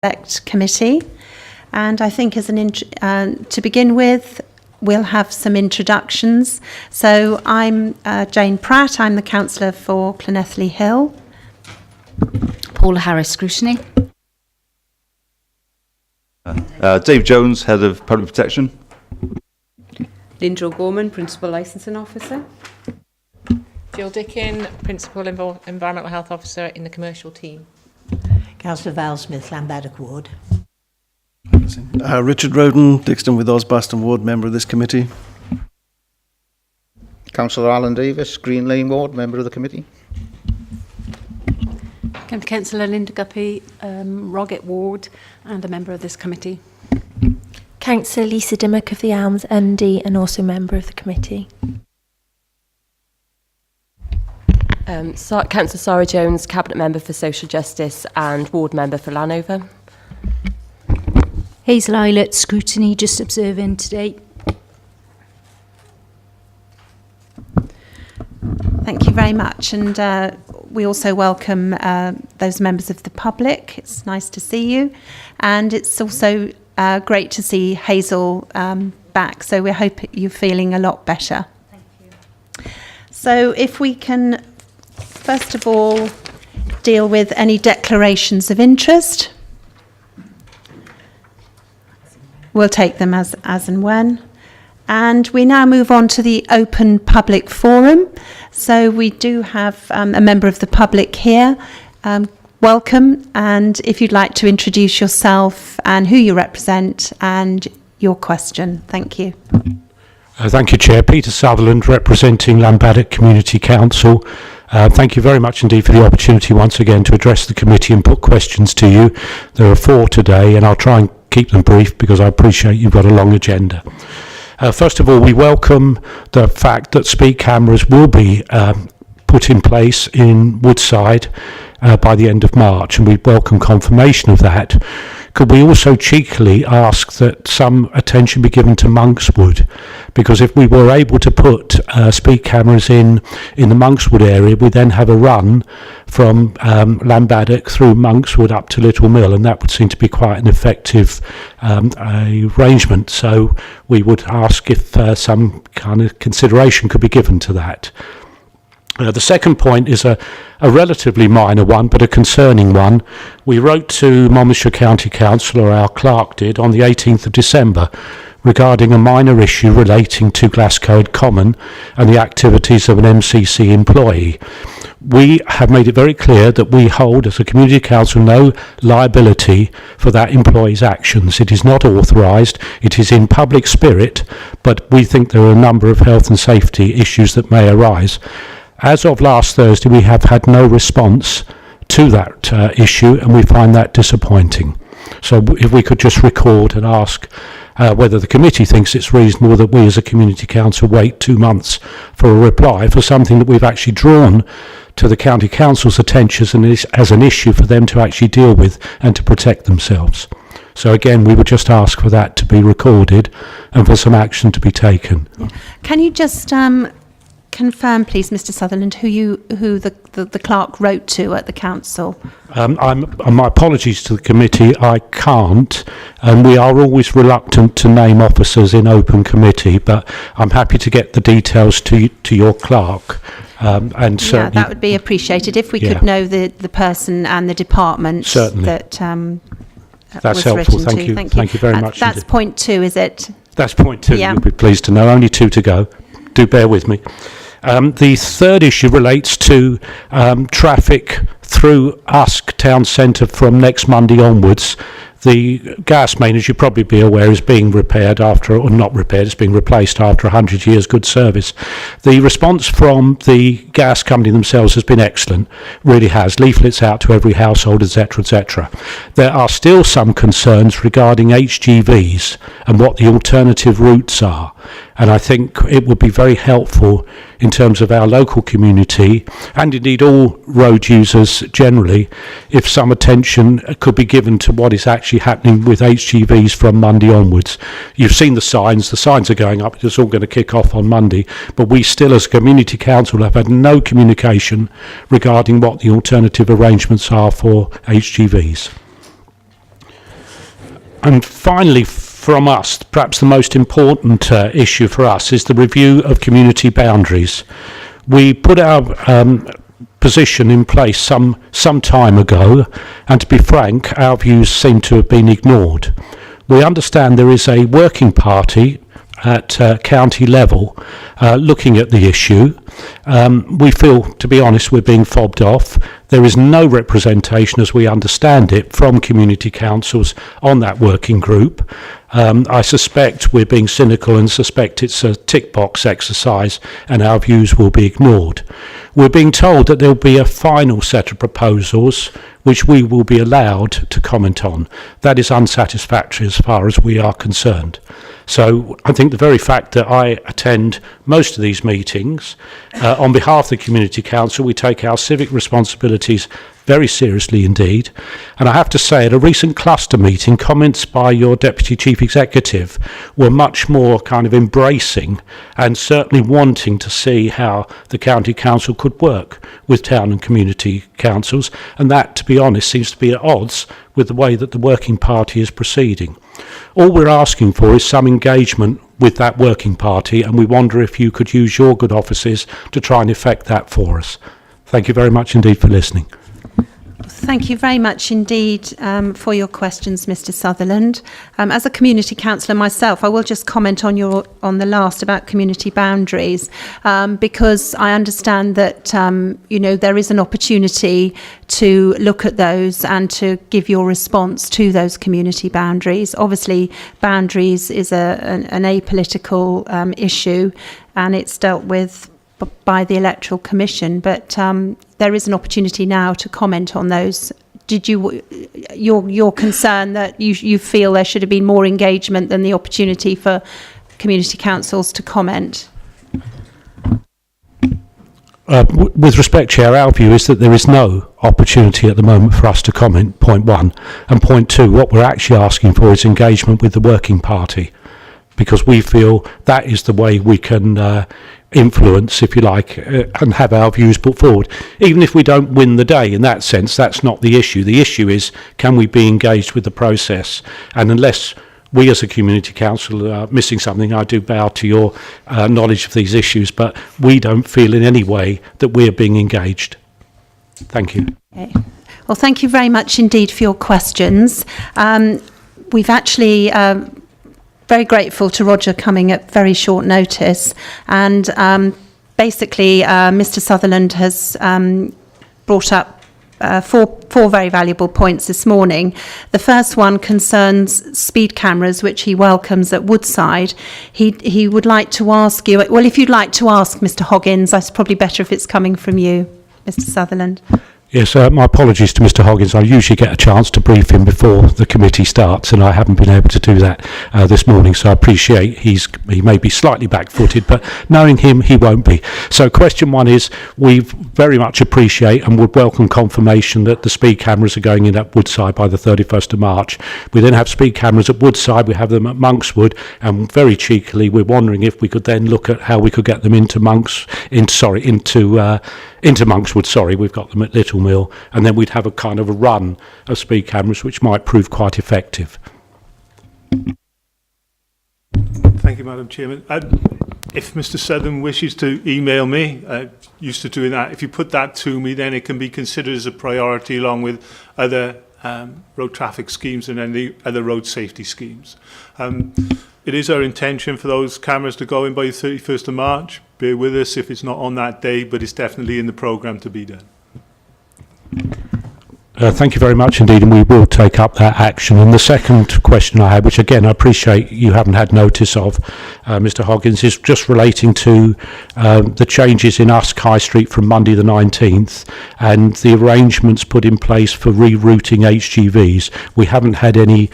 Select Committee. And I think to begin with, we'll have some introductions. So I'm Jane Pratt. I'm the councillor for Llanelli Hill. Paula Harris, Scrutiny. Dave Jones, Head of Public Protection. Lyndra Gorman, Principal Licensing Officer. Jill Dickin, Principal Environmental Health Officer in the commercial team. Councillor Val Smith, Lambaddock Ward. Richard Roden, Dixon with Osbaston Ward, member of this committee. Councillor Alan Davis, Green Lane Ward, member of the committee. Councillor Linda Guppy, Roggett Ward, and a member of this committee. Councillor Lisa Dimmock of the Elms, MD, and also member of the committee. Councillor Sarah Jones, Cabinet Member for Social Justice and Ward Member for Llanover. Hazel Eilert, Scrutiny, just observing today. Thank you very much. And we also welcome those members of the public. It's nice to see you. And it's also great to see Hazel back. So we hope you're feeling a lot better. Thank you. So if we can, first of all, deal with any declarations of interest. We'll take them as and when. And we now move on to the open public forum. So we do have a member of the public here. Welcome. And if you'd like to introduce yourself and who you represent and your question. Thank you. Thank you, Chair. Peter Sutherland, representing Lambaddock Community Council. Thank you very much indeed for the opportunity once again to address the committee and put questions to you. There are 4 today, and I'll try and keep them brief because I appreciate you've got a long agenda. First of all, we welcome the fact that speed cameras will be put in place in Woodside by the end of March, and we welcome confirmation of that. Could we also cheekily ask that some attention be given to Monkswood? Because if we were able to put speed cameras in the Monkswood area, we then have a run from Lambaddock through Monkswood up to Little Mill, and that would seem to be quite an effective arrangement. So we would ask if some kind of consideration could be given to that. The second point is a relatively minor one, but a concerning one. We wrote to Monmouthshire County Council, or our clerk did, on the 18th of December regarding a minor issue relating to Glascoed Common and the activities of an MCC employee. We have made it very clear that we hold, as a community council, no liability for that employee's actions. It is not authorised, it is in public spirit, but we think there are a number of health and safety issues that may arise. As of last Thursday, we have had no response to that issue, and we find that disappointing. So if we could just record and ask whether the committee thinks it's reasonable that we as a community council wait 2 months for a reply for something that we've actually drawn to the county council's attention as an issue for them to actually deal with and to protect themselves. So again, we would just ask for that to be recorded and for some action to be taken. Yeah. Can you just confirm, please, Mr. Sutherland, who the clerk wrote to at the council? My apologies to the committee, I can't, and we are always reluctant to name officers in open committee, but I'm happy to get the details to your clerk. And certainly, that would be appreciated if we could know the person and the department certainly. That that's was helpful. Thank you. Thank you very much. That's point 2, is it? That's point 2. Yeah. You'll be pleased to know. Only 2 to go. Do bear with me. The third issue relates to traffic through Usk town centre from next Monday onwards. The gas main, as you probably be aware, is being repaired or not repaired, it's being replaced after 100 years good service. The response from the gas company themselves has been excellent, really has. Leaflets out to every household, etc., etc. There are still some concerns regarding HGVs and what the alternative routes are. And I think it would be very helpful in terms of our local community and indeed all road users generally if some attention could be given to what is actually happening with HGVs from Monday onwards. You've seen the signs are going up, it's all going to kick off on Monday, but we still as a community council have had no communication regarding what the alternative arrangements are for HGVs. And finally, from us, perhaps the most important issue for us is the review of community boundaries. We put our position in place some time ago, and to be frank, our views seem to have been ignored. We understand there is a working party at county level looking at the issue. We feel, to be honest, we're being fobbed off. There is no representation, as we understand it, from community councils on that working group. I suspect we're being cynical and suspect it's a tick box exercise and our views will be ignored. We're being told that there'll be a final set of proposals which we will be allowed to comment on. That is unsatisfactory as far as we are concerned. So I think the very fact that I attend most of these meetings, on behalf of the Community Council, we take our civic responsibilities very seriously indeed. And I have to say, at a recent cluster meeting, comments by your Deputy Chief Executive were much more kind of embracing and certainly wanting to see how the County Council could work with town and community councils. And that, to be honest, seems to be at odds with the way that the working party is proceeding. All we're asking for is some engagement with that working party, and we wonder if you could use your good offices to try and effect that for us. Thank you very much indeed for listening. Thank you very much indeed for your questions, Mr. Sutherland. As a community councillor myself, I will just comment on the last about community boundaries, because I understand that there is an opportunity to look at those and to give your response to those community boundaries. Obviously, boundaries is an apolitical issue, and it's dealt with by the Electoral Commission, but there is an opportunity now to comment on those. Did your concern that you feel there should have been more engagement than the opportunity for community councils to comment? With respect, Chair, our view is that there is no opportunity at the moment for us to comment, point one. And point two, what we're actually asking for is engagement with the working party, because we feel that is the way we can influence, if you like, and have our views put forward. Even if we don't win the day in that sense, that's not the issue. The issue is, can we be engaged with the process? And unless we as a community council are missing something, I do bow to your knowledge of these issues, but we don't feel in any way that we're being engaged. Thank you. Okay. Well, thank you very much indeed for your questions. We've actually very grateful to Roger coming at very short notice, and basically Mr. Sutherland has brought up four very valuable points this morning. The first one concerns speed cameras, which he welcomes at Woodside. He would like to ask you, well, if you'd like to ask Mr. Hoggins, it's probably better if it's coming from you, Mr. Sutherland. Yes, my apologies to Mr. Hoggins. I usually get a chance to brief him before the committee starts, and I haven't been able to do that this morning, so I appreciate he may be slightly back-footed, but knowing him, he won't be. So question one is, we very much appreciate and would welcome confirmation that the speed cameras are going in at Woodside by the 31st of March. We then have speed cameras at Woodside, we have them at Monkswood, and very cheekily, we're wondering if we could then look at how we could get them into Monkswood, we've got them at Little Mill, and then we'd have a kind of a run of speed cameras which might prove quite effective. Thank you, Madam Chairman. If Mr. Sutherland wishes to email me, used to doing that, if you put that to me, then it can be considered as a priority along with other road traffic schemes and then the other road safety schemes. It is our intention for those cameras to go in by the 31st of March. Bear with us if it's not on that day, but it's definitely in the programme to be done. Thank you very much indeed, and we will take up that action. And the second question I had, which again I appreciate you haven't had notice of, Mr. Hoggins, is just relating to the changes in Usk High Street from Monday the 19th and the arrangements put in place for rerouting HGVs. We haven't had any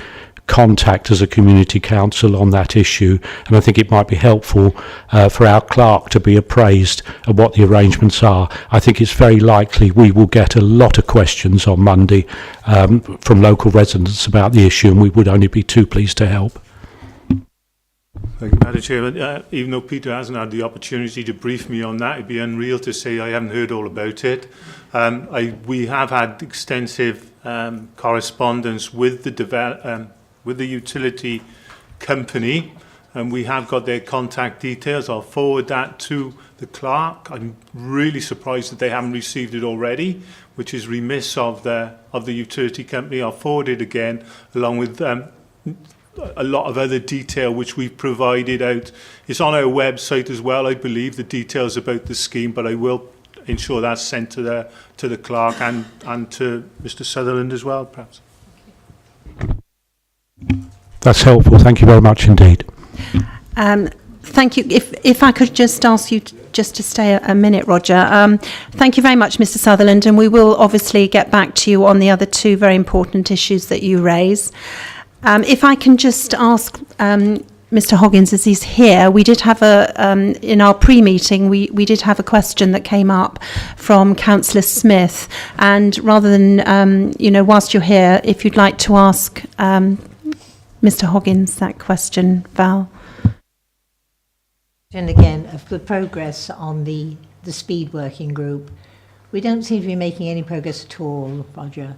contact as a community council on that issue, and I think it might be helpful for our clerk to be appraised of what the arrangements are. I think it's very likely we will get a lot of questions on Monday from local residents about the issue, and we would only be too pleased to help. Thank you, Madam Chairman. Even though Peter hasn't had the opportunity to brief me on that, it'd be unreal to say I haven't heard all about it. We have had extensive correspondence with the with the utility company, and we have got their contact details. I'll forward that to the clerk. I'm really surprised that they haven't received it already, which is remiss of the utility company. I'll forward it again, along with a lot of other detail which we've provided out. It's on our website as well, I believe, the details about the scheme, but I will ensure that's sent to the clerk and to Mr. Sutherland as well, perhaps. That's helpful. Thank you very much indeed. Thank you. If I could just ask you just to stay a minute, Roger. Thank you very much, Mr. Sutherland, and we will obviously get back to you on the other two very important issues that you raise. If I can just ask Mr. Hoggins, as he's here, we did have in our pre-meeting, we did have a question that came up from Councillor Smith, and rather than, whilst you're here, if you'd like to ask Mr. Hoggins that question, Val. And again, of the progress on the speed working group. We don't seem to be making any progress at all, Roger.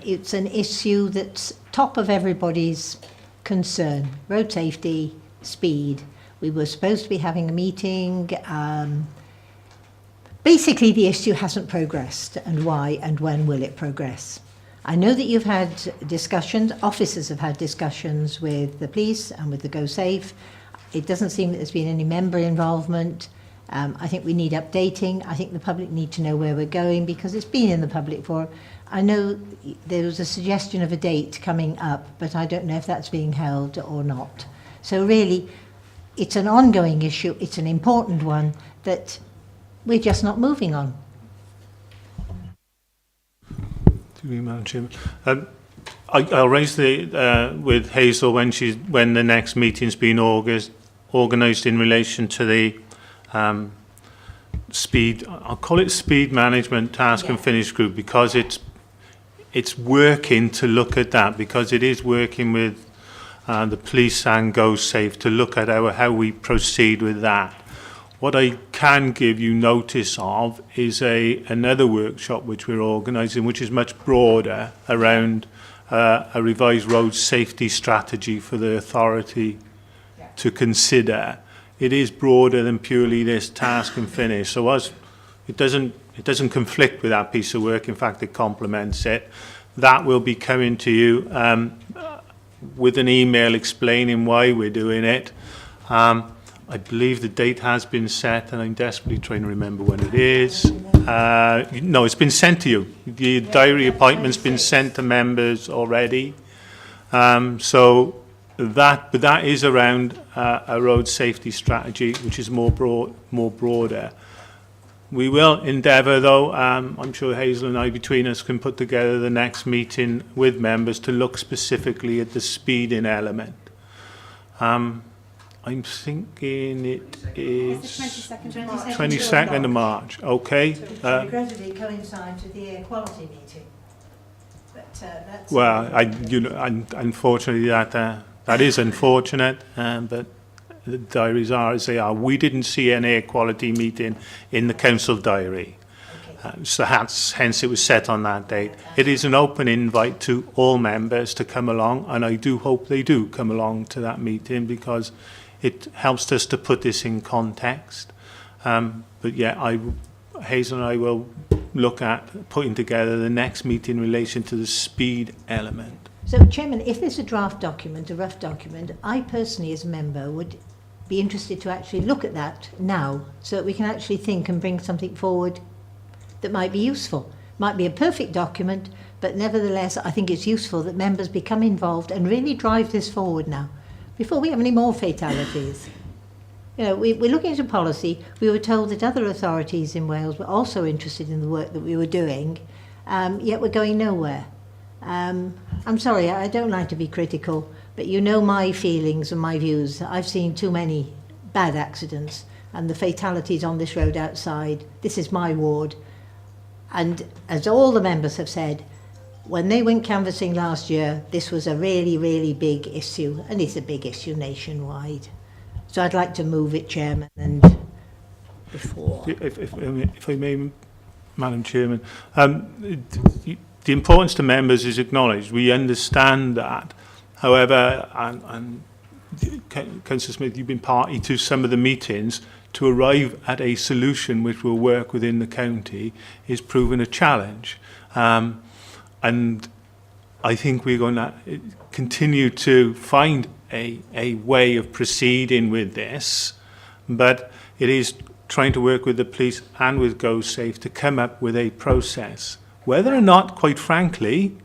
It's an issue that's top of everybody's concern. Road safety, speed. We were supposed to be having a meeting. Basically, the issue hasn't progressed, and why and when will it progress? I know that you've had discussions, officers have had discussions with the police and with the Go Safe. It doesn't seem that there's been any member involvement. I think we need updating. I think the public need to know where we're going, because it's been in the public forum. I know there was a suggestion of a date coming up, but I don't know if that's being held or not. So really, it's an ongoing issue. It's an important one that we're just not moving on. To you, Madam Chairman. I'll raise with Hazel when the next meeting's been organised in relation to the speed. I'll call it speed management task and finish group, because it's working to look at that, because it is working with the police and Go Safe to look at how we proceed with that. What I can give you notice of is another workshop which we're organising, which is much broader, around a revised road safety strategy for the authority to consider. It is broader than purely this task and finish. So it doesn't conflict with that piece of work. In fact, it complements it. That will be coming to you with an email explaining why we're doing it. I believe the date has been set, and I'm desperately trying to remember when it is. No, it's been sent to you. The diary appointment's been sent to members already. But that is around a road safety strategy, which is more broader. We will endeavour, though, I'm sure Hazel and I, between us, can put together the next meeting with members to look specifically at the speeding element. I'm thinking it is 22nd of March. Okay. Regrettably coincides with the air quality meeting. But that's well, unfortunately, that is unfortunate, but the diaries are as they are. We didn't see an air quality meeting in the council diary. So hence it was set on that date. It is an open invite to all members to come along, and I do hope they do come along to that meeting, because it helps us to put this in context. But yeah, Hazel and I will look at putting together the next meeting in relation to the speed element. So, Chairman, if there's a draft document, a rough document, I personally, as a member, would be interested to actually look at that now, so that we can actually think and bring something forward that might be useful. Might be a perfect document, but nevertheless, I think it's useful that members become involved and really drive this forward now, before we have any more fatalities. We're looking at a policy. We were told that other authorities in Wales were also interested in the work that we were doing, yet we're going nowhere. I'm sorry, I don't like to be critical, but you know my feelings and my views. I've seen too many bad accidents, and the fatalities on this road outside. This is my ward. And as all the members have said, when they went canvassing last year, this was a really, really big issue, and it's a big issue nationwide. So I'd like to move it, Chairman, and before. If I may, Madam Chairman, the importance to members is acknowledged. We understand that. However, and Councillor Smith, you've been party to some of the meetings, to arrive at a solution which will work within the county is proven a challenge. And I think we're going to continue to find a way of proceeding with this, but it is trying to work with the police and with GoSafe to come up with a process. Whether or not, quite frankly,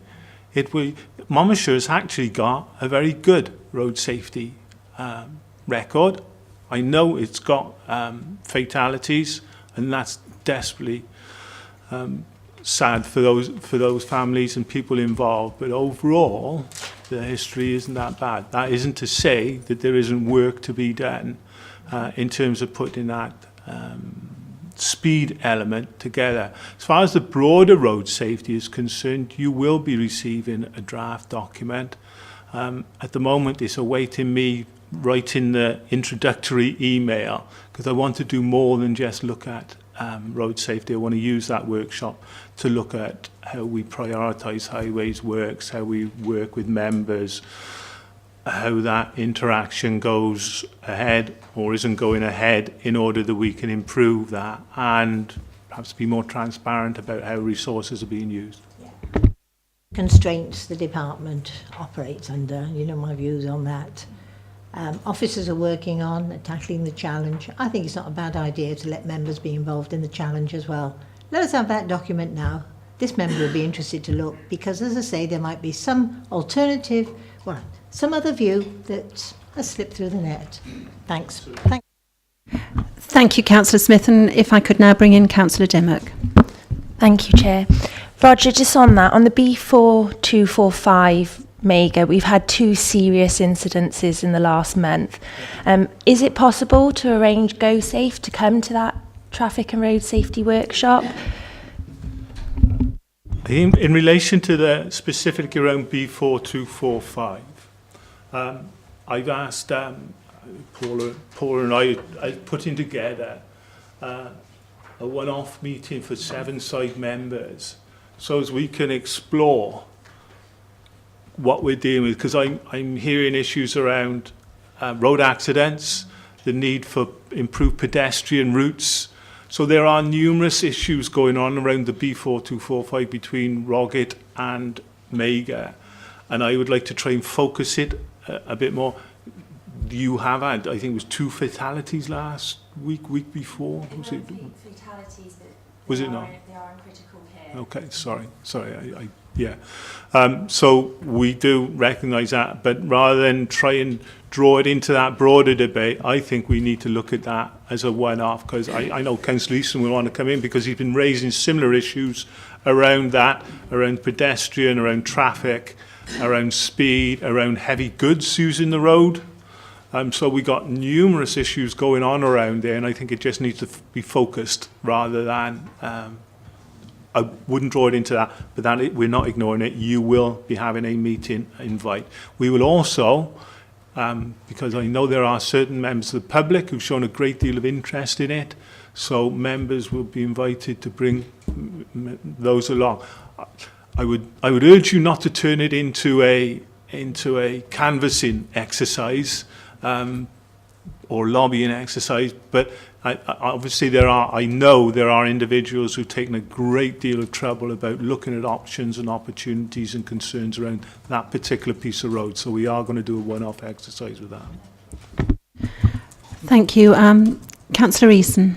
Monmouthshire has actually got a very good road safety record. I know it's got fatalities, and that's desperately sad for those families and people involved. But overall, the history isn't that bad. That isn't to say that there isn't work to be done in terms of putting that speed element together. As far as the broader road safety is concerned, you will be receiving a draft document. At the moment, it's awaiting me writing the introductory email, because I want to do more than just look at road safety. I want to use that workshop to look at how we prioritise highways works, how we work with members, how that interaction goes ahead or isn't going ahead, in order that we can improve that and perhaps be more transparent about how resources are being used. Constraints the department operates under, you know my views on that. Officers are working on tackling the challenge. I think it's not a bad idea to let members be involved in the challenge as well. Let us have that document now. This member will be interested to look, because as I say, there might be some alternative, well, some other view that has slipped through the net. Thanks. Thank you, Councillor Smith. And if I could now bring in Councillor Dimmock. Thank you, Chair. Roger, just on that, on the B4245 Mega, we've had 2 serious incidences in the last month. Is it possible to arrange GoSafe to come to that traffic and road safety workshop? In relation to the specific around B4245, I've asked Paula and I are putting together a one-off meeting for 7 site members, so as we can explore what we're dealing with, because I'm hearing issues around road accidents, the need for improved pedestrian routes. So there are numerous issues going on around the B4245 between Roggett and Mega, and I would like to try and focus it a bit more. You have had, I think it was 2 fatalities last week before. Was it? Fatalities that was it not? They are in critical care. Okay, sorry. Yeah. So we do recognise that, but rather than try and draw it into that broader debate, I think we need to look at that as a one-off, because I know Councillor Easton will want to come in, because he's been raising similar issues around that, around pedestrian, around traffic, around speed, around heavy goods using the road. So we got numerous issues going on around there, and I think it just needs to be focused rather than... I wouldn't draw it into that, but we're not ignoring it. You will be having a meeting invite. We will also, because I know there are certain members of the public who've shown a great deal of interest in it, so members will be invited to bring those along. I would urge you not to turn it into a canvassing exercise or lobbying exercise, but obviously I know there are individuals who've taken a great deal of trouble about looking at options and opportunities and concerns around that particular piece of road. So we are going to do a one-off exercise with that. Thank you. Councillor Easton.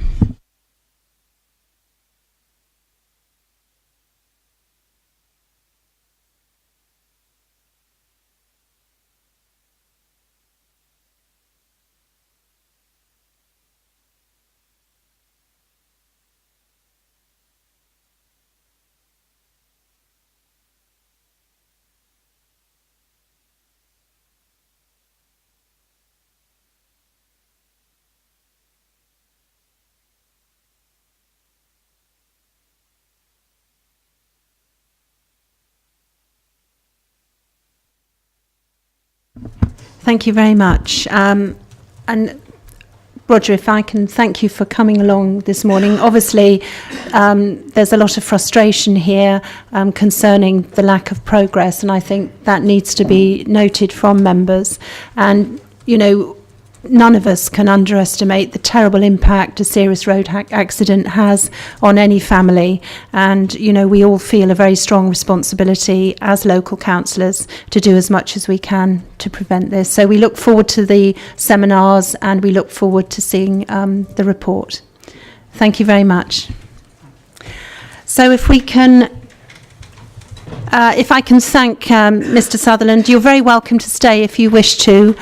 Thank you very much. And Roger, if I can thank you for coming along this morning. Obviously, there's a lot of frustration here concerning the lack of progress, and I think that needs to be noted from members. And, you know, none of us can underestimate the terrible impact a serious road accident has on any family. And, you know, we all feel a very strong responsibility as local councillors to do as much as we can to prevent this. So we look forward to the seminars and we look forward to seeing the report. Thank you very much. So if we can, if I can thank Mr. Sutherland, you're very welcome to stay if you wish to,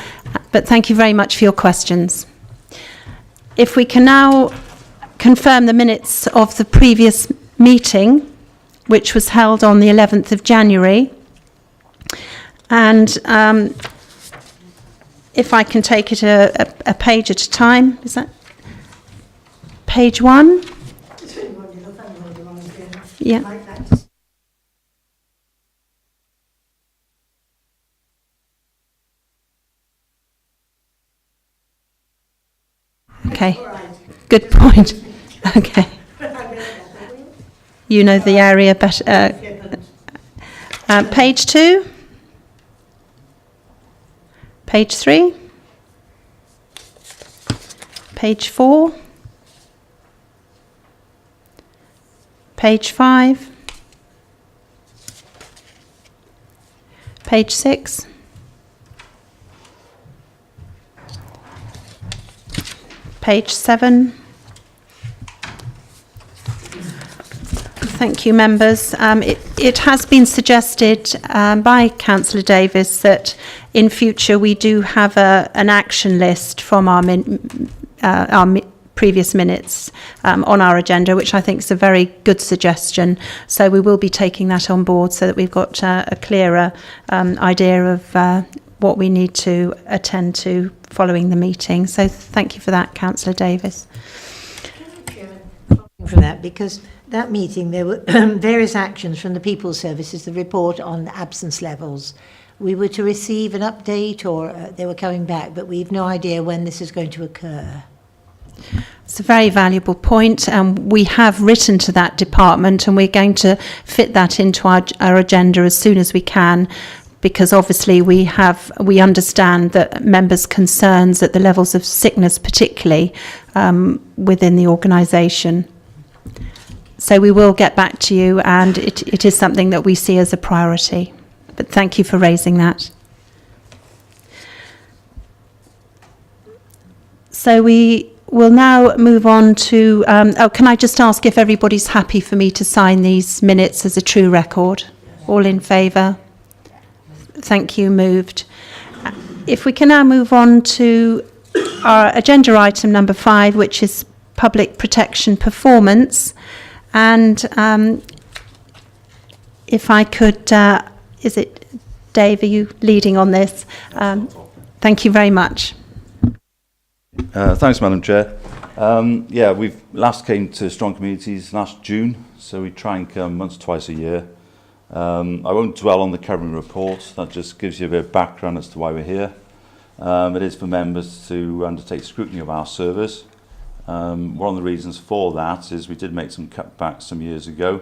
but thank you very much for your questions. If we can now confirm the minutes of the previous meeting, which was held on the 11th of January, and if I can take it a page at a time, is that page 1? Yeah. Okay, good point. Okay. You know the area better. Page 2. Page 3. Page 4. Page 5. Page 6. Page 7. Thank you, members. It has been suggested by Councillor Davis that in future we do have an action list from our previous minutes on our agenda, which I think is a very good suggestion. So we will be taking that on board so that we've got a clearer idea of what we need to attend to following the meeting. So thank you for that, Councillor Davis. From that, because that meeting there were various actions from the People's Services, the report on absence levels. We were to receive an update, or they were coming back, but we've no idea when this is going to occur. It's a very valuable point. We have written to that department and we're going to fit that into our agenda as soon as we can, because obviously we understand that members' concerns at the levels of sickness, particularly within the organisation. So we will get back to you, and it is something that we see as a priority. But thank you for raising that. So we will now move on to, can I just ask if everybody's happy for me to sign these minutes as a true record? All in favour? Thank you, moved. If we can now move on to our agenda item number 5, which is public protection performance. And if I could, is it Dave, are you leading on this? Thank you very much. Thanks, Madam Chair. Yeah, we've last came to Strong Communities last June, so we try and come once or twice a year. I won't dwell on the covering report, that just gives you a bit of background as to why we're here. It is for members to undertake scrutiny of our service. One of the reasons for that is we did make some cutbacks some years ago,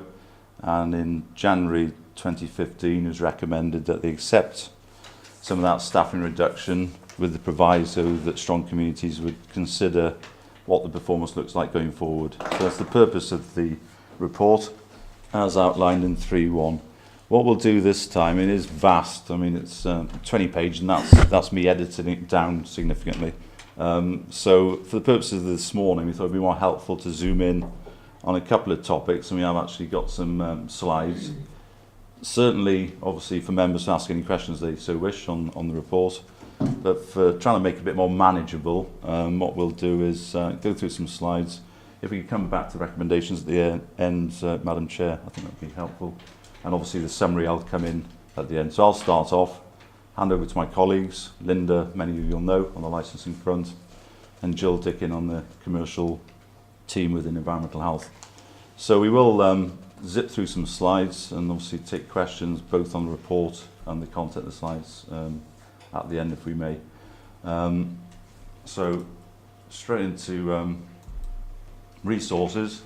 and in January 2015 it was recommended that they accept some of that staffing reduction with the proviso that Strong Communities would consider what the performance looks like going forward. So that's the purpose of the report as outlined in 3.1. What we'll do this time, it is vast, I mean it's 20 pages, and that's me editing it down significantly. So for the purposes of this morning, we thought it would be more helpful to zoom in on a couple of topics, and we have actually got some slides. Certainly, obviously, for members to ask any questions they so wish on the report, but for trying to make it a bit more manageable, what we'll do is go through some slides. If we could come back to recommendations at the end, Madam Chair, I think that would be helpful. And obviously the summary I'll come in at the end. So I'll start off, hand over to my colleagues, Linda, many of you will know, on the licensing front, and Jill Dickin on the commercial team within environmental health. So we will zip through some slides and obviously take questions both on the report and the content of the slides at the end, if we may. So straight into resources.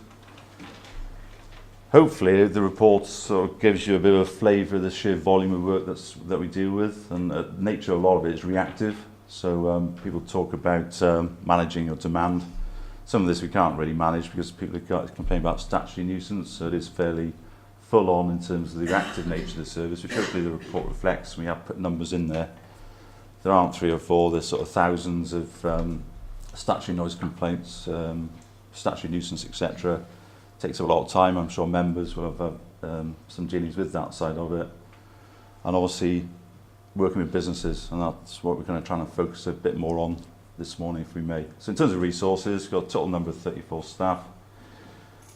Hopefully the report sort of gives you a bit of a flavour of the sheer volume of work that we deal with, and the nature of a lot of it is reactive. So people talk about managing your demand. Some of this we can't really manage because people complain about statutory nuisance, so it is fairly full on in terms of the reactive nature of the service, which hopefully the report reflects. We have put numbers in there. There aren't 3 or 4, there's sort of thousands of statutory noise complaints, statutory nuisance, etc. Takes up a lot of time. I'm sure members will have some dealings with that side of it. And obviously working with businesses, and that's what we're going to try and focus a bit more on this morning if we may. So in terms of resources, we've got a total number of 34 staff,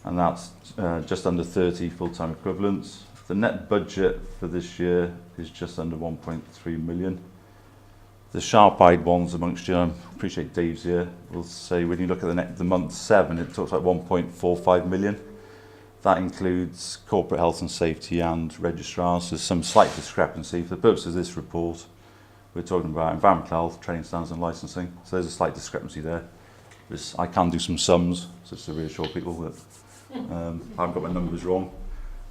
and that's just under 30 full-time equivalents. The net budget for this year is just under 1.3 million. The sharp-eyed ones amongst you, I appreciate Dave's here, will say when you look at the month 7, it talks like 1.45 million. That includes corporate health and safety and registrars. There's some slight discrepancy. For the purpose of this report, we're talking about environmental health, training standards and licensing. So there's a slight discrepancy there. I can do some sums, just to reassure people that I haven't got my numbers wrong.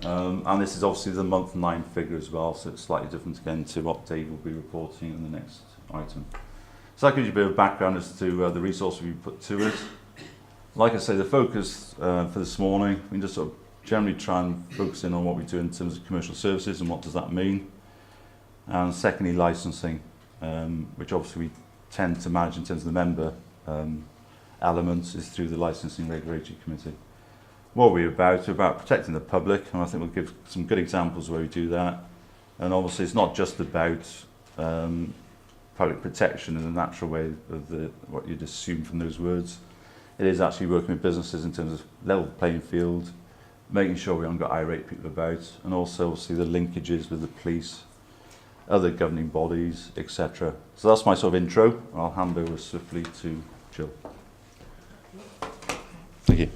And this is obviously the month 9 figure as well, so it's slightly different again to what Dave will be reporting in the next item. So that gives you a bit of background as to the resources we put to it. Like I say, the focus for this morning, we just sort of generally try and focus in on what we do in terms of commercial services and what does that mean. And secondly, licensing, which obviously we tend to manage in terms of the member elements, is through the Licensing Regulatory Committee. What we're about protecting the public, and I think we'll give some good examples where we do that. And obviously it's not just about public protection in the natural way of what you'd assume from those words. It is actually working with businesses in terms of level playing field, making sure we haven't got irate people about, and also obviously the linkages with the police, other governing bodies, etc. So that's my sort of intro. I'll hand over swiftly to Jill. Thank you.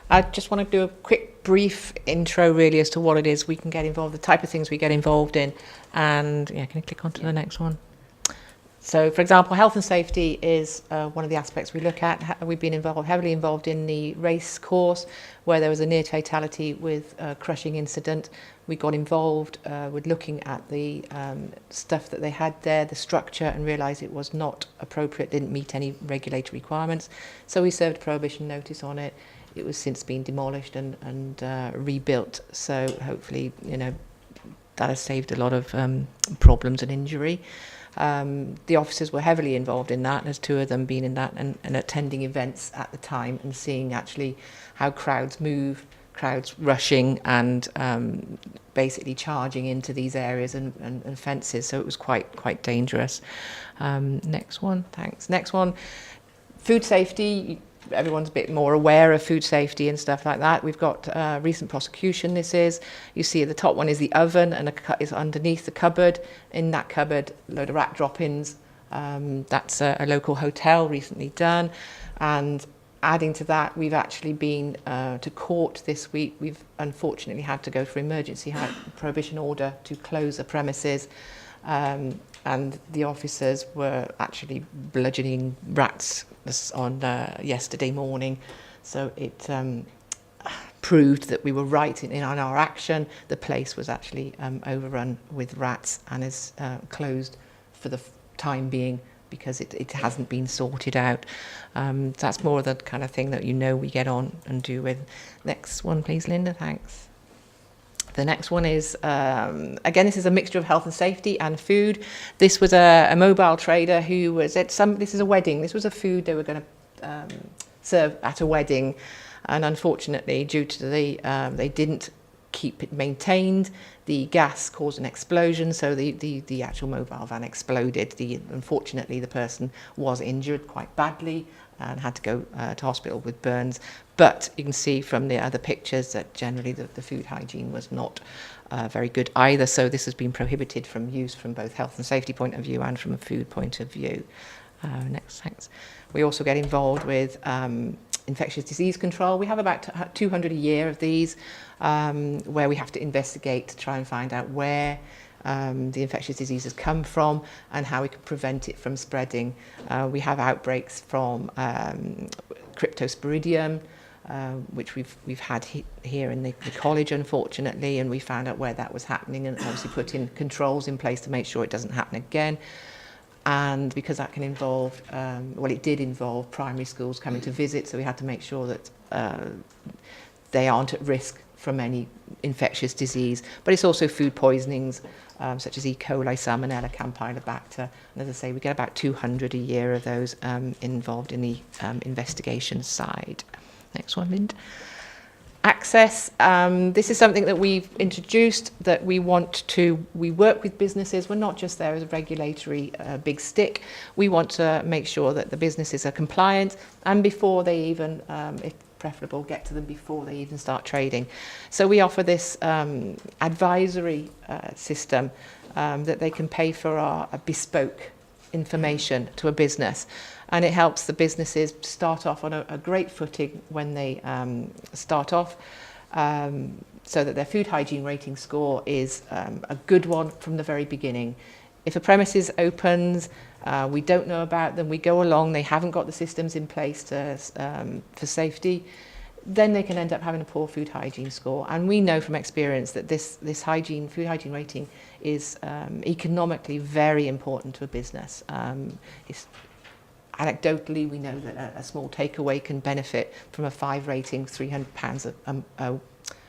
I just want to do a quick brief intro really as to what it is we can get involved, the type of things we get involved in, and can you click on to the next one? So, for example, health and safety is one of the aspects we look at. We've been heavily involved in the race course where there was a near fatality with a crushing incident. We got involved with looking at the stuff that they had there, the structure, and realised it was not appropriate, didn't meet any regulatory requirements. So we served a prohibition notice on it. It was since been demolished and rebuilt. So hopefully, that has saved a lot of problems and injury. The officers were heavily involved in that. There's 2 of them being in that and attending events at the time and seeing actually how crowds move, crowds rushing and basically charging into these areas and fences. So it was quite dangerous. Next one, thanks. Next one, food safety. Everyone's a bit more aware of food safety and stuff like that. We've got recent prosecution. You see the top one is the oven, and is underneath the cupboard. In that cupboard, a load of rat drop-ins. That's a local hotel recently done. And adding to that, we've actually been to court this week. We've unfortunately had to go for emergency prohibition order to close the premises. And the officers were actually bludgeoning rats on yesterday morning. So it proved that we were right in our action. The place was actually overrun with rats and is closed for the time being because it hasn't been sorted out. That's more the kind of thing that we get on and do with. Next one, please, Linda, thanks. The next one is, again, this is a mixture of health and safety and food. This was a mobile trader who was at this is a wedding. This was a food they were going to serve at a wedding. And unfortunately, due to they didn't keep it maintained, the gas caused an explosion. So the actual mobile van exploded. Unfortunately, the person was injured quite badly and had to go to hospital with burns. But you can see from the other pictures that generally the food hygiene was not very good either. So this has been prohibited from use from both health and safety point of view and from a food point of view. Next, thanks. We also get involved with infectious disease control. We have about 200 a year of these where we have to investigate to try and find out where the infectious diseases come from and how we can prevent it from spreading. We have outbreaks from Cryptosporidium, which we've had here in the college, unfortunately, and we found out where that was happening and obviously put in controls in place to make sure it doesn't happen again. And because that can involve, well, it did involve primary schools coming to visit, so we had to make sure that they aren't at risk from any infectious disease. But it's also food poisonings, such as E. coli, Salmonella, Campylobacter. And as I say, we get about 200 a year of those involved in the investigation side. Next one, Lind. Access. This is something that we've introduced, that we work with businesses. We're not just there as a regulatory big stick. We want to make sure that the businesses are compliant, and before they even, if preferable, get to them before they even start trading. So we offer this advisory system that they can pay for our bespoke information to a business. And it helps the businesses start off on a great footing when they start off, so that their food hygiene rating score is a good one from the very beginning. If a premises opens, we don't know about them, we go along, they haven't got the systems in place for safety, then they can end up having a poor food hygiene score. And we know from experience that this food hygiene rating is economically very important to a business. Anecdotally, we know that a small takeaway can benefit from a 5 rating, £300 I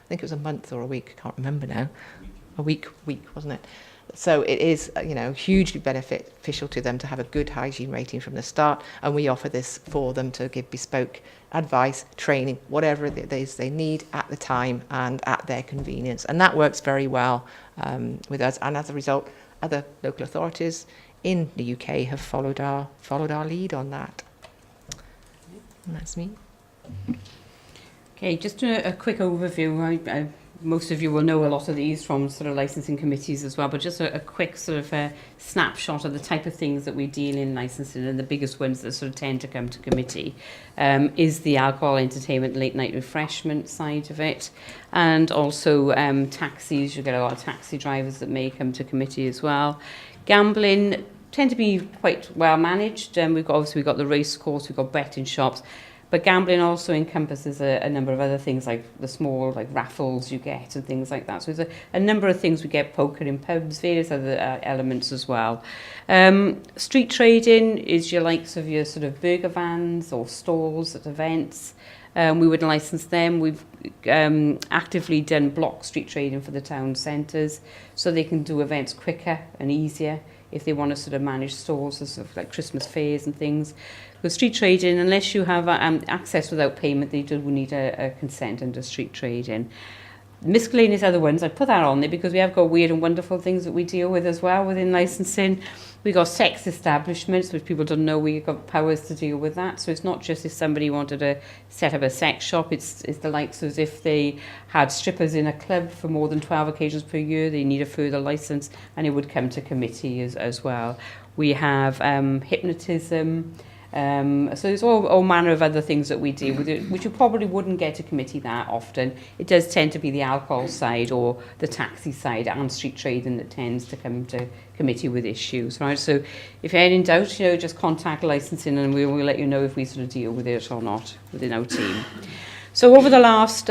think it was a month or a week, I can't remember now. A week, wasn't it? So it is, hugely beneficial to them to have a good hygiene rating from the start, and we offer this for them to give bespoke advice, training, whatever it is they need at the time and at their convenience. And that works very well with us, and as a result, other local authorities in the UK have followed our lead on that. And that's me. Okay, just a quick overview. Most of you will know a lot of these from sort of licensing committees as well, but just a quick sort of snapshot of the type of things that we deal in licensing, and the biggest ones that sort of tend to come to committee is the alcohol, entertainment, late night refreshment side of it, and also taxis. You get a lot of taxi drivers that may come to committee as well. Gambling tend to be quite well managed. We've got the race course, we've got betting shops, but gambling also encompasses a number of other things, like the small raffles you get and things like that. So there's a number of things. We get poker in pubs, various other elements as well. Street trading is your likes of your sort of burger vans or stalls at events. We would license them. We've actively done block street trading for the town centres, so they can do events quicker and easier if they want to sort of manage stalls as sort of like Christmas fairs and things. With street trading, unless you have access without payment, they do need a consent under street trading. Miscellaneous other ones, I put that on there because we have got weird and wonderful things that we deal with as well within licensing. We've got sex establishments, which people don't know we've got powers to deal with that. So it's not just if somebody wanted to set up a sex shop, it's the likes as if they had strippers in a club for more than 12 occasions per year, they need a further license, and it would come to committee as well. We have hypnotism. So there's all manner of other things that we deal with, which you probably wouldn't get to committee that often. It does tend to be the alcohol side or the taxi side and street trading that tends to come to committee with issues, right? So if you're in doubt, just contact licensing and we will let you know if we sort of deal with it or not within our team. So over the last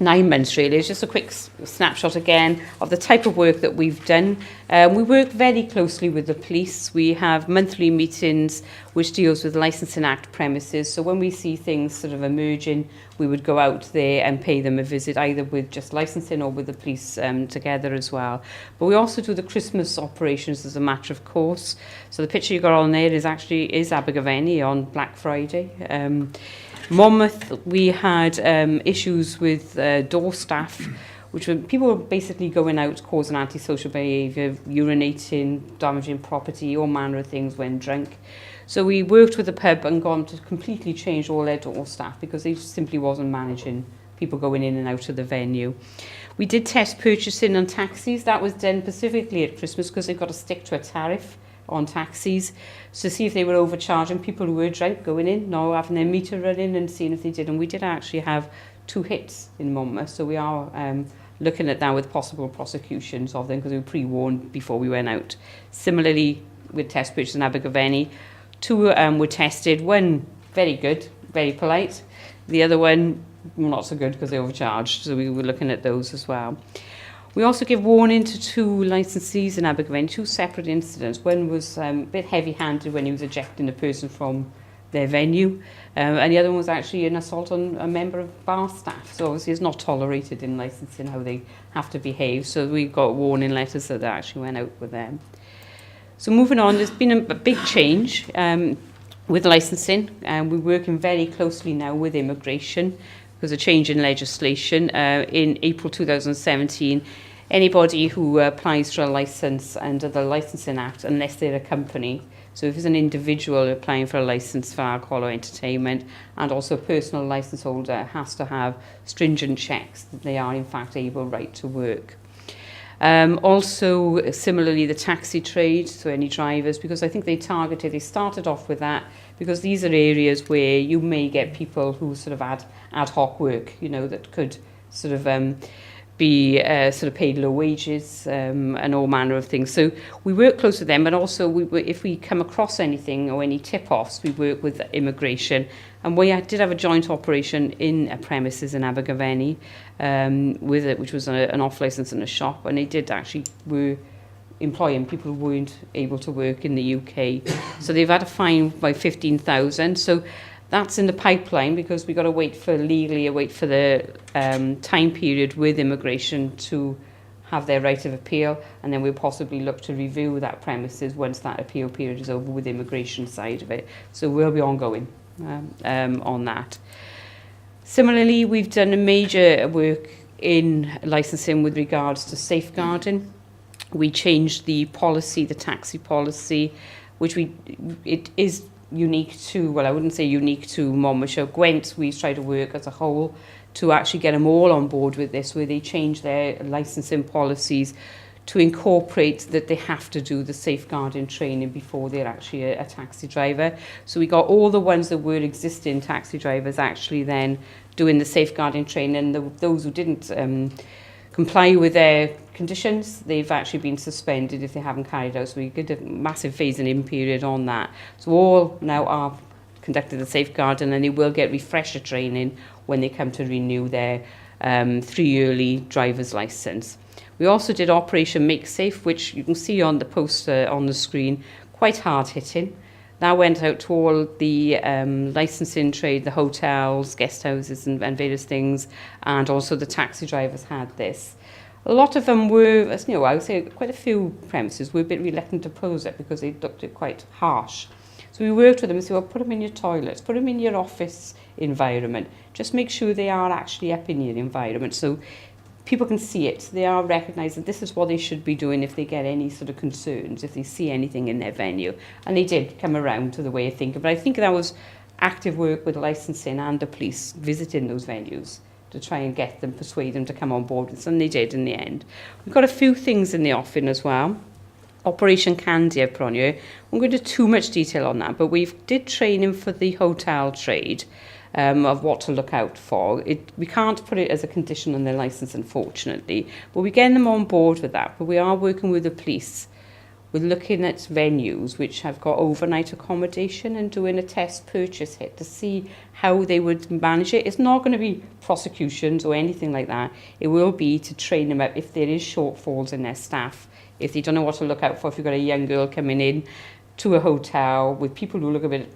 9 months really, it's just a quick snapshot again of the type of work that we've done. We work very closely with the police. We have monthly meetings which deals with Licensing Act premises. So when we see things sort of emerging, we would go out there and pay them a visit, either with just licensing or with the police together as well. But we also do the Christmas operations as a matter of course. So the picture you got on there is Abergavenny on Black Friday. Monmouth, we had issues with door staff, which were people were basically going out causing antisocial behaviour, urinating, damaging property, all manner of things when drunk. So we worked with the pub and gone to completely change all their door staff because they simply wasn't managing people going in and out of the venue. We did test purchasing on taxis. That was done specifically at Christmas because they've got to stick to a tariff on taxis, so to see if they were overcharging people who were drunk going in, not having their meter running, and seeing if they did. And we did actually have 2 hits in Monmouth, so we are looking at that with possible prosecutions of them because we were pre-warned before we went out. Similarly, with test purchase in Abergavenny, 2 were tested. 1 very good, very polite. The other one not so good because they overcharged. So we were looking at those as well. We also give warning to 2 licensees in Abergavenny, 2 separate incidents. One was a bit heavy-handed when he was ejecting a person from their venue, and the other one was actually an assault on a member of bar staff. So obviously it's not tolerated in licensing how they have to behave. So we got warning letters that actually went out with them. So moving on, there's been a big change with licensing, and we're working very closely now with immigration. There's a change in legislation. In April 2017, anybody who applies for a licence under the Licensing Act, unless they're a company, so if it's an individual applying for a licence for alcohol or entertainment, and also a personal licence holder, has to have stringent checks that they are in fact able right to work. Also, similarly, the taxi trade, so any drivers, because I think they started off with that, because these are areas where you may get people who sort of ad hoc work, you know, that could sort of be sort of paid low wages and all manner of things. So we work close with them, and also if we come across anything or any tip-offs, we work with immigration. And we did have a joint operation in a premises in Abergavenny, which was an off-licence in a shop, and they did actually were employing people who weren't able to work in the UK. So they've had a fine by 15,000. So that's in the pipeline because we've got to wait for the time period with immigration to have their right of appeal, and then we'll possibly look to review that premises once that appeal period is over with the immigration side of it. So we'll be ongoing on that. Similarly, we've done a major work in licensing with regards to safeguarding. We changed the policy, the taxi policy, which it is unique to, well, I wouldn't say unique to Monmouthshire. Gwent, we tried to work as a whole to actually get them all on board with this, where they change their licensing policies to incorporate that they have to do the safeguarding training before they're actually a taxi driver. So we got all the ones that were existing taxi drivers actually then doing the safeguarding training, and those who didn't comply with their conditions, they've actually been suspended if they haven't carried out. So we did a massive phasing in period on that. So all now are conducting the safeguarding, and they will get refresher training when they come to renew their 3-yearly driver's licence. We also did Operation Make Safe, which you can see on the poster on the screen, quite hard hitting. That went out to all the licensing trade, the hotels, guest houses and various things, and also the taxi drivers had this. A lot of them were, as you know, I would say quite a few premises were a bit reluctant to pose it because they looked at quite harsh. So we worked with them and said, well, put them in your toilets, put them in your office environment. Just make sure they are actually up in your environment so people can see it. They are recognised that this is what they should be doing if they get any sort of concerns, if they see anything in their venue. And they did come around to the way of thinking. But I think that was active work with licensing and the police visiting those venues to try and get them, persuade them to come on board with us, and they did in the end. We've got a few things in the offing as well. Operation Candy I put on here. I won't go into too much detail on that, but we did training for the hotel trade of what to look out for. We can't put it as a condition on their licence, unfortunately, but we're getting them on board with that. But we are working with the police. We're looking at venues which have got overnight accommodation and doing a test purchase hit to see how they would manage it. It's not going to be prosecutions or anything like that. It will be to train them up if there is shortfalls in their staff, if they don't know what to look out for, if you've got a young girl coming in to a hotel with people who look a bit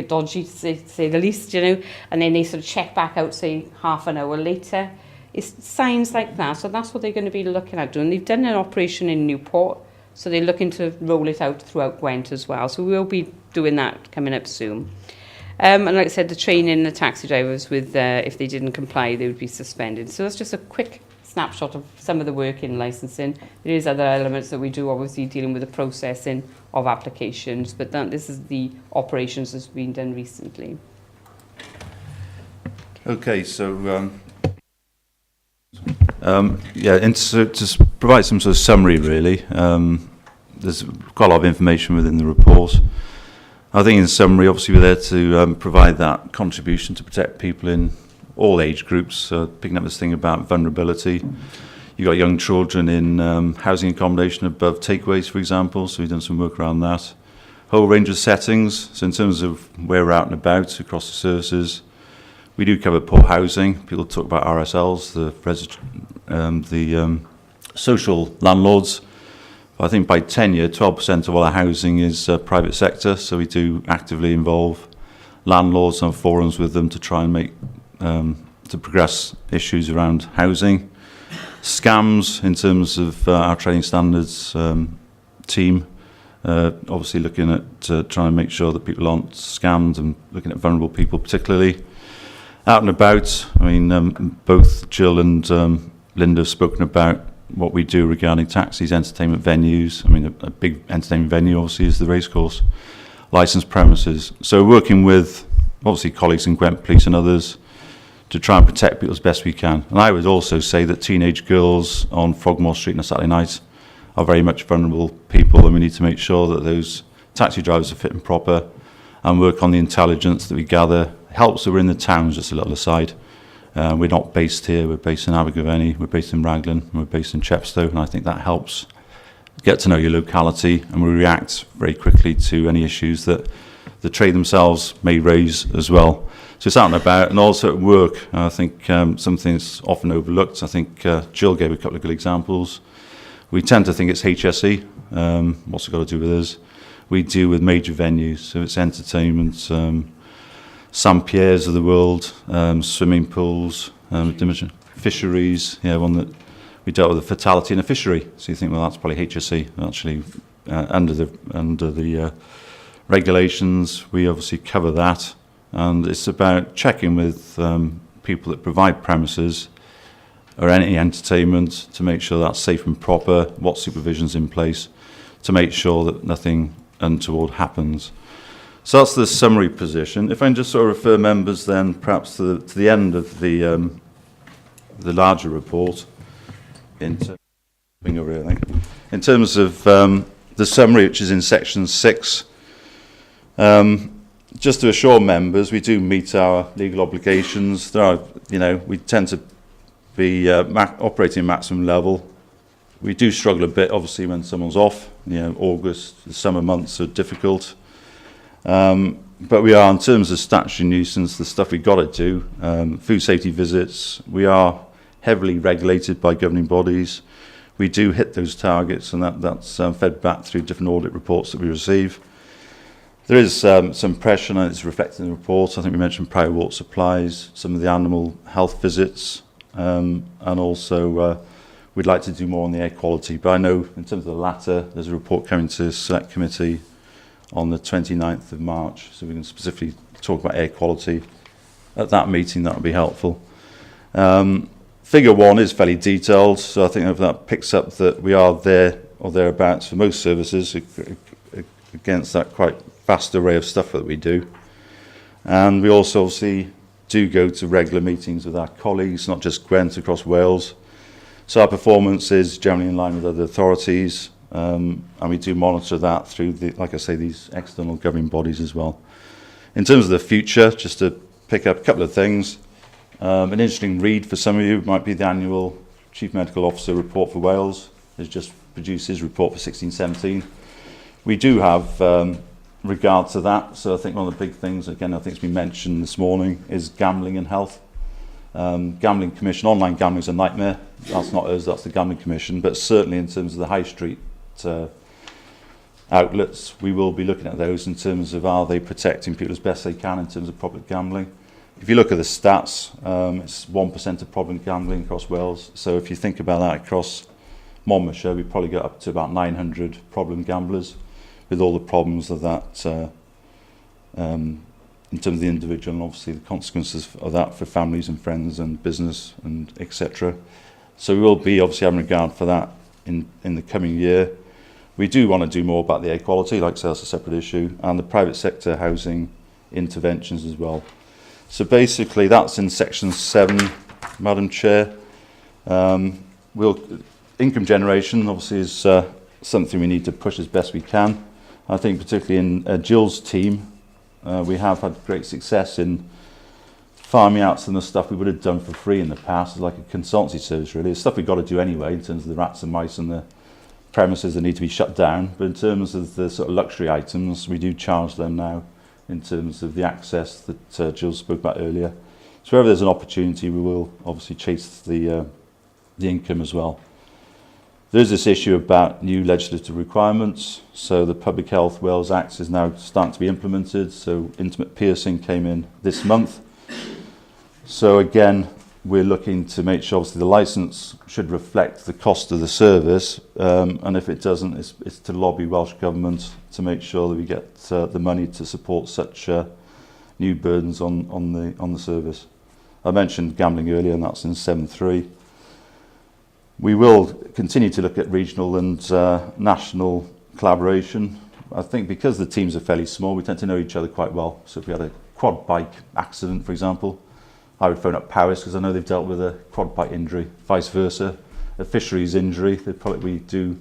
dodgy, to say the least, you know, and then they sort of check back out, say, half an hour later. It's signs like that. So that's what they're going to be looking at doing. They've done an operation in Newport, so they're looking to roll it out throughout Gwent as well. So we'll be doing that coming up soon. And like I said, the training the taxi drivers with, if they didn't comply, they would be suspended. So that's just a quick snapshot of some of the work in licensing. There is other elements that we do, obviously dealing with the processing of applications, but this is the operations that's been done recently. Okay, so to provide some sort of summary, really, there's quite a lot of information within the report. I think in summary, obviously we're there to provide that contribution to protect people in all age groups, picking up this thing about vulnerability. You've got young children in housing accommodation above takeaways, for example, so we've done some work around that. Whole range of settings, so in terms of where we're out and about across the services, we do cover poor housing. People talk about RSLs, the social landlords. I think by tenure, 12% of all our housing is private sector, so we do actively involve landlords and forums with them to try and make, to progress issues around housing. Scams, in terms of our training standards team, obviously looking at trying to make sure that people aren't scammed and looking at vulnerable people particularly. Out and about, I mean, both Jill and Linda have spoken about what we do regarding taxis, entertainment venues. I mean, a big entertainment venue obviously is the racecourse, licensed premises. So working with obviously colleagues in Gwent Police and others to try and protect people as best we can. And I would also say that teenage girls on Frogmore Street on a Saturday night are very much vulnerable people, and we need to make sure that those taxi drivers are fit and proper and work on the intelligence that we gather. It helps that we're in the towns, just a little aside. We're not based here, we're based in Abergavenny, we're based in Raglan, and we're based in Chepstow, and I think that helps get to know your locality, and we react very quickly to any issues that the trade themselves may raise as well. So it's out and about, and also at work. I think something that's often overlooked. I think Jill gave a couple of good examples. We tend to think it's HSE. What's it got to do with us? We deal with major venues, so it's entertainment, St. Pierre's of the world, swimming pools, fisheries. Yeah, one that we dealt with a fatality in a fishery. So you think, well, that's probably HSE. Actually, under the regulations, we obviously cover that, and it's about checking with people that provide premises or any entertainment to make sure that's safe and proper, what supervision's in place to make sure that nothing untoward happens. So that's the summary position. If I can just sort of refer members then perhaps to the end of the larger report in terms of the summary, which is in section 6. Just to assure members, we do meet our legal obligations. There are, we tend to be operating at maximum level. We do struggle a bit, obviously, when someone's off. August, the summer months are difficult. But we are, in terms of statutory nuisance, the stuff we've got to do, food safety visits, we are heavily regulated by governing bodies. We do hit those targets, and that's fed back through different audit reports that we receive. There is some pressure, and it's reflected in the report. I think we mentioned prior water supplies, some of the animal health visits, and also we'd like to do more on the air quality. But I know in terms of the latter, there's a report coming to Select Committee on the 29th of March, so we can specifically talk about air quality at that meeting. That would be helpful. Figure 1 is fairly detailed, so I think if that picks up that we are there or thereabouts for most services against that quite vast array of stuff that we do. And we also obviously do go to regular meetings with our colleagues, not just Gwent, across Wales. So our performance is generally in line with other authorities, and we do monitor that through, like I say, these external governing bodies as well. In terms of the future, just to pick up a couple of things, an interesting read for some of you might be the annual Chief Medical Officer report for Wales. Has just produced his report for 16-17. We do have regard to that, so I think one of the big things, again, I think it's been mentioned this morning, is gambling and health. Gambling Commission, online gambling is a nightmare. That's not us, that's the Gambling Commission, but certainly in terms of the high street outlets, we will be looking at those in terms of are they protecting people as best they can in terms of public gambling. If you look at the stats, it's 1% of problem gambling across Wales, so if you think about that across Monmouthshire, we probably got up to about 900 problem gamblers with all the problems of that in terms of the individual and obviously the consequences of that for families and friends and business and etc. So we will be obviously having regard for that in the coming year. We do want to do more about the air quality, like I say, that's a separate issue, and the private sector housing interventions as well. So basically that's in section 7, Madam Chair. Income generation obviously is something we need to push as best we can. I think particularly in Jill's team, we have had great success in farming out some of the stuff we would have done for free in the past. It's like a consultancy service, really. It's stuff we've got to do anyway in terms of the rats and mice and the premises that need to be shut down. But in terms of the sort of luxury items, we do charge them now in terms of the access that Jill spoke about earlier. So wherever there's an opportunity, we will obviously chase the income as well. There's this issue about new legislative requirements. So the Public Health Wales Act is now starting to be implemented. So intimate piercing came in this month. So again, we're looking to make sure obviously the licence should reflect the cost of the service, and if it doesn't, it's to lobby Welsh Government to make sure that we get the money to support such new burdens on the service. I mentioned gambling earlier, and that's in 7.3. We will continue to look at regional and national collaboration. I think because the teams are fairly small, we tend to know each other quite well. So if we had a quad bike accident, for example, I would phone up Powys because I know they've dealt with a quad bike injury, vice versa. A fisheries injury, we do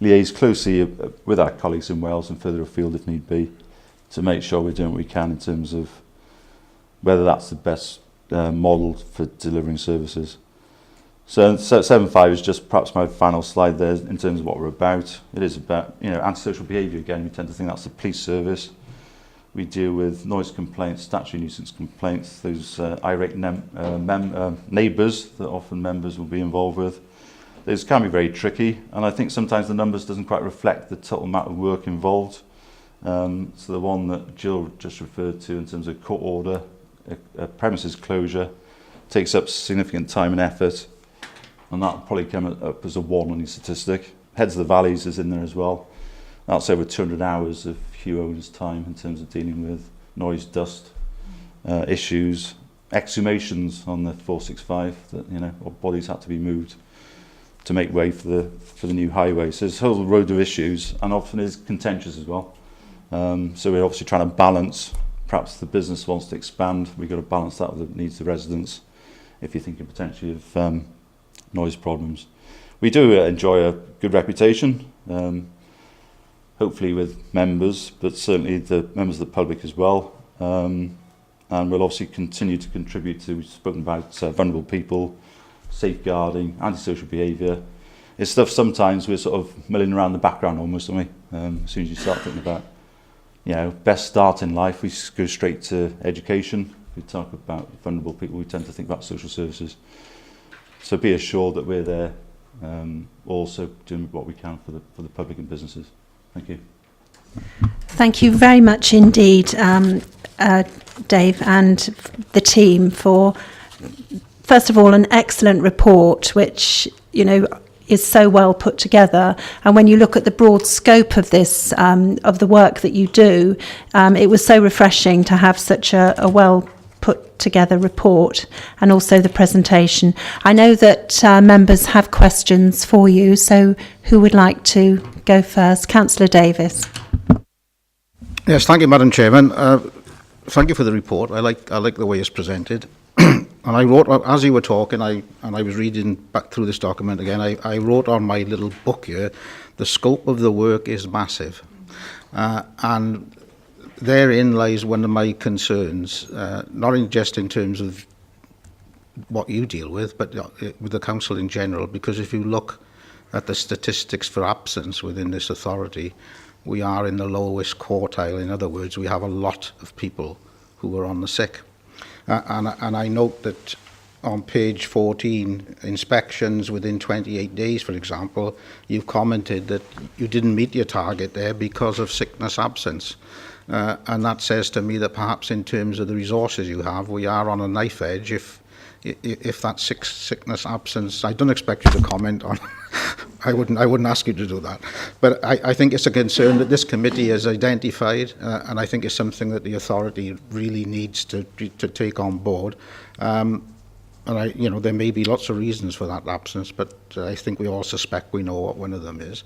liaise closely with our colleagues in Wales and further afield if need be to make sure we're doing what we can in terms of whether that's the best model for delivering services. So 7.5 is just perhaps my final slide there in terms of what we're about. It is about antisocial behaviour again. We tend to think that's the police service. We deal with noise complaints, statutory nuisance complaints, those irate neighbours that often members will be involved with. Those can be very tricky, and I think sometimes the numbers doesn't quite reflect the total amount of work involved. So the one that Jill just referred to in terms of court order, a premises closure, takes up significant time and effort, and that'll probably come up as a 1 on your statistic. Heads of the Valleys is in there as well. That's over 200 hours of Hugh Owen's time in terms of dealing with noise, dust issues, exhumations on the 465 that or bodies had to be moved to make way for the new highway. So there's a whole road of issues, and often is contentious as well. So we're obviously trying to balance. Perhaps the business wants to expand. We've got to balance that with the needs of the residents. If you're thinking potentially of noise problems, we do enjoy a good reputation. Hopefully with members, but certainly the members of the public as well. And we'll obviously continue to contribute to, we've spoken about vulnerable people, safeguarding, antisocial behaviour. It's stuff sometimes we're sort of milling around the background almost, aren't we? As soon as you start thinking about, best start in life, we go straight to education. We talk about vulnerable people, we tend to think about social services. So be assured that we're there, also doing what we can for the public and businesses. Thank you. Thank you very much indeed, Dave and the team, for, first of all, an excellent report, which, is so well put together. And when you look at the broad scope of this, of the work that you do, it was so refreshing to have such a well put together report, and also the presentation. I know that members have questions for you, so who would like to go first? Councillor Davis. Yes, thank you, Madam Chairman. Thank you for the report. I like the way it's presented. And I wrote, as you were talking, I was reading back through this document again, I wrote on my little book here, the scope of the work is massive. And therein lies one of my concerns, not just in terms of what you deal with, but with the council in general, because if you look at the statistics for absence within this authority, we are in the lowest quartile. In other words, we have a lot of people who are on the sick. And I note that on page 14, inspections within 28 days, for example, you've commented that you didn't meet your target there because of sickness absence. And that says to me that perhaps in terms of the resources you have, we are on a knife edge if that sickness absence. I don't expect you to comment on. I wouldn't ask you to do that. But I think it's a concern that this committee has identified, and I think it's something that the authority really needs to take on board. And there may be lots of reasons for that absence, but I think we all suspect we know what one of them is.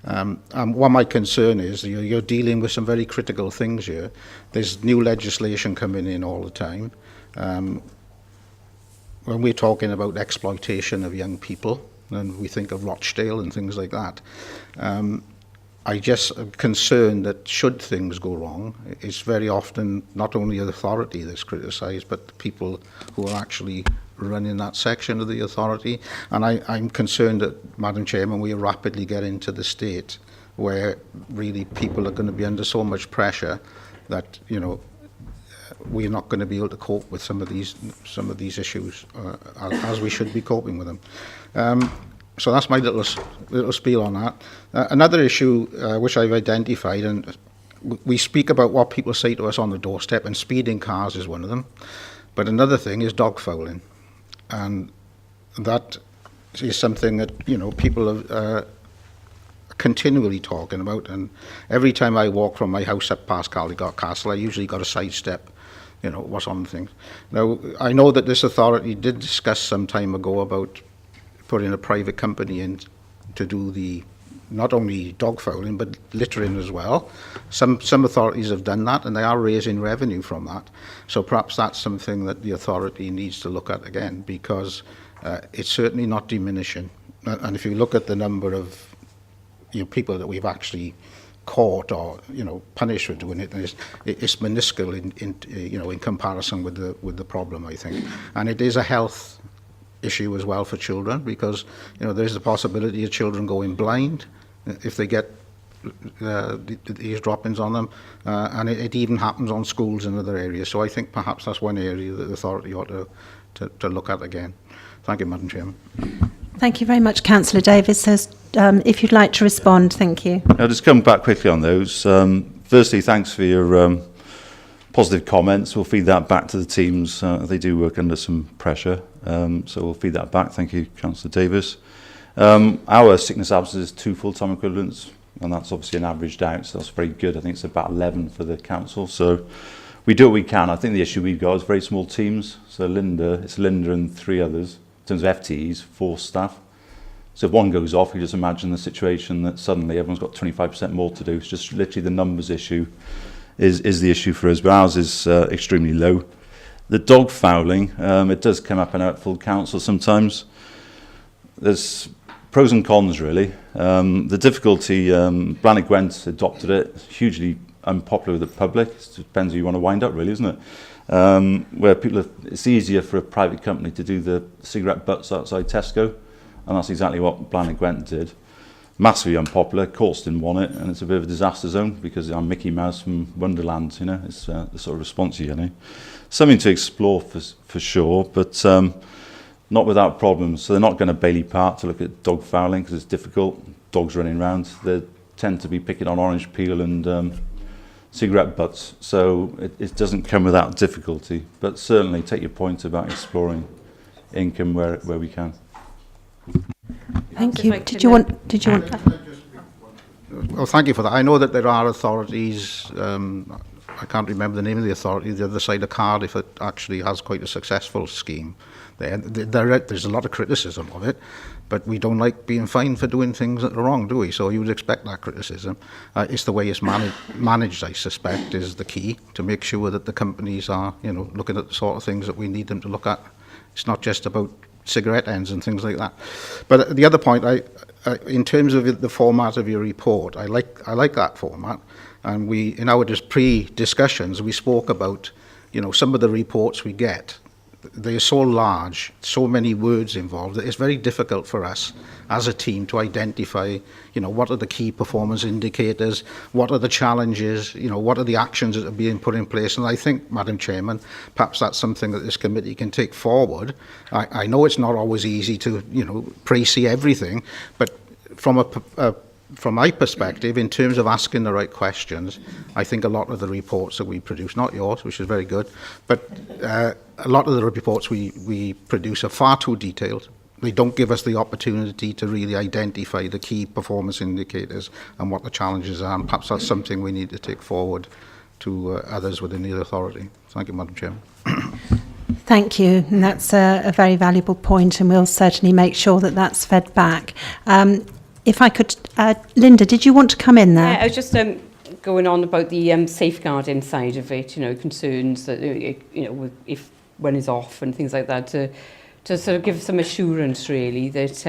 And what my concern is, you're dealing with some very critical things here. There's new legislation coming in all the time. When we're talking about exploitation of young people, and we think of Rochdale and things like that, I just am concerned that should things go wrong, it's very often not only the authority that's criticised, but the people who are actually running that section of the authority. And I'm concerned that, Madam Chairman, we rapidly get into the state where really people are going to be under so much pressure that, you know, we're not going to be able to cope with some of these issues as we should be coping with them. So that's my little spiel on that. Another issue which I've identified, and we speak about what people say to us on the doorstep, and speeding cars is one of them. But another thing is dog fouling, and that is something that, you know, people are continually talking about. And every time I walk from my house up past Caldecott Castle, I usually got to sidestep, you know, what's on the things. Now, I know that this authority did discuss some time ago about putting a private company in to do the not only dog fouling but littering as well. Some authorities have done that, and they are raising revenue from that. So perhaps that's something that the authority needs to look at again, because it's certainly not diminishing. And if you look at the number of, you know, people that we've actually caught or, you know, punished for doing it, it's minuscule in comparison with the problem, I think. And it is a health issue as well for children, because, you know, there's the possibility of children going blind if they get these drop-ins on them, and it even happens on schools in other areas. So I think perhaps that's one area that the authority ought to look at again. Thank you, Madam Chairman. Thank you very much, Councillor Davis. If you'd like to respond, thank you. I'll just come back quickly on those. Firstly, thanks for your positive comments. We'll feed that back to the teams. They do work under some pressure, so we'll feed that back. Thank you, Councillor Davis. Our sickness absence is 2 full-time equivalents, and that's obviously an averaged out, so that's very good. I think it's about 11 for the council, so we do what we can. I think the issue we've got is very small teams. So it's Linda and 3 others. In terms of FTEs, 4 staff. So if one goes off, you just imagine the situation that suddenly everyone's got 25% more to do. It's just literally the numbers issue is the issue for us, but ours is extremely low. The dog fouling, it does come up in our full council sometimes. There's pros and cons, really. The difficulty, Blannet Gwent adopted it, hugely unpopular with the public. It depends who you want to wind up, really, isn't it? Where it's easier for a private company to do the cigarette butts outside Tesco, and that's exactly what Blannet Gwent did. Massively unpopular, courts didn't want it, and it's a bit of a disaster zone because I'm Mickey Mouse from Wonderland, you know, it's the sort of response you get. Something to explore for sure, but not without problems. So they're not going to Bailey Park to look at dog fouling because it's difficult, dogs running around. They tend to be picking on orange peel and cigarette butts, so it doesn't come without difficulty, but certainly take your point about exploring income where we can. Thank you. Did you want? Well, thank you for that. I know that there are authorities, I can't remember the name of the authority, the other side of Cardiff, that actually has quite a successful scheme. There's a lot of criticism of it, but we don't like being fined for doing things that are wrong, do we? So you would expect that criticism. It's the way it's managed, I suspect, is the key to make sure that the companies are, you know, looking at the sort of things that we need them to look at. It's not just about cigarette ends and things like that. But the other point, in terms of the format of your report, I like that format. And we, in our pre-discussions, we spoke about, you know, some of the reports we get. They are so large, so many words involved, that it's very difficult for us as a team to identify, you know, what are the key performance indicators, what are the challenges, you know, what are the actions that are being put in place. And I think, Madam Chairman, perhaps that's something that this committee can take forward. I know it's not always easy to, you know, pre-see everything, but from my perspective, in terms of asking the right questions, I think a lot of the reports that we produce, not yours, which is very good, but a lot of the reports we produce are far too detailed. They don't give us the opportunity to really identify the key performance indicators and what the challenges are, and perhaps that's something we need to take forward to others within the authority. Thank you, Madam Chairman. Thank you, and that's a very valuable point, and we'll certainly make sure that that's fed back. If I could, Linda, did you want to come in there? Yeah, I was just going on about the safeguarding side of it, you know, concerns that, you know, if one is off and things like that, to to sort of give some assurance really that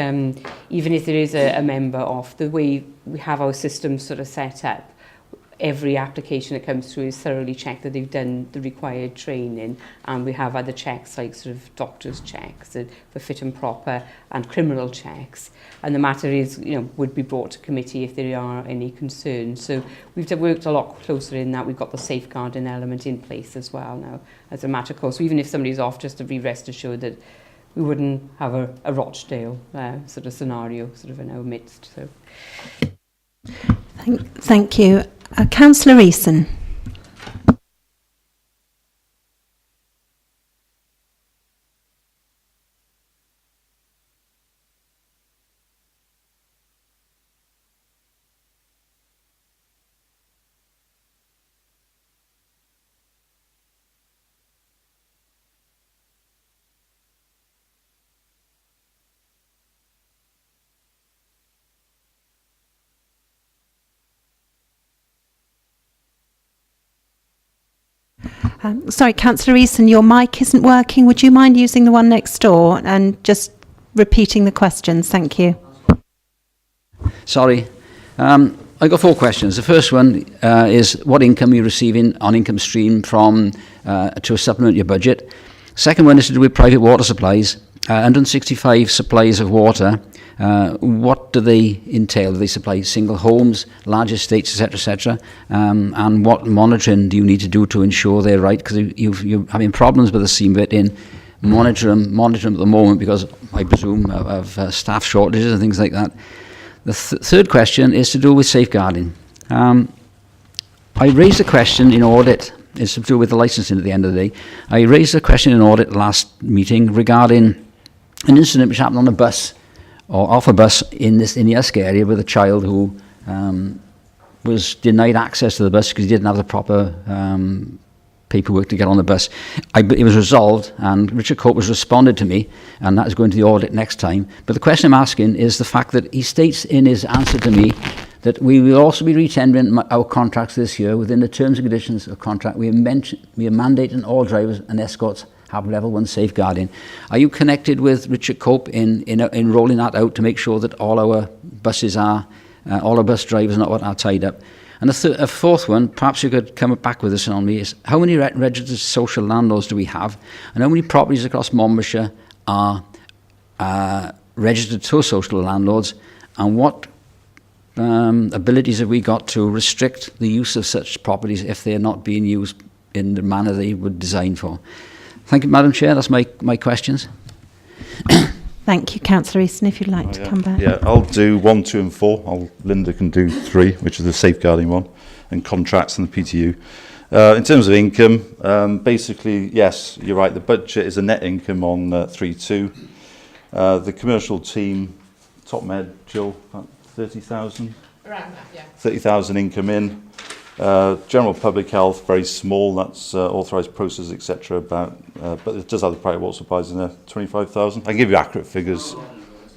even if there is a member off, the way we have our system sort of set up, every application that comes through is thoroughly checked that they've done the required training, and we have other checks like sort of doctors' checks for fit and proper and criminal checks, and the matter is, you know, would be brought to committee if there are any concerns. So we've worked a lot closer in that. We've got the safeguarding element in place as well now as a matter of course. So even if somebody's off, just to be rest assured that we wouldn't have a Rochdale sort of scenario sort of in our midst. So Thank you. Councillor Eason. Sorry, Councillor Eason, your mic isn't working. Would you mind using the one next door and just repeating the questions? Thank you. Sorry. I've got 4 questions. The first one is what income you're receiving on income stream from to supplement your budget. Second one is to do with private water supplies. 165 supplies of water. What do they entail? Do they supply single homes, large estates, etc., and what monitoring do you need to do to ensure they're right? Because you're having problems with the seam bit in monitor them at the moment because I presume of staff shortages and things like that. The third question is to do with safeguarding. I raised a question in audit. It's to do with the licensing at the end of the day. I raised a question in audit last meeting regarding an incident which happened on a bus or off a bus in the Usk area with a child who was denied access to the bus because he didn't have the proper paperwork to get on the bus. It was resolved, and Richard Cope has responded to me, and that is going to the audit next time. But the question I'm asking is the fact that he states in his answer to me that we will also be retendering our contracts this year within the terms and conditions of contract. We are mandating all drivers and escorts have level 1 safeguarding. Are you connected with Richard Cope in rolling that out to make sure that all our buses are, all our bus drivers are tied up? And a fourth one, perhaps you could come back with this on me, is how many registered social landlords do we have, and how many properties across Monmouthshire are registered to social landlords, and what abilities have we got to restrict the use of such properties if they're not being used in the manner they were designed for? Thank you, Madam Chair. That's my questions. Thank you, Councillor Easton, if you'd like to come back. Yeah, I'll do 1, 2 and 4. Linda can do 3, which is the safeguarding one, and contracts and the PTU. In terms of income, basically, yes, you're right, the budget is a net income on 3.2. The commercial team, top med, Jill, about 30,000? Around that, yeah. 30,000 income in. General public health, very small, that's authorised processes, etc. But it does have the private water supplies in there, 25,000. I can give you accurate figures.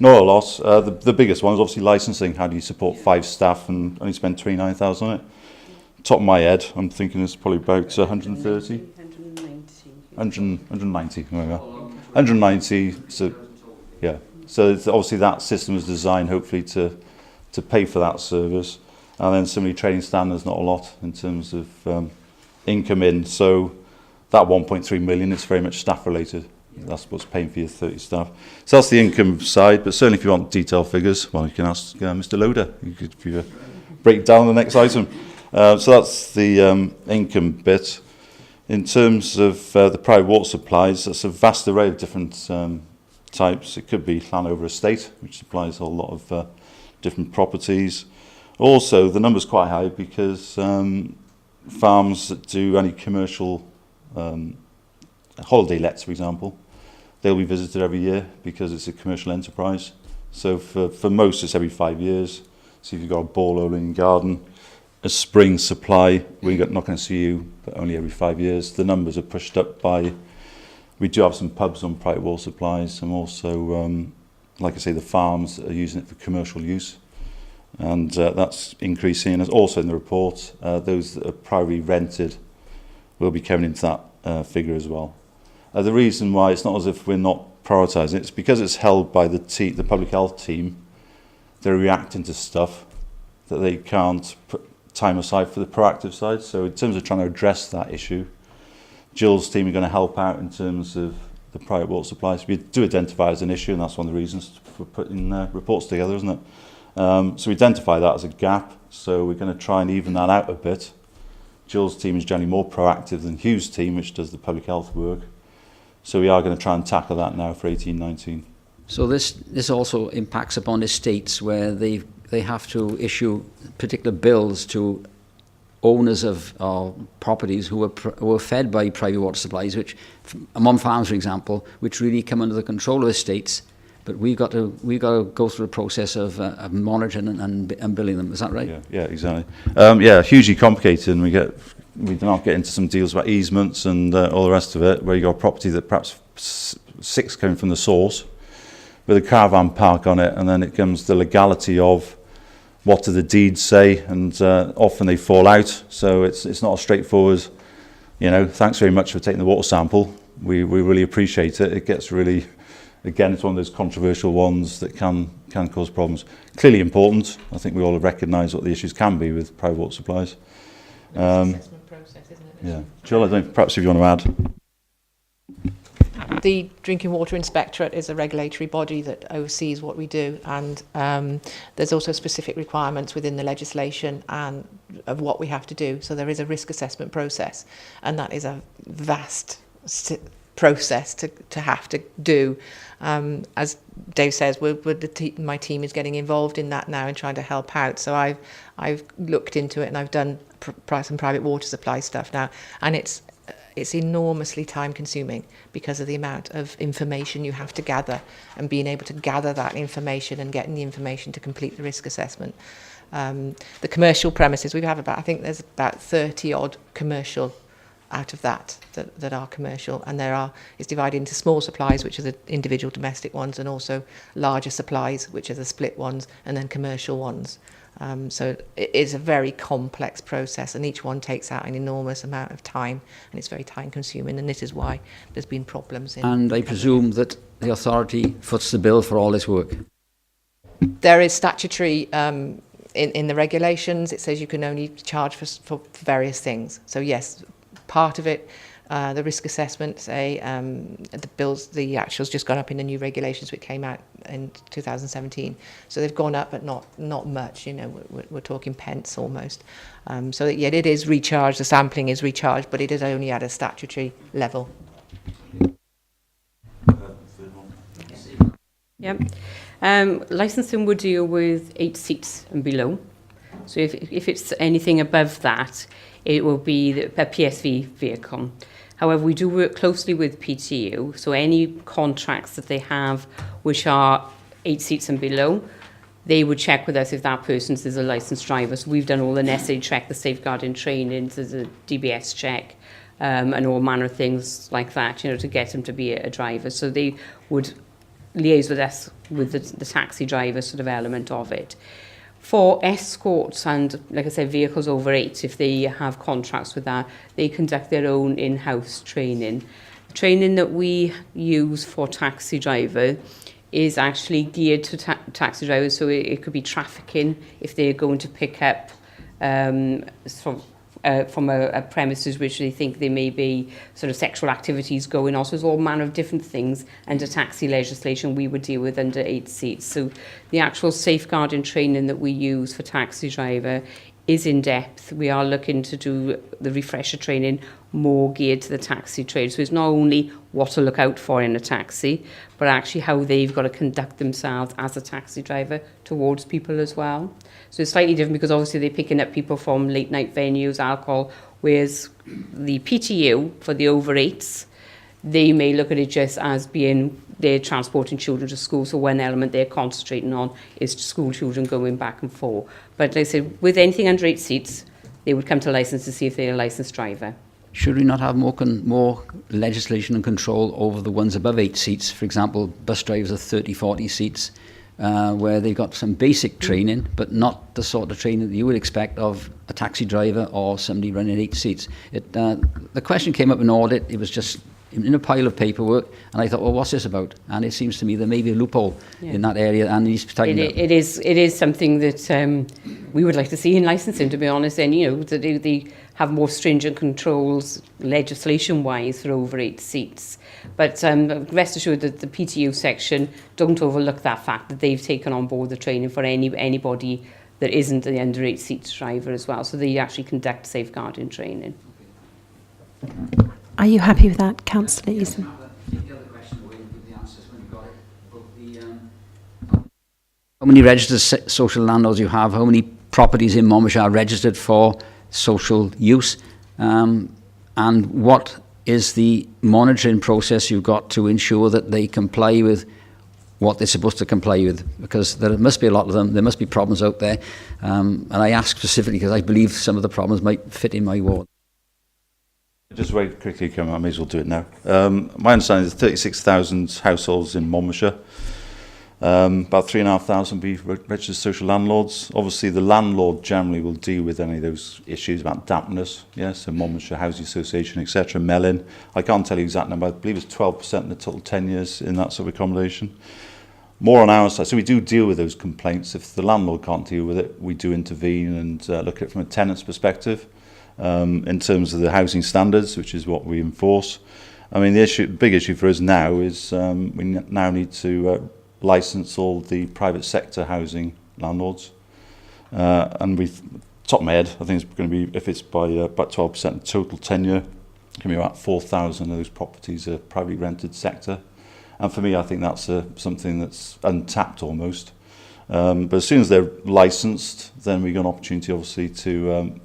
Not a lot. The biggest one is obviously licensing. How do you support 5 staff and only spend 29,000 on it? Top of my head, I'm thinking it's probably about 130? 190. 190, so yeah. So it's obviously that system is designed hopefully to pay for that service. And then similarly, training standards, not a lot in terms of income in. So that 1.3 million is very much staff related. That's what's paying for your 30 staff. So that's the income side. But certainly if you want detailed figures, well, you can ask Mr. Loader. You could give you a breakdown the next item. So that's the income bit. In terms of the private water supplies, that's a vast array of different types. It could be Llanover Estate, which supplies a lot of different properties. Also, the number's quite high because farms that do any commercial holiday lets, for example, they'll be visited every year because it's a commercial enterprise. So for most, it's every 5 years. So if you've got a ball rolling garden, a spring supply, we're not going to see you, but only every 5 years. The numbers are pushed up by, we do have some pubs on private water supplies, and also, like I say, the farms are using it for commercial use. And that's increasing. And also in the report, those that are privately rented will be coming into that figure as well. The reason why, it's not as if we're not prioritising. It's because it's held by the public health team. They're reacting to stuff that they can't put time aside for the proactive side. So in terms of trying to address that issue, Jill's team are going to help out in terms of the private water supplies. We do identify as an issue, and that's one of the reasons for putting reports together, isn't it? So we identify that as a gap, so we're going to try and even that out a bit. Jill's team is generally more proactive than Hugh's team, which does the public health work. So we are going to try and tackle that now for 18-19. So this also impacts upon estates where they have to issue particular bills to owners of properties who are fed by private water supplies, which, on farms, for example, which really come under the control of estates. But we've got to go through the process of monitoring and billing them. Is that right? Yeah, exactly. Hugely complicated, and we do not get into some deals about easements and all the rest of it, where you got a property that perhaps 6 coming from the source, with a caravan park on it, and then it comes the legality of what do the deeds say, and often they fall out. So it's not a straightforward, thanks very much for taking the water sample. We really appreciate it. It gets really, again, it's one of those controversial ones that can cause problems. Clearly important. I think we all recognise what the issues can be with private water supplies. Assessment process, isn't it? Yeah, Jill, perhaps if you want to add. The Drinking Water Inspectorate is a regulatory body that oversees what we do, and there's also specific requirements within the legislation and of what we have to do. So there is a risk assessment process, and that is a vast process to have to do. As Dave says, my team is getting involved in that now and trying to help out. So I've looked into it, and I've done some private water supply stuff now, and it's enormously time consuming because of the amount of information you have to gather, and being able to gather that information and getting the information to complete the risk assessment. The commercial premises, I think there's about 30 odd commercial out of that are commercial, and it's divided into small supplies, which are the individual domestic ones, and also larger supplies, which are the split ones, and then commercial ones. So it is a very complex process, and each one takes out an enormous amount of time, and it's very time consuming, and this is why there's been problems. And I presume that the authority foots the bill for all this work? There is statutory, in the regulations, it says you can only charge for various things. So yes, part of it, the risk assessment, the bills, the actuals just gone up in the new regulations which came out in 2017. So they've gone up, but not much. We're talking pence almost. So yeah, it is recharged. The sampling is recharged, but it is only at a statutory level. Yeah, licensing would deal with 8 seats and below. So if it's anything above that, it will be a PSV vehicle. However, we do work closely with PTU, so any contracts that they have which are 8 seats and below, they would check with us if that person is a licensed driver. So we've done all the necessary check, the safeguarding training, there's a DBS check, and all manner of things like that, to get them to be a driver. So they would liaise with us with the taxi driver sort of element of it. For escorts and, like I said, vehicles over 8, if they have contracts with that, they conduct their own in-house training. The training that we use for taxi driver is actually geared to taxi drivers, so it could be trafficking if they're going to pick up from a premises which they think there may be sort of sexual activities going on. So there's all manner of different things under taxi legislation we would deal with under 8 seats. So the actual safeguarding training that we use for taxi driver is in depth. We are looking to do the refresher training more geared to the taxi trade. So it's not only what to look out for in a taxi, but actually how they've got to conduct themselves as a taxi driver towards people as well. So it's slightly different because obviously they're picking up people from late night venues, alcohol, whereas the PTU for the over 8s, they may look at it just as being they're transporting children to school, so one element they're concentrating on is school children going back and forth. But like I said, with anything under 8 seats, they would come to license to see if they're a licensed driver. Should we not have more legislation and control over the ones above 8 seats? For example, bus drivers are 30, 40 seats, where they've got some basic training, but not the sort of training that you would expect of a taxi driver or somebody running 8 seats. The question came up in audit. It was just in a pile of paperwork, and I thought, well, what's this about? And it seems to me there may be a loophole in that area, and he's tightened up. It is something that we would like to see in licensing, to be honest, and that they have more stringent controls legislation-wise for over 8 seats. But rest assured that the PTO section don't overlook that fact that they've taken on board the training for anybody that isn't the under 8 seats driver as well. So they actually conduct safeguarding training. Are you happy with that, Councillor Eason? How many registered social landlords you have? How many properties in Monmouthshire are registered for social use? And what is the monitoring process you've got to ensure that they comply with what they're supposed to comply with? Because there must be a lot of them. There must be problems out there. And I ask specifically because I believe some of the problems might fit in my ward. Just very quickly, I may as well do it now. My understanding is 36,000 households in Monmouthshire. About 3,500 will be registered social landlords. Obviously, the landlord generally will deal with any of those issues about dampness. Yes, so Monmouthshire Housing Association, etc. Mellin. I can't tell you the exact number. I believe it's 12% in the total 10 years in that sort of accommodation. More on our side. So we do deal with those complaints. If the landlord can't deal with it, we do intervene and look at it from a tenant's perspective. In terms of the housing standards, which is what we enforce. I mean, the big issue for us now is we now need to license all the private sector housing landlords. And top of my head, I think it's going to be, if it's by about 12% total tenure, it can be about 4,000 of those properties are privately rented sector. And for me, I think that's something that's untapped almost. But as soon as they're licensed, then we've got an opportunity, obviously, to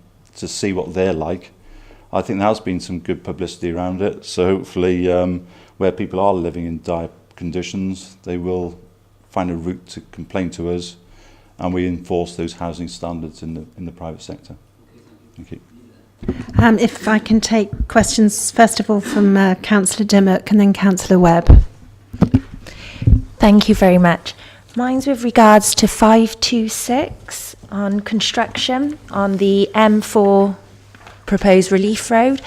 see what they're like. I think there has been some good publicity around it. So hopefully, where people are living in dire conditions, they will find a route to complain to us, and we enforce those housing standards in the private sector. Thank you. If I can take questions, first of all, from Councillor Dimmock and then Councillor Webb. Thank you very much. Mine's with regards to 526 on construction on the M4 proposed relief road.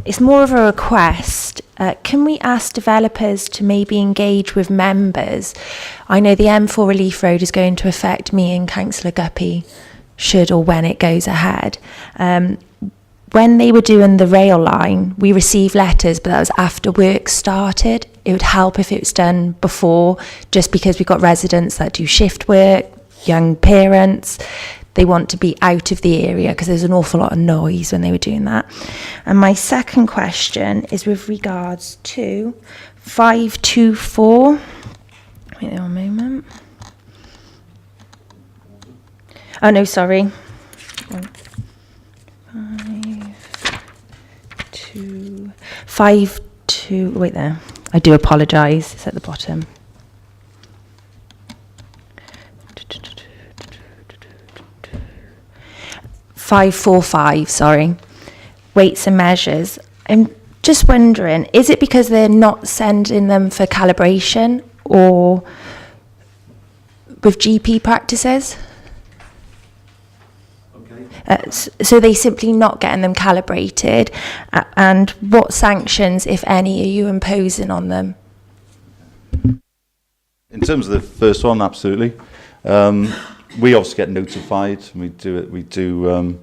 It's more of a request. Can we ask developers to maybe engage with members? I know the M4 relief road is going to affect me and Councillor Guppy should or when it goes ahead. When they were doing the rail line, we received letters, but that was after work started. It would help if it was done before, just because we've got residents that do shift work, young parents. They want to be out of the area because there's an awful lot of noise when they were doing that. And my second question is with regards to 524. Wait a moment. Oh, no, sorry. 5 2. Wait there. I do apologise. It's at the bottom. 545, sorry. Weights and measures. I'm just wondering, is it because they're not sending them for calibration or with GP practices? So they simply not getting them calibrated, and what sanctions, if any, are you imposing on them? In terms of the first one, absolutely. We obviously get notified. We do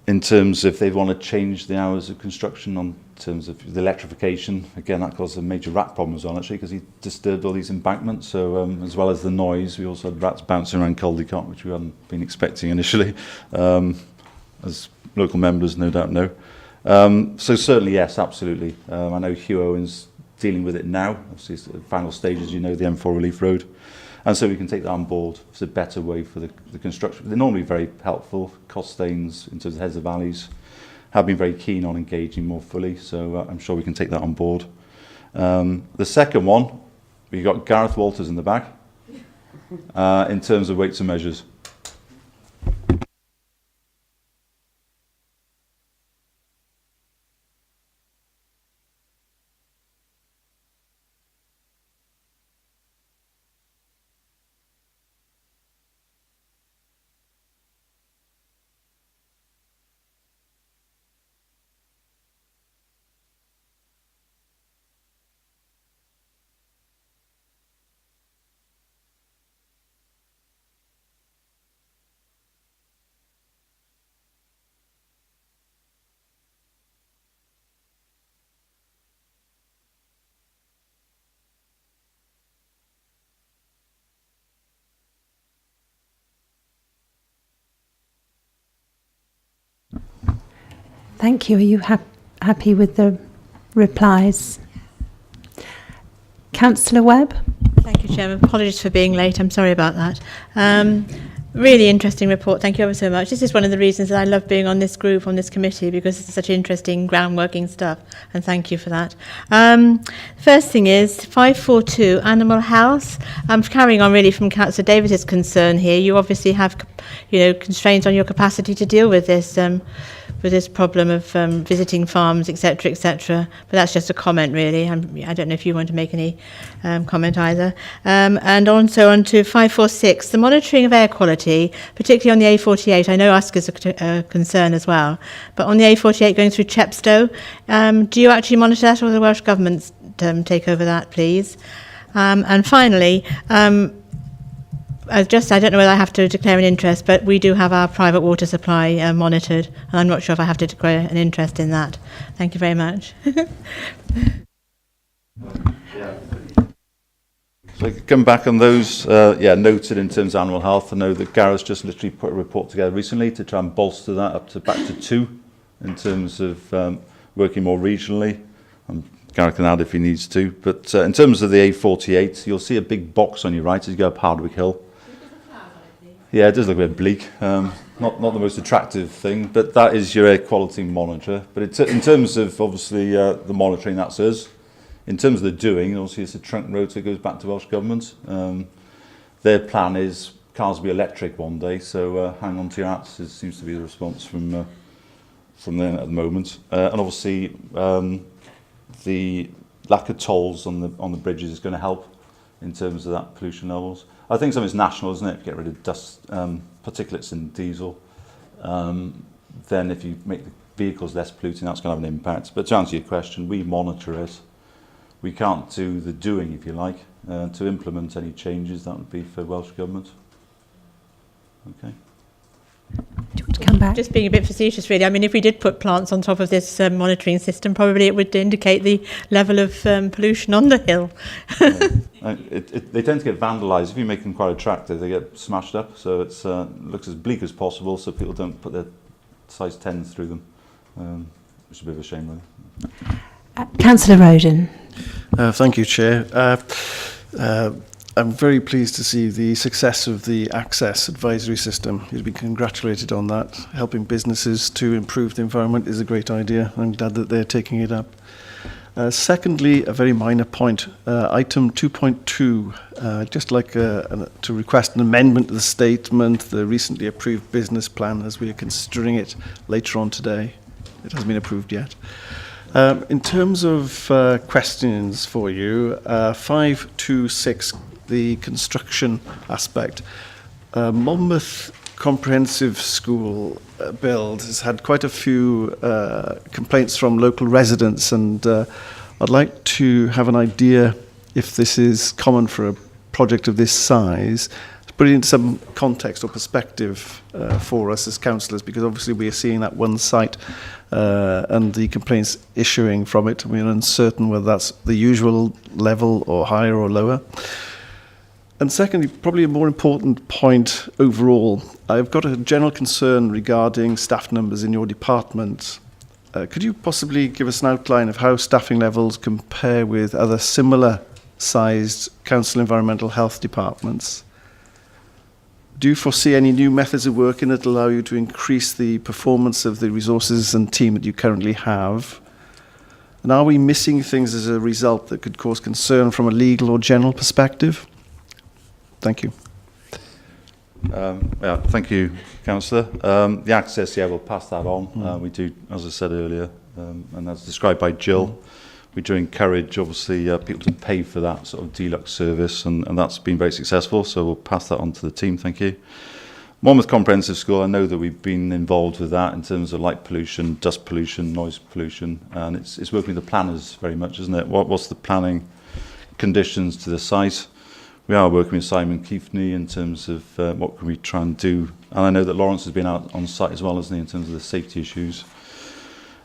in terms of if they want to change the hours of construction on terms of the electrification. Again, that caused some major rat problems on actually because he disturbed all these embankments. So as well as the noise, we also had rats bouncing around Caldecott, which we hadn't been expecting initially, as local members no doubt know. So certainly yes, absolutely. I know Hugh Owen's dealing with it now. Obviously, it's the final stages, you know, the M4 Relief Road. And so we can take that on board. It's a better way for the construction. They're normally very helpful. Costain, in terms of heads of valleys, have been very keen on engaging more fully. So I'm sure we can take that on board. The second one, we've got Gareth Walters in the back in terms of weights and measures. Thank you. Are you happy with the replies? Councillor Webb? Thank you, Chairman. Apologies for being late. I'm sorry about that. Really interesting report. Thank you ever so much. This is one of the reasons that I love being on this group, on this committee, because it's such interesting groundworking stuff, and thank you for that. First thing is 542, animal health. I'm carrying on really from Councillor Davis's concern here. You obviously have, constraints on your capacity to deal with this problem of visiting farms, etc., etc. But that's just a comment, really. I don't know if you want to make any comment either. And also on to 546, the monitoring of air quality, particularly on the A48. I know Usk is a concern as well. But on the A48 going through Chepstow, do you actually monitor that, or the Welsh Government take over that, please? And finally, I don't know whether I have to declare an interest, but we do have our private water supply monitored, and I'm not sure if I have to declare an interest in that. Thank you very much. So come back on those, noted in terms of animal health. I know that Gareth's just literally put a report together recently to try and bolster that back to 2 in terms of working more regionally. Gareth can add if he needs to. But in terms of the A48, you'll see a big box on your right as you go up Hardwick Hill. Yeah, it does look a bit bleak. Not the most attractive thing, but that is your air quality monitor. But in terms of, obviously, the monitoring, that's us. In terms of the doing, obviously, it's a trunk road, so it goes back to Welsh Government. Their plan is cars will be electric one day, so hang on to your hats. It seems to be the response from them at the moment. And obviously, the lack of tolls on the bridges is going to help in terms of that pollution levels. I think something's national, isn't it? Get rid of dust, particulates in diesel. Then if you make the vehicles less polluting, that's going to have an impact. But to answer your question, we monitor it. We can't do the doing, if you like. To implement any changes, that would be for Welsh Government. Okay. Do you want to come back? Just being a bit facetious, really. I mean, if we did put plants on top of this monitoring system, probably it would indicate the level of pollution on the hill. They tend to get vandalised. If you make them quite attractive, they get smashed up. So it looks as bleak as possible so people don't put their size 10s through them, which is a bit of a shame, really. Councillor Roden. Thank you, Chair. I'm very pleased to see the success of the Access advisory system. You'd be congratulated on that. Helping businesses to improve the environment is a great idea. I'm glad that they're taking it up. Secondly, a very minor point, item 2.2, just like to request an amendment to the statement, the recently approved business plan, as we are considering it later on today. It hasn't been approved yet. In terms of questions for you, 526, the construction aspect. Monmouth Comprehensive School build has had quite a few complaints from local residents, and I'd like to have an idea if this is common for a project of this size, to put it into some context or perspective for us as councillors, because obviously we are seeing that one site and the complaints issuing from it. We're uncertain whether that's the usual level or higher or lower. And secondly, probably a more important point overall, I've got a general concern regarding staff numbers in your department. Could you possibly give us an outline of how staffing levels compare with other similar sized council environmental health departments? Do you foresee any new methods of working that allow you to increase the performance of the resources and team that you currently have? And are we missing things as a result that could cause concern from a legal or general perspective? Thank you. Thank you, Councillor. The access, we'll pass that on. We do, as I said earlier, and as described by Jill, we do encourage, obviously, people to pay for that sort of deluxe service, and that's been very successful, so we'll pass that on to the team. Thank you. Monmouth Comprehensive School, I know that we've been involved with that in terms of light pollution, dust pollution, noise pollution, and it's working with the planners very much, isn't it? What's the planning conditions to the site? We are working with Simon Keefney in terms of what can we try and do. And I know that Lawrence has been out on site as well, hasn't he, in terms of the safety issues.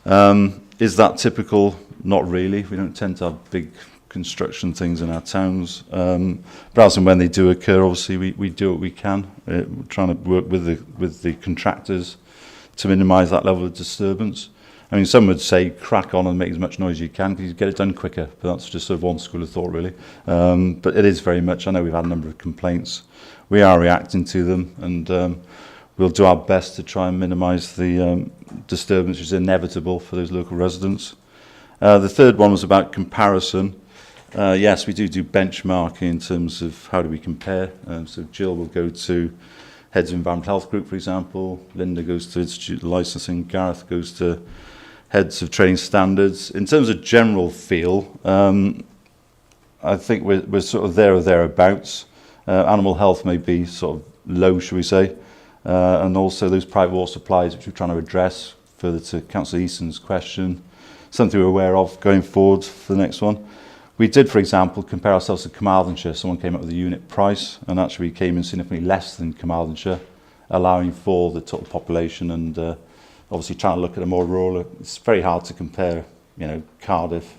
Is that typical? Not really. We don't tend to have big construction things in our towns. But as and when they do occur, obviously we do what we can. We're trying to work with the contractors to minimise that level of disturbance. I mean, some would say crack on and make as much noise as you can because you get it done quicker, but that's just sort of one school of thought, really. But it is very much, I know we've had a number of complaints. We are reacting to them, and we'll do our best to try and minimise the disturbance which is inevitable for those local residents. The third one was about comparison. Yes, we do benchmarking in terms of how do we compare. So Jill will go to Heads of Environmental Health Group, for example. Linda goes to Institute of Licensing. Gareth goes to Heads of Training Standards. In terms of general feel, I think we're sort of there or thereabouts. Animal health may be sort of low, shall we say, and also those private water supplies which we're trying to address, further to Councillor Easton's question, something we're aware of going forward for the next one. We did, for example, compare ourselves to Carmarthenshire. Someone came up with a unit price, and actually we came in significantly less than Carmarthenshire, allowing for the total population, and obviously trying to look at a more rural. It's very hard to compare, you know, Cardiff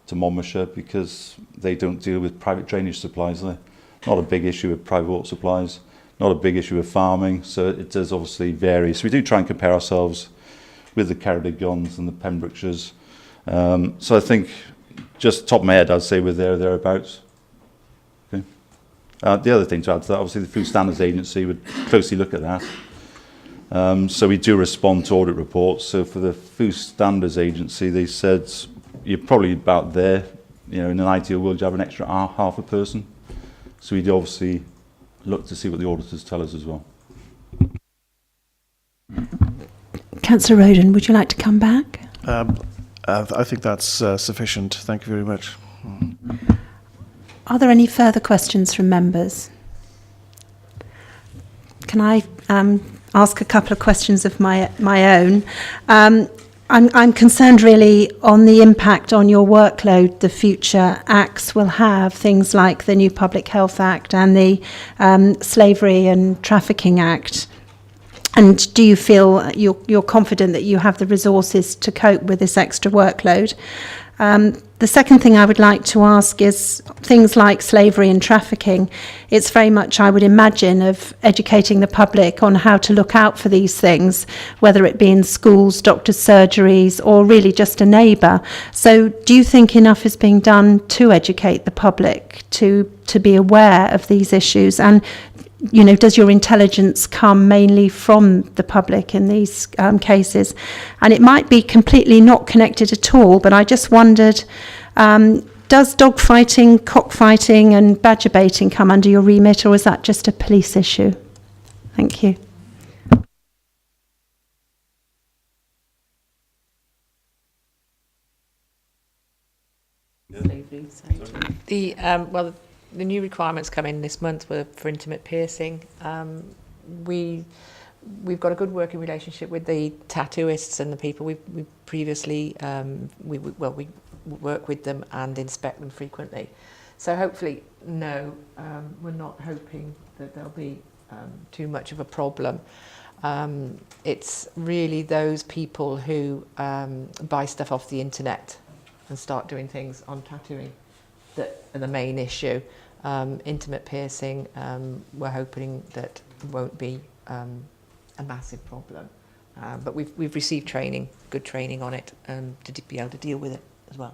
to Monmouthshire because they don't deal with private drainage supplies. They're not a big issue with private water supplies, not a big issue with farming, so it does obviously vary. So we do try and compare ourselves with the Ceredigions and the Pembrokeshires. So I think, just top of my head, I'd say we're there or thereabouts. Okay. The other thing to add to that, obviously the Food Standards Agency would closely look at that. So we do respond to audit reports. So for the Food Standards Agency, they said you're probably about there. You know, in an ideal world, you have an extra half a person. So we do obviously look to see what the auditors tell us as well. Councillor Roden, would you like to come back? I think that's sufficient. Thank you very much. Are there any further questions from members? Can I ask a couple of questions of my own? I'm concerned really on the impact on your workload the future acts will have, things like the new Public Health Act and the Slavery and Trafficking Act. And do you feel you're confident that you have the resources to cope with this extra workload? The second thing I would like to ask is things like slavery and trafficking. It's very much, I would imagine, of educating the public on how to look out for these things, whether it be in schools, doctors' surgeries, or really just a neighbour. So do you think enough is being done to educate the public to be aware of these issues? And you know, does your intelligence come mainly from the public in these cases? And it might be completely not connected at all, but I just wondered, does dog fighting, cockfighting and badger baiting come under your remit, or is that just a police issue? Thank you. The new requirements come in this month were for intimate piercing. We've got a good working relationship with the tattooists and the people we previously we work with them and inspect them frequently. So hopefully, no, we're not hoping that there'll be too much of a problem. It's really those people who buy stuff off the internet and start doing things on tattooing that are the main issue. Intimate piercing, we're hoping that won't be a massive problem. But we've received training, good training on it, to be able to deal with it as well.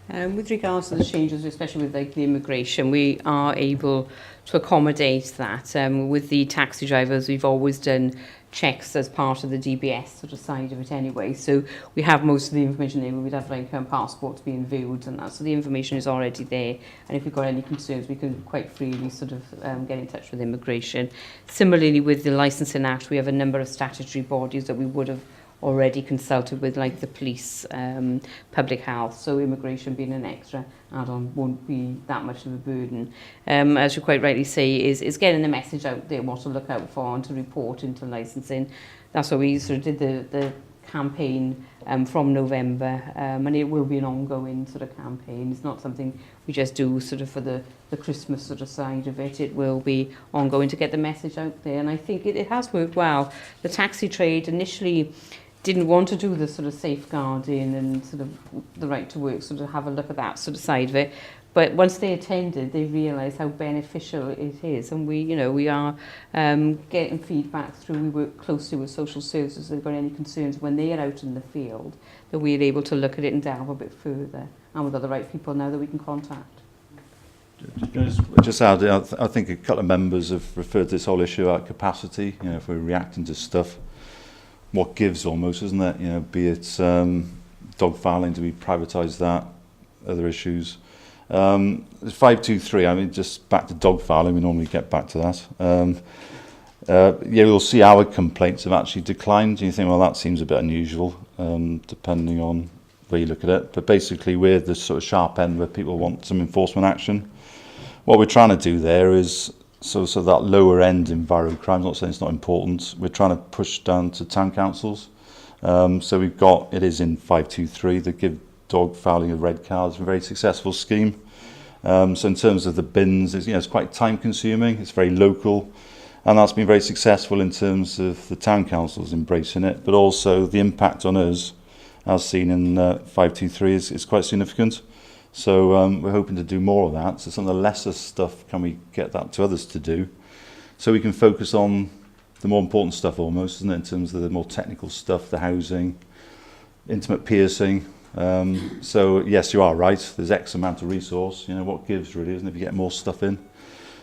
With regards to the changes, especially with like the immigration, we are able to accommodate that. With the taxi drivers, we've always done checks as part of the DBS sort of side of it anyway. So we have most of the information there. We'd have like passports being viewed and that. So the information is already there. And if we've got any concerns, we can quite freely sort of get in touch with immigration. Similarly, with the Licensing Act, we have a number of statutory bodies that we would have already consulted with, like the police, public health, so immigration being an extra add-on won't be that much of a burden. As you quite rightly say, is getting the message out there, what to look out for and to report into licensing. That's why we sort of did the campaign from November, and it will be an ongoing sort of campaign. It's not something we just do sort of for the Christmas sort of side of it. It will be ongoing to get the message out there, and I think it has worked well. The taxi trade initially didn't want to do the sort of safeguarding and sort of the right to work, sort of have a look at that sort of side of it. But once they attended, they realised how beneficial it is, and we are getting feedback through. We work closely with social services. If they've got any concerns when they are out in the field, that we're able to look at it and delve a bit further, and we've got the right people now that we can contact. Just add, I think a couple of members have referred to this whole issue about capacity. If we're reacting to stuff, what gives almost, isn't it? Be it dog fouling, do we privatise that? Other issues. 523. I mean, just back to dog fouling. We normally get back to that. You'll see our complaints have actually declined. You think, well, that seems a bit unusual, depending on where you look at it. But basically, we're the sort of sharp end where people want some enforcement action. What we're trying to do there is so that lower end enviro crime. I'm not saying it's not important. We're trying to push down to town councils. So we've got, it is in 523, that give dog fouling a red card. It's a very successful scheme. So in terms of the bins, it's quite time consuming. It's very local. And that's been very successful in terms of the town councils embracing it. But also the impact on us, as seen in 523, is quite significant. So we're hoping to do more of that. So some of the lesser stuff, can we get that to others to do? So we can focus on the more important stuff almost, isn't it, in terms of the more technical stuff, the housing, intimate piercing. So yes, you are right. There's X amount of resource. What gives really, isn't it, if you get more stuff in?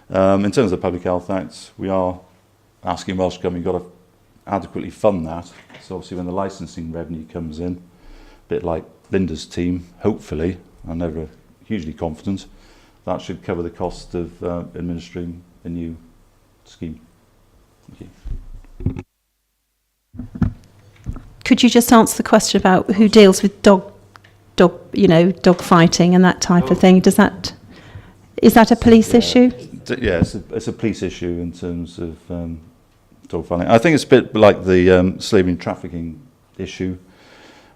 In terms of the Public Health Act, we are asking Welsh Government, you've got to adequately fund that. So obviously when the licensing revenue comes in, a bit like Linda's team, hopefully, I'm never hugely confident, that should cover the cost of administering a new scheme. Thank you. Could you just answer the question about who deals with dog fighting and that type of thing? Is that a police issue? Yeah, it's a police issue in terms of dog fighting. I think it's a bit like the slavery and trafficking issue.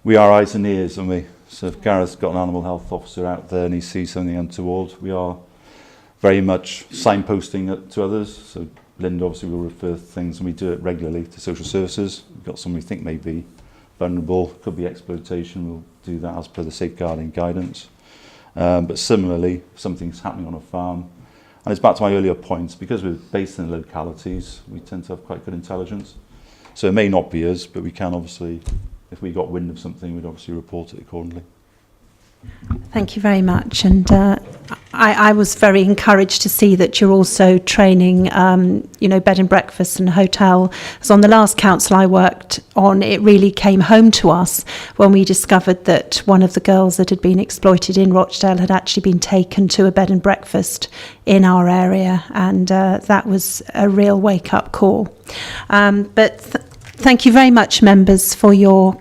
We are eyes and ears, aren't we? So if Gareth's got an animal health officer out there and he sees something untoward, we are very much signposting it to others. So Linda obviously will refer things, and we do it regularly, to social services. We've got someone we think may be vulnerable, could be exploitation, we'll do that as per the safeguarding guidance. But similarly, if something's happening on a farm, and it's back to my earlier points, because we're based in the localities, we tend to have quite good intelligence. So it may not be us, but we can obviously, if we got wind of something, we'd obviously report it accordingly. Thank you very much. And I was very encouraged to see that you're also training, bed and breakfast and hotel. So on the last council I worked on, it really came home to us when we discovered that one of the girls that had been exploited in Rochdale had actually been taken to a bed and breakfast in our area. And that was a real wake-up call. Thank you very much, members, for your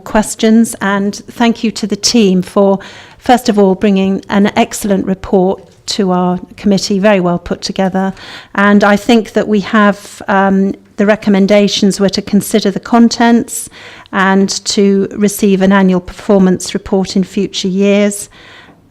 questions, and thank you to the team for, first of all, bringing an excellent report to our committee, very well put together. And I think that we have the recommendations were to consider the contents and to receive an annual performance report in future years.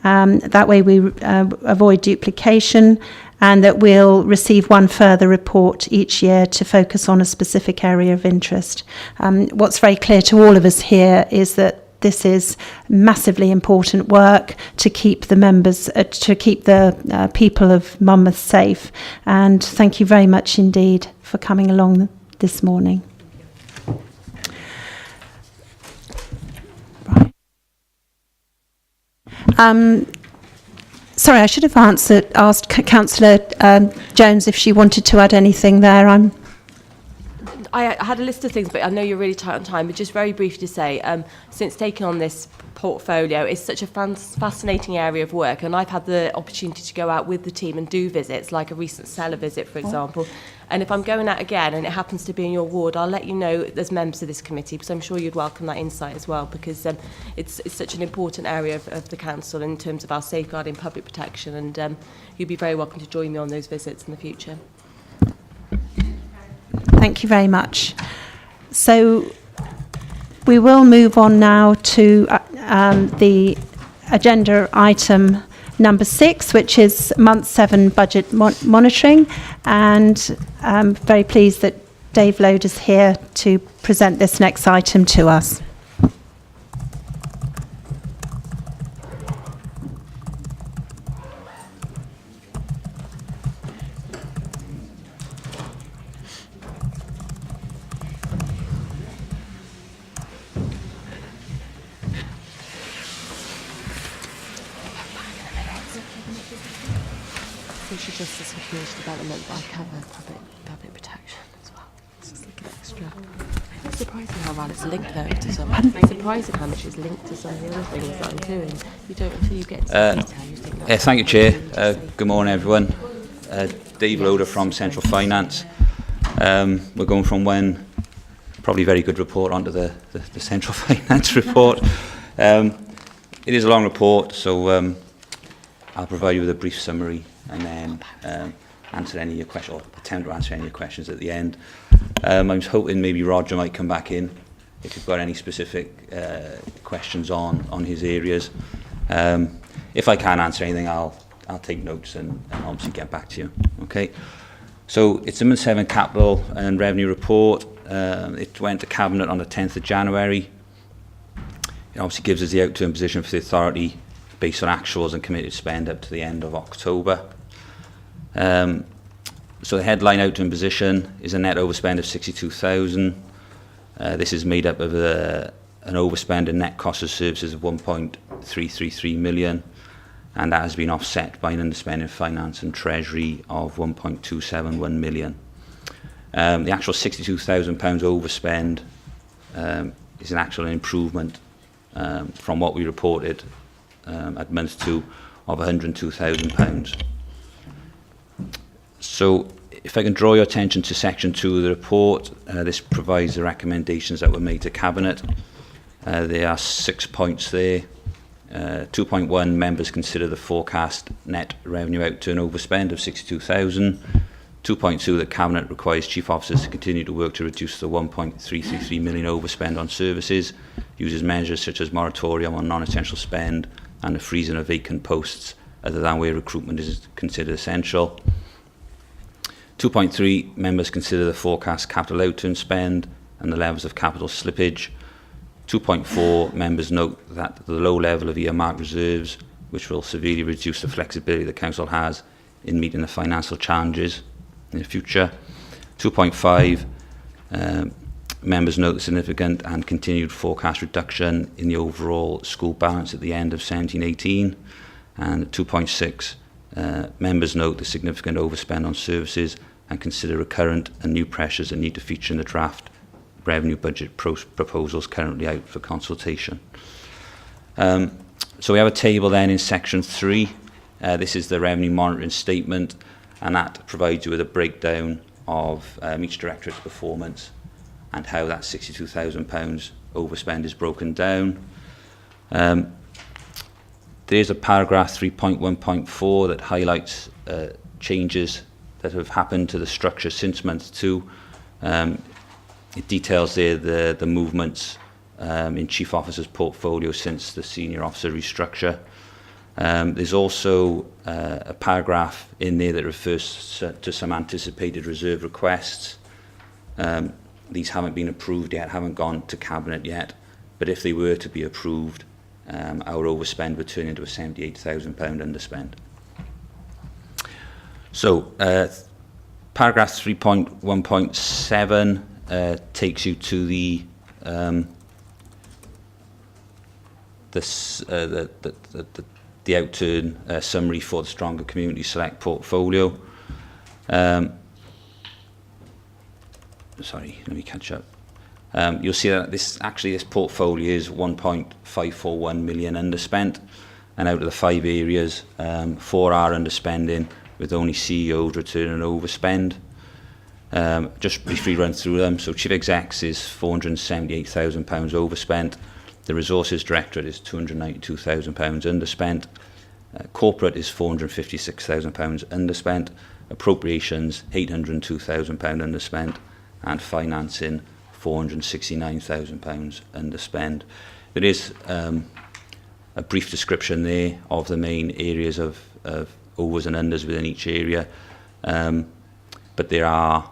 That way we avoid duplication, and that we'll receive one further report each year to focus on a specific area of interest. What's very clear to all of us here is that this is massively important work to keep the members, to keep the people of Monmouth safe. And thank you very much indeed for coming along this morning. Right. Sorry, I should have asked Councillor Jones if she wanted to add anything there. I had a list of things, but I know you're really tight on time, but just very briefly to say, since taking on this portfolio, it's such a fascinating area of work, and I've had the opportunity to go out with the team and do visits, like a recent cellar visit, for example. And if I'm going out again and it happens to be in your ward, I'll let you know as members of this committee, because I'm sure you'd welcome that insight as well, because it's such an important area of the council in terms of our safeguarding public protection, and you'd be very welcome to join me on those visits in the future. Thank you very much. So we will move on now to the agenda item number 6, which is month 7 budget monitoring, and I'm very pleased that Dave Lode is here to present this next item to us. social justice and community development, but I cover public protection as well. It's just like an extra. It's surprising how well it's linked though to some. It's surprising how much it's linked to some of the other things that I'm doing. You don't until you get to the detail. You think that's thank you, Chair. Good morning, everyone. Dave Loader from Central Finance. We're going from one probably very good report onto the Central Finance report. It is a long report, so I'll provide you with a brief summary and then answer any of your questions, or attempt to answer any of your questions at the end. I was hoping maybe Roger might come back in if you've got any specific questions on his areas. If I can't answer anything, I'll take notes and obviously get back to you. Okay. So it's the MIN7 Capital and Revenue Report. It went to Cabinet on the 10th of January. It obviously gives us the outturn position for the authority based on actuals and committed spend up to the end of October. So the headline outturn position is a net overspend of 62,000. This is made up of an overspend in net cost of services of 1.333 million, and that has been offset by an underspend in finance and treasury of 1.271 million. The actual £62,000 overspend is an actual improvement from what we reported at month 2 of £102,000. So if I can draw your attention to section 2 of the report, this provides the recommendations that were made to Cabinet. There are 6 points there. 2.1, members consider the forecast net revenue outturn overspend of 62,000. 2.2, that Cabinet requires chief officers to continue to work to reduce the 1.333 million overspend on services, uses measures such as moratorium on non-essential spend and the freezing of vacant posts other than where recruitment is considered essential. 2.3, members consider the forecast capital outturn spend and the levels of capital slippage. 2.4, members note that the low level of earmarked reserves, which will severely reduce the flexibility the Council has in meeting the financial challenges in the future. 2.5, members note the significant and continued forecast reduction in the overall school balance at the end of 17-18. And 2.6, members note the significant overspend on services and consider recurrent and new pressures that need to feature in the draft revenue budget proposals currently out for consultation. So we have a table then in section 3. This is the revenue monitoring statement, and that provides you with a breakdown of each directorate's performance and how that £62,000 overspend is broken down. There's a paragraph 3.1.4 that highlights changes that have happened to the structure since month 2. It details there the movements in chief officer's portfolio since the senior officer restructure. There's also a paragraph in there that refers to some anticipated reserve requests. These haven't been approved yet, haven't gone to Cabinet yet, but if they were to be approved, our overspend would turn into a £78,000 underspend. So, paragraph 3.1.7 takes you to the outturn summary for the Stronger Community Select portfolio. Sorry, let me catch up. You'll see that this portfolio is 1.541 million underspent, and out of the 5 areas, 4 are underspending, with only CEOs returning overspend. Just briefly run through them. So Chief Execs is £478,000 overspent. The Resources Directorate is £292,000 underspent. Corporate is £456,000 underspent. Appropriations, £802,000 underspent. And financing, £469,000 underspend. There is a brief description there of the main areas of overs and unders within each area, but there are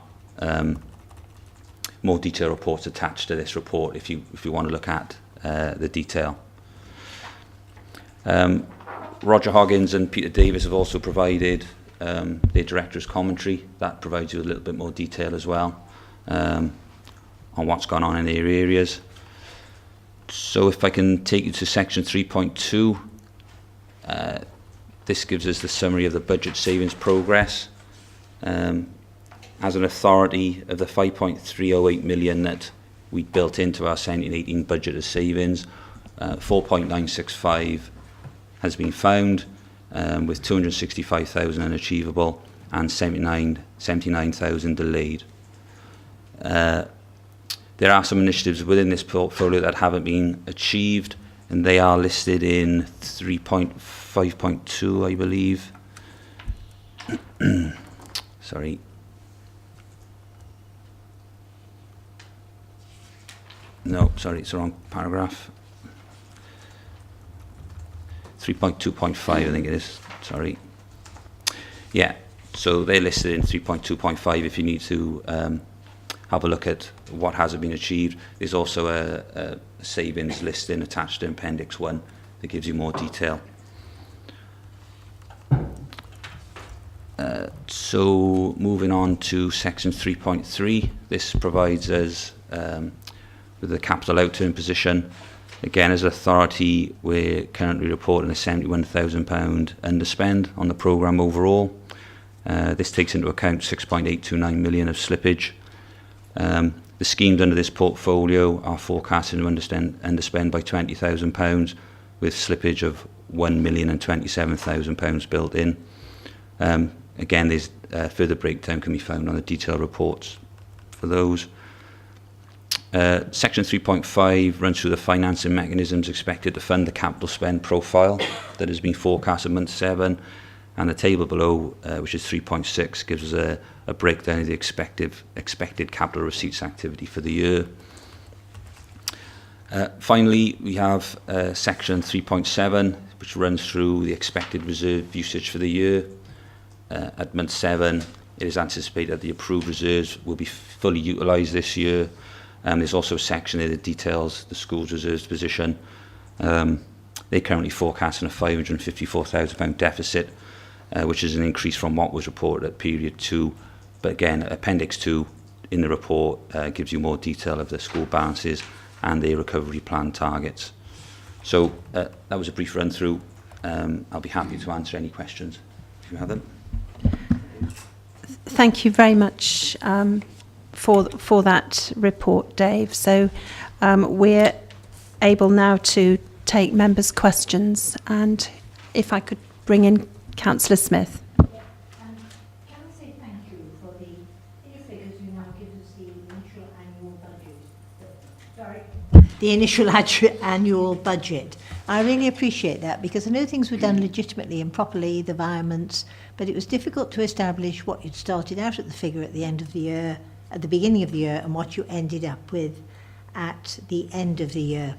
more detailed reports attached to this report if you want to look at the detail. Roger Hoggins and Peter Davis have also provided their director's commentary. That provides you a little bit more detail as well on what's gone on in their areas. So if I can take you to section 3.2, this gives us the summary of the budget savings progress. As an authority of the 5.308 million that we built into our 17-18 budget as savings, 4.965 has been found, with 265,000 unachievable and 79,000 delayed. There are some initiatives within this portfolio that haven't been achieved, and they are listed in 3.5.2, I believe. Sorry. No, sorry, it's the wrong paragraph. 3.2.5, I think it is. Sorry. Yeah, so they're listed in 3.2.5 if you need to have a look at what hasn't been achieved. There's also a savings listing attached to Appendix 1 that gives you more detail. So moving on to Section 3.3, this provides us with the capital outturn position. Again, as an authority, we're currently reporting a £71,000 underspend on the programme overall. This takes into account 6.829 million of slippage. The schemes under this portfolio are forecasted to underspend by £20,000 with slippage of £1,027,000 built in. Again, there's further breakdown can be found on the detailed reports for those. Section 3.5 runs through the financing mechanisms expected to fund the capital spend profile that has been forecast in month 7, and the table below, which is 3.6, gives us a breakdown of the expected capital receipts activity for the year. Finally, we have Section 3.7, which runs through the expected reserve usage for the year. At month 7, it is anticipated that the approved reserves will be fully utilised this year. There's also a section there that details the school's reserves position. They're currently forecasting a £554,000 deficit, which is an increase from what was reported at period 2. But again, Appendix 2 in the report gives you more detail of the school balances and their recovery plan targets. So that was a brief run through. I'll be happy to answer any questions if you have them. Thank you very much for that report, Dave. So we're able now to take members' questions, and if I could bring in Councillor Smith. Can I say thank you for the figures you now give us the initial annual budget? The initial annual budget. I really appreciate that, because I know things were done legitimately and properly, the environments, but it was difficult to establish what you'd started out at the figure at the end of the year, at the beginning of the year, and what you ended up with at the end of the year.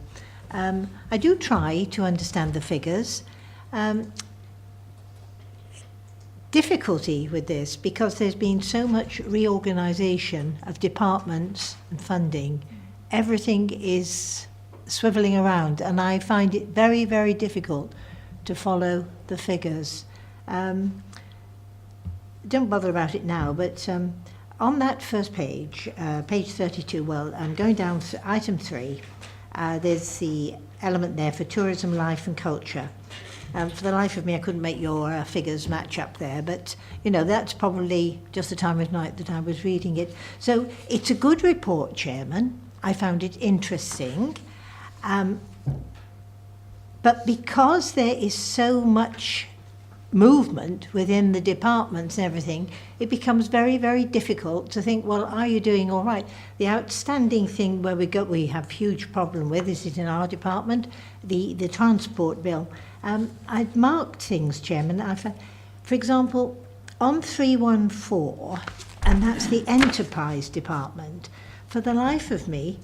I do try to understand the figures. Difficulty with this, because there's been so much reorganisation of departments and funding. Everything is swivelling around, and I find it very, very difficult to follow the figures. Don't bother about it now, but on that first page, page 32, well, I'm going down to item 3. There's the element there for tourism, life and culture. For the life of me, I couldn't make your figures match up there, but, you know, that's probably just the time of night that I was reading it. So it's a good report, Chairman. I found it interesting. But because there is so much movement within the departments and everything, it becomes very, very difficult to think, well, are you doing all right? The outstanding thing where we have huge problem with is it in our department, the transport bill. I've marked things, Chairman. For example, on 314, and that's the enterprise department, for the life of me,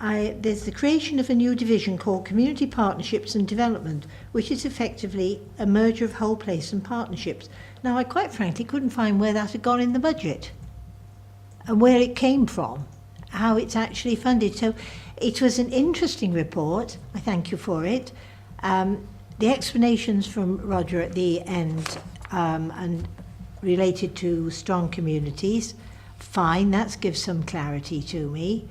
there's the creation of a new division called Community Partnerships and Development, which is effectively a merger of whole place and partnerships. Now, I quite frankly couldn't find where that had gone in the budget and where it came from, how it's actually funded. So it was an interesting report. I thank you for it. The explanations from Roger at the end and related to strong communities, fine, that gives some clarity to me.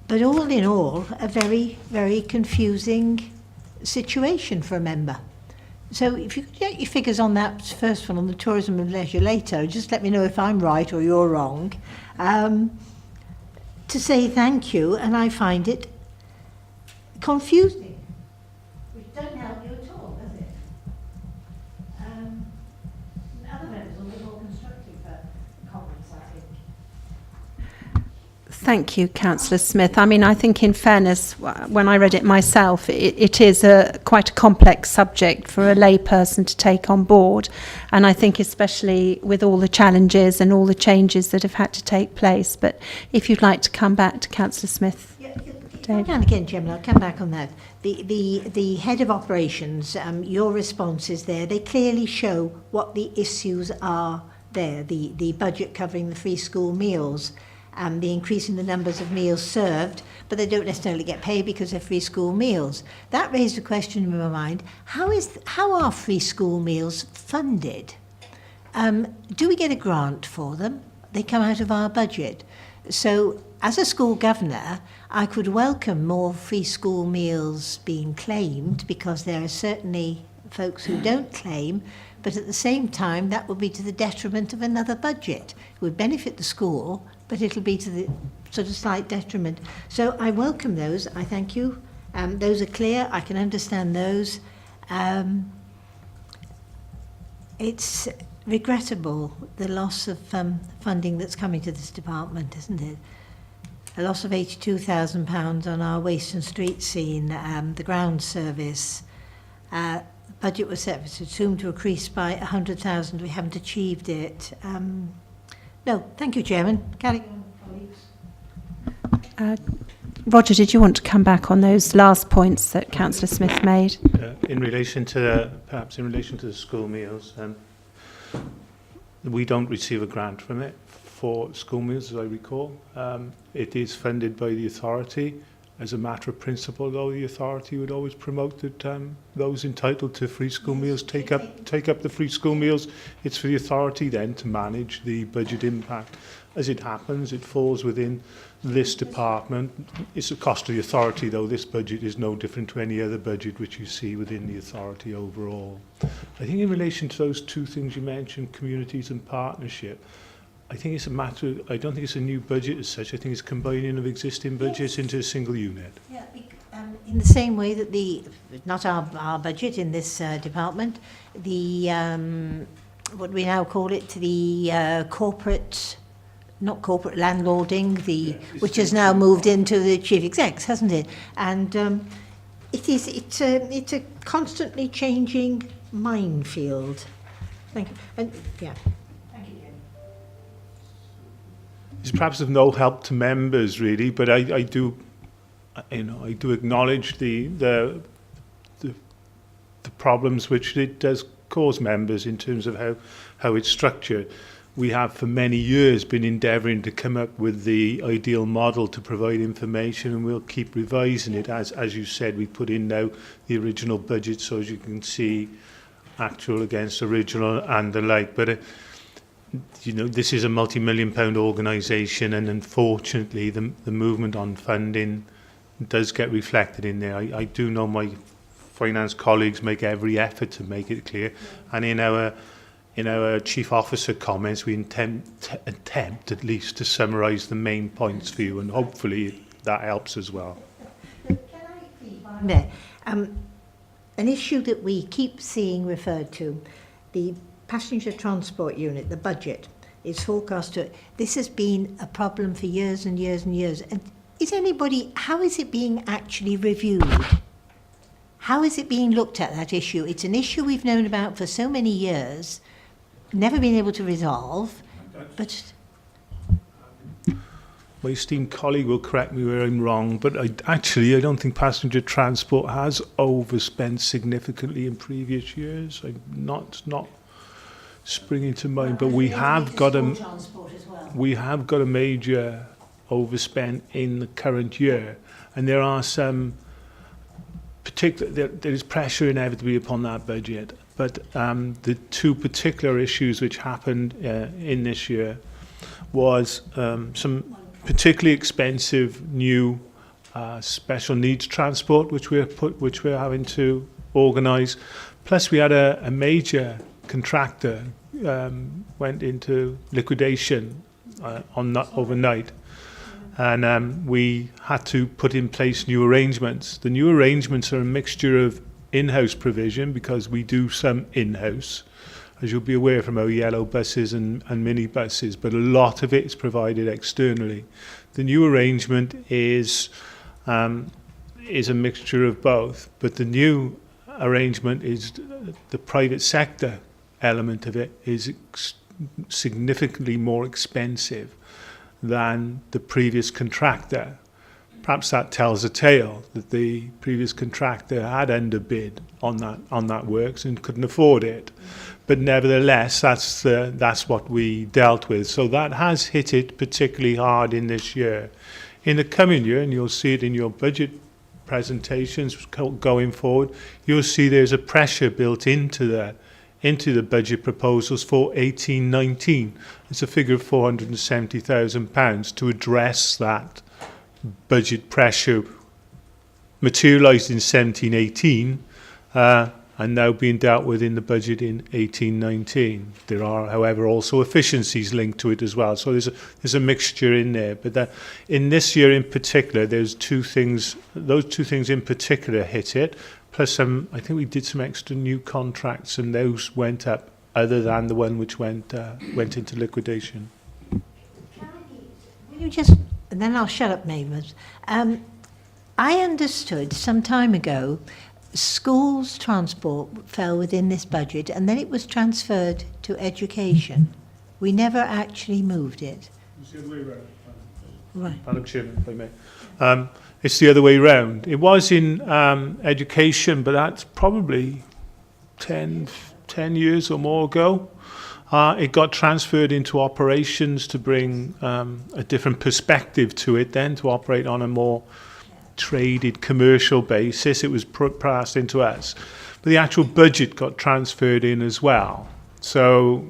But all in all, a very, very confusing situation for a member, So if you could get your figures on that first one, on the tourism and leisure later, just let me know if I'm right or you're wrong, to say thank you, and I find it confusing, which doesn't help you at all, does it? Other members will be more constructive comments, I think. Thank you, Councillor Smith. I mean, I think in fairness, when I read it myself, it is quite a complex subject for a layperson to take on board. And I think especially with all the challenges and all the changes that have had to take place. But if you'd like to come back to Councillor Smith. And again, Chairman, I'll come back on that. The head of operations, your responses there, they clearly show what the issues are there. The budget covering the free school meals, the increase in the numbers of meals served, but they don't necessarily get paid because they're free school meals. That raised a question in my mind: how are free school meals funded? Do we get a grant for them? They come out of our budget. So, as a school governor, I could welcome more free school meals being claimed, because there are certainly folks who don't claim, but at the same time that would be to the detriment of another budget. It would benefit the school, but it'll be to the sort of slight detriment. So I welcome those. I thank you. Those are clear. I can understand those. It's regrettable, the loss of funding that's coming to this department, isn't it? A loss of £82,000 on our waste and street scene, the ground service. Budget was set for assumed to increase by 100,000. We haven't achieved it. No, thank you, Chairman. Carry on, colleagues. Roger, did you want to come back on those last points that Councillor Smith made? In relation to the school meals, we don't receive a grant from it for school meals, as I recall. It is funded by the authority. As a matter of principle, though, the authority would always promote that those entitled to free school meals take up the free school meals. It's for the authority then to manage the budget impact. As it happens, it falls within this department. It's a cost to the authority, though. This budget is no different to any other budget which you see within the authority overall. I think in relation to those two things you mentioned, communities and partnership, I think it's a matter, I don't think it's a new budget as such. I think it's combining of existing budgets into a single unit. Yeah, in the same way that not our budget in this department, what we now call it, the corporate, not corporate landlording, which has now moved into the chief execs, hasn't it? And it's a constantly changing minefield. Thank you. And yeah. It's perhaps of no help to members, really, but I do acknowledge the problems which it does cause members in terms of how it's structured. We have for many years been endeavouring to come up with the ideal model to provide information, and we'll keep revising it. As you said, we put in now the original budget, so as you can see, actual against original and the like. But this is a multi-million-pound organisation, and unfortunately the movement on funding does get reflected in there. I do know my finance colleagues make every effort to make it clear, and in our chief officer comments we attempt at least to summarise the main points for you, and hopefully that helps as well. Can I please find there an issue that we keep seeing referred to, the passenger transport unit, the budget is forecast to. This has been a problem for years and years and years. And how is it being actually reviewed? How is it being looked at, that issue? It's an issue we've known about for so many years, never been able to resolve, but... My esteemed colleague will correct me where I'm wrong, but I don't think passenger transport has overspent significantly in previous years. I'm not springing to mind, but we have got a major overspend in the current year, and there are some there is pressure inevitably upon that budget. But the two particular issues which happened in this year was some particularly expensive new special needs transport which we're having to organise, Plus, we had a major contractor went into liquidation overnight, and we had to put in place new arrangements. The new arrangements are a mixture of in-house provision, because we do some in-house, as you'll be aware from our yellow buses and mini buses, but a lot of it is provided externally. The new arrangement is a mixture of both, but the new arrangement is the private sector element of it is significantly more expensive than the previous contractor. Perhaps that tells a tale that the previous contractor had underbid on that works and couldn't afford it. But nevertheless, that's what we dealt with. So that has hit it particularly hard in this year. In the coming year, and you'll see it in your budget presentations going forward, you'll see there's a pressure built into the budget proposals for 18-19. It's a figure of £470,000 to address that budget pressure materialised in 17-18 and now being dealt with in the budget in 18-19. There are, however, also efficiencies linked to it as well. So there's a mixture in there. But in this year in particular, those two things in particular hit it. Plus I think we did some extra new contracts, and those went up, other than the one which went into liquidation. Will you just, and then I'll shut up, neighbours. I understood some time ago schools transport fell within this budget, and then it was transferred to education. We never actually moved it. It's the other way around. Right. Madam Chairman, if I may. It's the other way round. It was in education, but that's probably 10 years or more ago. It got transferred into operations to bring a different perspective to it then, to operate on a more traded commercial basis. It was passed into us. But the actual budget got transferred in as well. So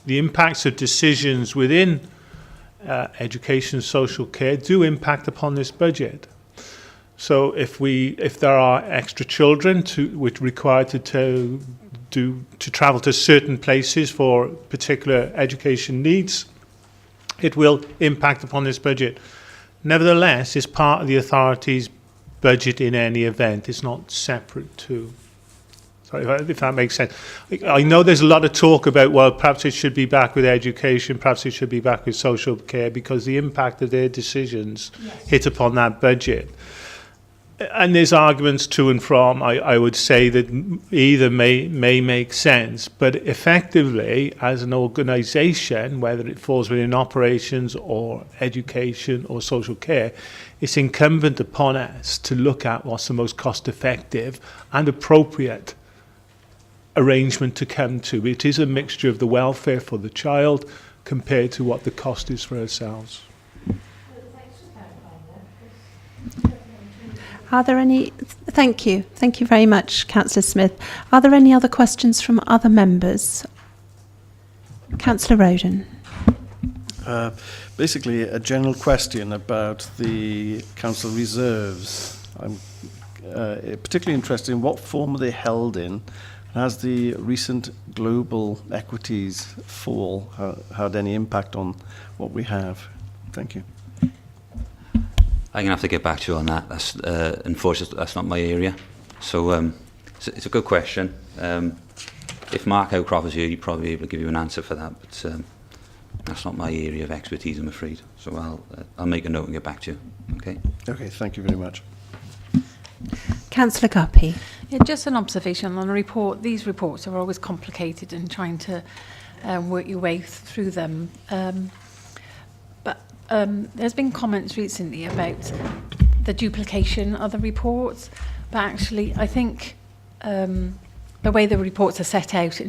the impacts of decisions within education and social care do impact upon this budget. So if there are extra children which are required to travel to certain places for particular education needs, it will impact upon this budget. Nevertheless, it's part of the authority's budget in any event. It's not separate to. Sorry if that makes sense. I know there's a lot of talk about, well, perhaps it should be back with education, perhaps it should be back with social care, because the impact of their decisions hit upon that budget. And there's arguments to and from. I would say that either may make sense, but effectively, as an organisation, whether it falls within operations or education or social care, it's incumbent upon us to look at what's the most cost-effective and appropriate arrangement to come to. It is a mixture of the welfare for the child compared to what the cost is for ourselves. Are there any... Thank you. Thank you very much, Councillor Smith. Are there any other questions from other members? Councillor Roden. Basically, a general question about the council reserves. I'm particularly interested in what form are they held in. Has the recent global equities fall had any impact on what we have? Thank you. I'm going to have to get back to you on that. That's, unfortunately, that's not my area. So it's a good question. If Mark Outcroft was here, he'd probably be able to give you an answer for that. But that's not my area of expertise, I'm afraid. So I'll make a note and get back to you. Okay? Okay, thank you very much. Councillor Guppy. Yeah, just an observation on a report. These reports are always complicated and trying to work your way through them. There's been comments recently about the duplication of the reports, but actually I think the way the reports are set out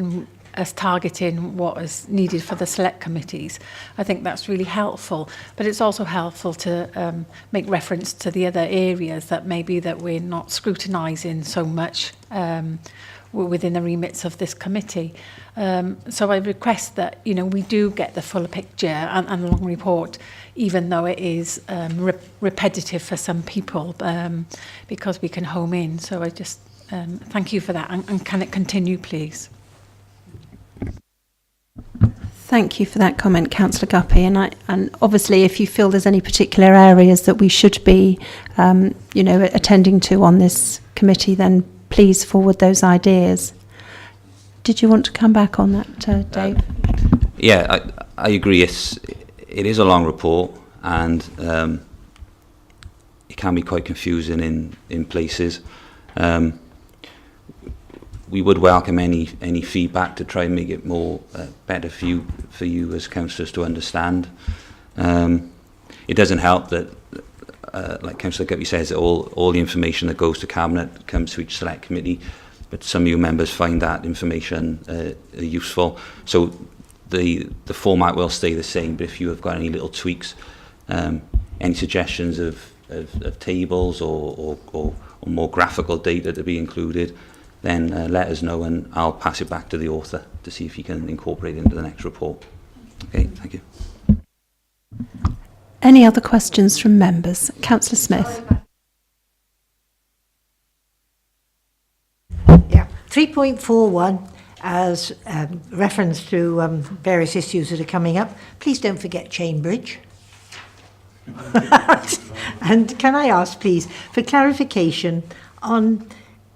as targeting what is needed for the select committees, I think that's really helpful. But it's also helpful to make reference to the other areas that maybe that we're not scrutinising so much within the remits of this committee. So I request that we do get the fuller picture and the long report, even though it is repetitive for some people, because we can home in. So I just Thank you for that. And can it continue, please? Thank you for that comment, Councillor Guppy. And obviously, if you feel there's any particular areas that we should be, attending to on this committee, then please forward those ideas. Did you want to come back on that, Dave? Yeah, I agree. It is a long report, and it can be quite confusing in places. We would welcome any feedback to try and make it more better for you as councillors to understand. It doesn't help that, like Councillor Guppy says, all the information that goes to Cabinet comes to each select committee, but some of you members find that information useful. So the format will stay the same, but if you have got any little tweaks, any suggestions of tables or more graphical data to be included, then let us know, and I'll pass it back to the author to see if he can incorporate it into the next report. Okay, thank you. Any other questions from members? Councillor Smith. Yeah, 3.41 as reference to various issues that are coming up. Please don't forget Chainbridge. And can I ask, please, for clarification on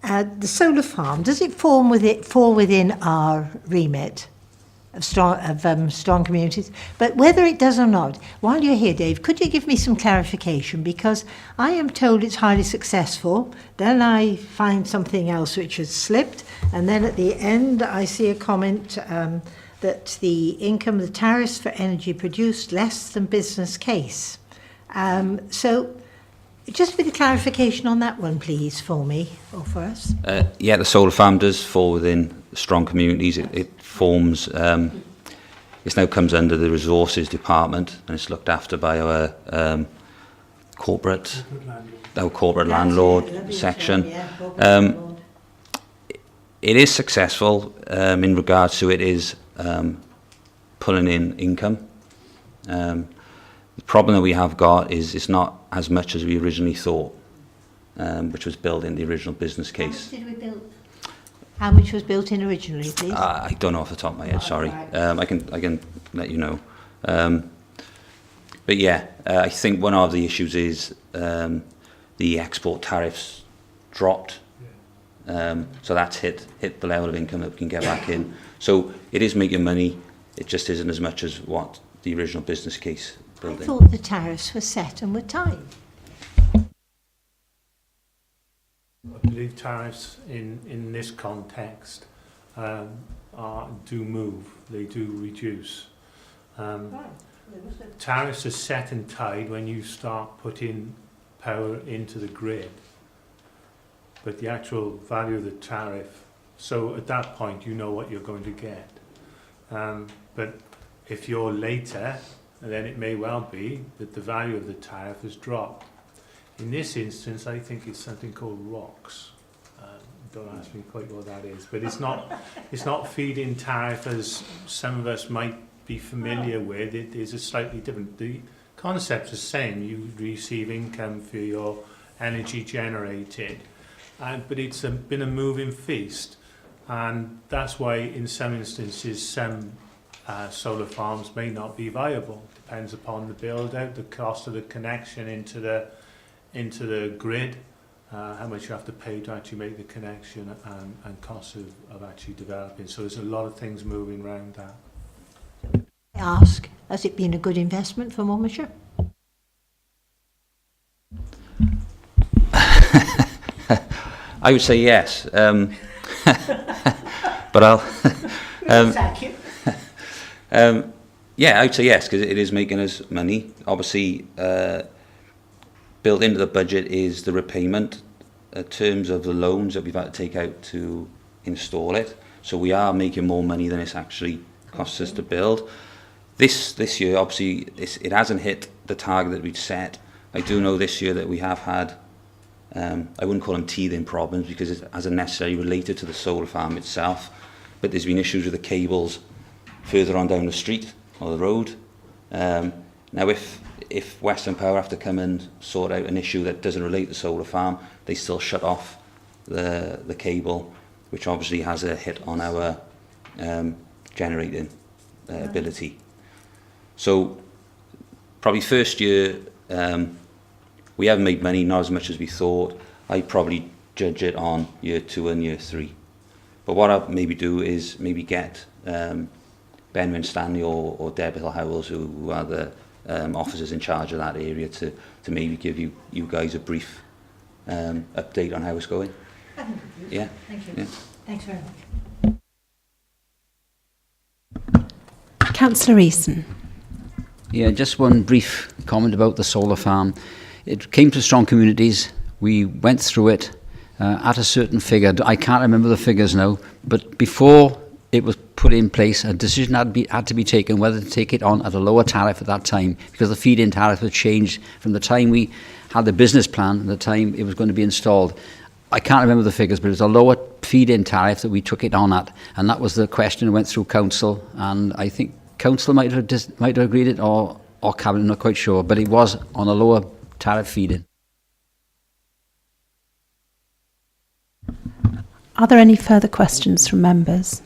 the solar farm? Does it fall within our remit of strong communities? But whether it does or not, while you're here, Dave, could you give me some clarification? Because I am told it's highly successful. Then I find something else which has slipped. And then at the end, I see a comment that the income, the tariffs for energy produced less than business case. So just a bit of clarification on that one, please, for me or for us. Yeah, the solar farm does fall within strong communities. It forms, it now comes under the resources department, and it's looked after by our corporate landlord section. It is successful in regards to it is pulling in income. The problem that we have got is it's not as much as we originally thought, which was built in the original business case. How much did we build? How much was built in originally, please? I don't know off the top of my head, sorry. I can let you know. But yeah, I think one of the issues is the export tariffs dropped. So that's hit the level of income that we can get back in. So it is making money. It just isn't as much as what the original business case built in. I thought the tariffs were set and were timed. I believe tariffs in this context do move, they do reduce. Tariffs are set and tied when you start putting power into the grid, but the actual value of the tariff, so at that point you know what you're going to get. But if you're later, then it may well be that the value of the tariff has dropped. In this instance, I think it's something called ROCs. Don't ask me quite what that is, but it's not feed-in tariff as some of us might be familiar with. It is a slightly different. The concept's the same. You receive income for your energy generated, but it's been a moving feast, and that's why in some instances some solar farms may not be viable. Depends upon the build out, the cost of the connection into the grid, how much you have to pay to actually make the connection, and costs of actually developing. So there's a lot of things moving around that. I ask, has it been a good investment for Monmouthshire? I would say yes, but I'll. Thank you. Yeah, I would say yes, because it is making us money. Obviously, built into the budget is the repayment terms of the loans that we've had to take out to install it. So we are making more money than it's actually costs us to build. This year, obviously, it hasn't hit the target that we'd set. I do know this year that we have had, I wouldn't call them teething problems because it hasn't necessarily related to the solar farm itself, but there's been issues with the cables further on down the street or the road. Now, if Western Power have to come and sort out an issue that doesn't relate to the solar farm, they still shut off the cable, which obviously has a hit on our generating ability. So probably first year, we haven't made money, not as much as we thought. I probably judge it on year 2 and year 3. But what I'll maybe do is maybe get Ben Stanley or Deborah Howells, who are the officers in charge of that area, to maybe give you guys a brief update on how it's going. Yeah. Thank you. Yeah. Thanks very much. Councillor Eason. Yeah, just one brief comment about the solar farm. It came to Strong Communities. We went through it at a certain figure. I can't remember the figures now, but before it was put in place, a decision had to be taken whether to take it on at a lower tariff at that time, because the feed-in tariff had changed from the time we had the business plan and the time it was going to be installed. I can't remember the figures, but it was a lower feed-in tariff that we took it on at, and that was the question that went through council, and I think council might have agreed it, or cabinet, I'm not quite sure, but it was on a lower tariff feed-in. Are there any further questions from members?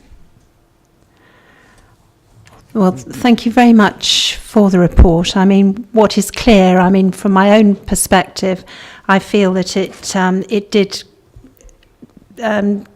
Well, thank you very much for the report. I mean, what is clear, I mean, from my own perspective, I feel that it did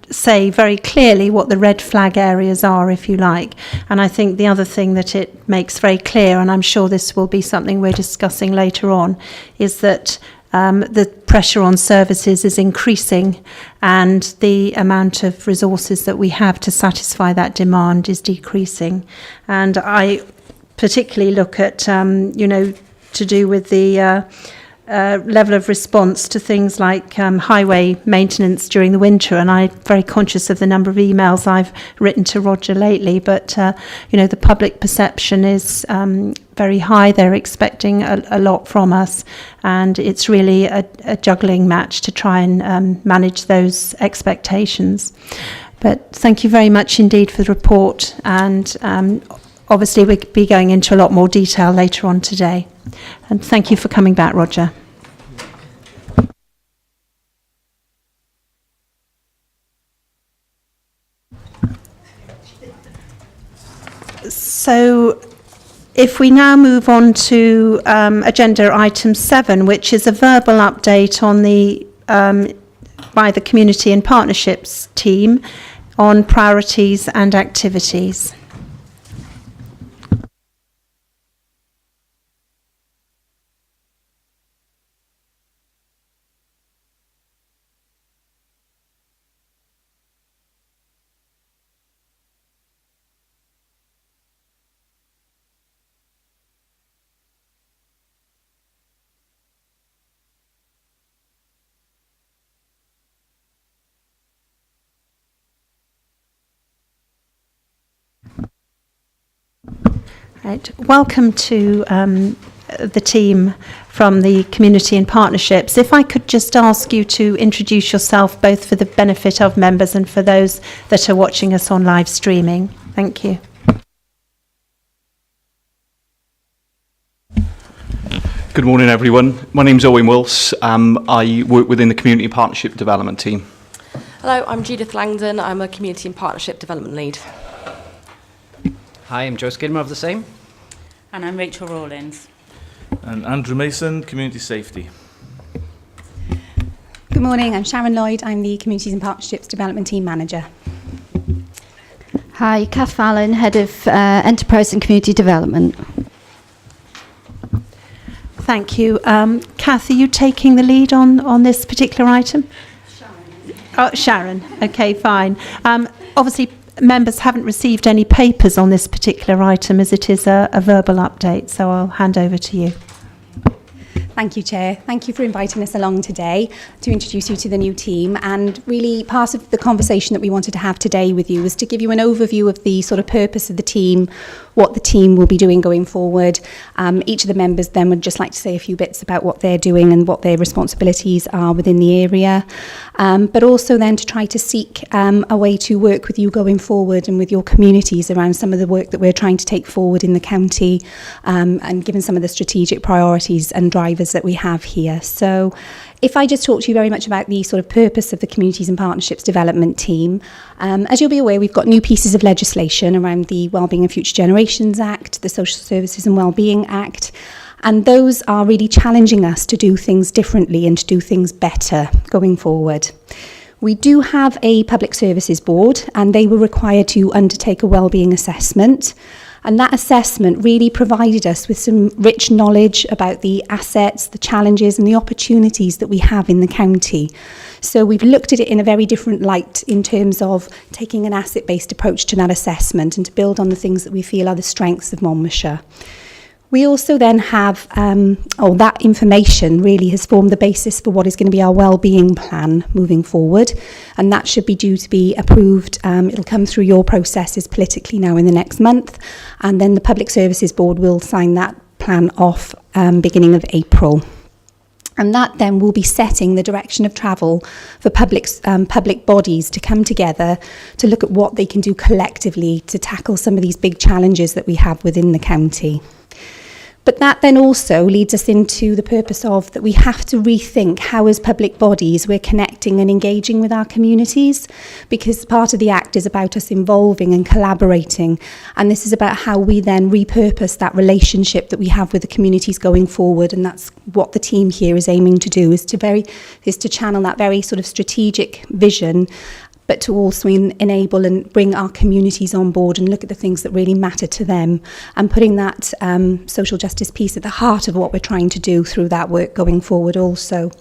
say very clearly what the red flag areas are, if you like. And I think the other thing that it makes very clear, and I'm sure this will be something we're discussing later on, is that the pressure on services is increasing and the amount of resources that we have to satisfy that demand is decreasing. And I particularly look at, to do with the level of response to things like highway maintenance during the winter, and I'm very conscious of the number of emails I've written to Roger lately, but the public perception is very high. They're expecting a lot from us, and it's really a juggling match to try and manage those expectations. But thank you very much indeed for the report, and obviously we'll be going into a lot more detail later on today. And thank you for coming back, Roger. So if we now move on to agenda item 7, which is a verbal update on the by the Community and Partnerships team on priorities and activities. Right. Welcome to the team from the Community and Partnerships. If I could just ask you to introduce yourself, both for the benefit of members and for those that are watching us on live streaming. Thank you. Good morning, everyone. My name's Owen Wills. I work within the Community Partnership Development team. Hello, I'm Judith Langdon. I'm a Community and Partnership Development Lead. Hi, I'm Joe Skidmore of the same. And I'm Rachel Rawlins. And Andrew Mason, Community Safety. Good morning, I'm Sharon Lloyd. I'm the Communities and Partnerships Development Team Manager. Hi, Kath Fallon, Head of Enterprise and Community Development. Thank you. Kath, are you taking the lead on this particular item? Sharon. Oh, Sharon. Okay, fine. Obviously, members haven't received any papers on this particular item as it is a verbal update, so I'll hand over to you. Thank you, Chair. Thank you for inviting us along today to introduce you to the new team. And really part of the conversation that we wanted to have today with you was to give you an overview of the sort of purpose of the team, what the team will be doing going forward. Each of the members then would just like to say a few bits about what they're doing and what their responsibilities are within the area, but also then to try to seek a way to work with you going forward and with your communities around some of the work that we're trying to take forward in the county, and given some of the strategic priorities and drivers that we have here. So if I just talk to you very much about the sort of purpose of the Communities and Partnerships Development Team, as you'll be aware, we've got new pieces of legislation around the Wellbeing and Future Generations Act, the Social Services and Wellbeing Act, and those are really challenging us to do things differently and to do things better going forward. We do have a Public Services Board, and they were required to undertake a wellbeing assessment. And that assessment really provided us with some rich knowledge about the assets, the challenges and the opportunities that we have in the county. So we've looked at it in a very different light in terms of taking an asset-based approach to that assessment and to build on the things that we feel are the strengths of Monmouthshire. We also then have, that information really has formed the basis for what is going to be our wellbeing plan moving forward, and that should be due to be approved. It'll come through your processes politically now in the next month, and then the Public Services Board will sign that plan off beginning of April. And that then will be setting the direction of travel for public bodies to come together to look at what they can do collectively to tackle some of these big challenges that we have within the county. But that then also leads us into the purpose of that we have to rethink how as public bodies we're connecting and engaging with our communities, because part of the Act is about us involving and collaborating, and this is about how we then repurpose that relationship that we have with the communities going forward, and that's what the team here is aiming to do, is to channel that very sort of strategic vision, but to also enable and bring our communities on board and look at the things that really matter to them, and putting that social justice piece at the heart of what we're trying to do through that work going forward also.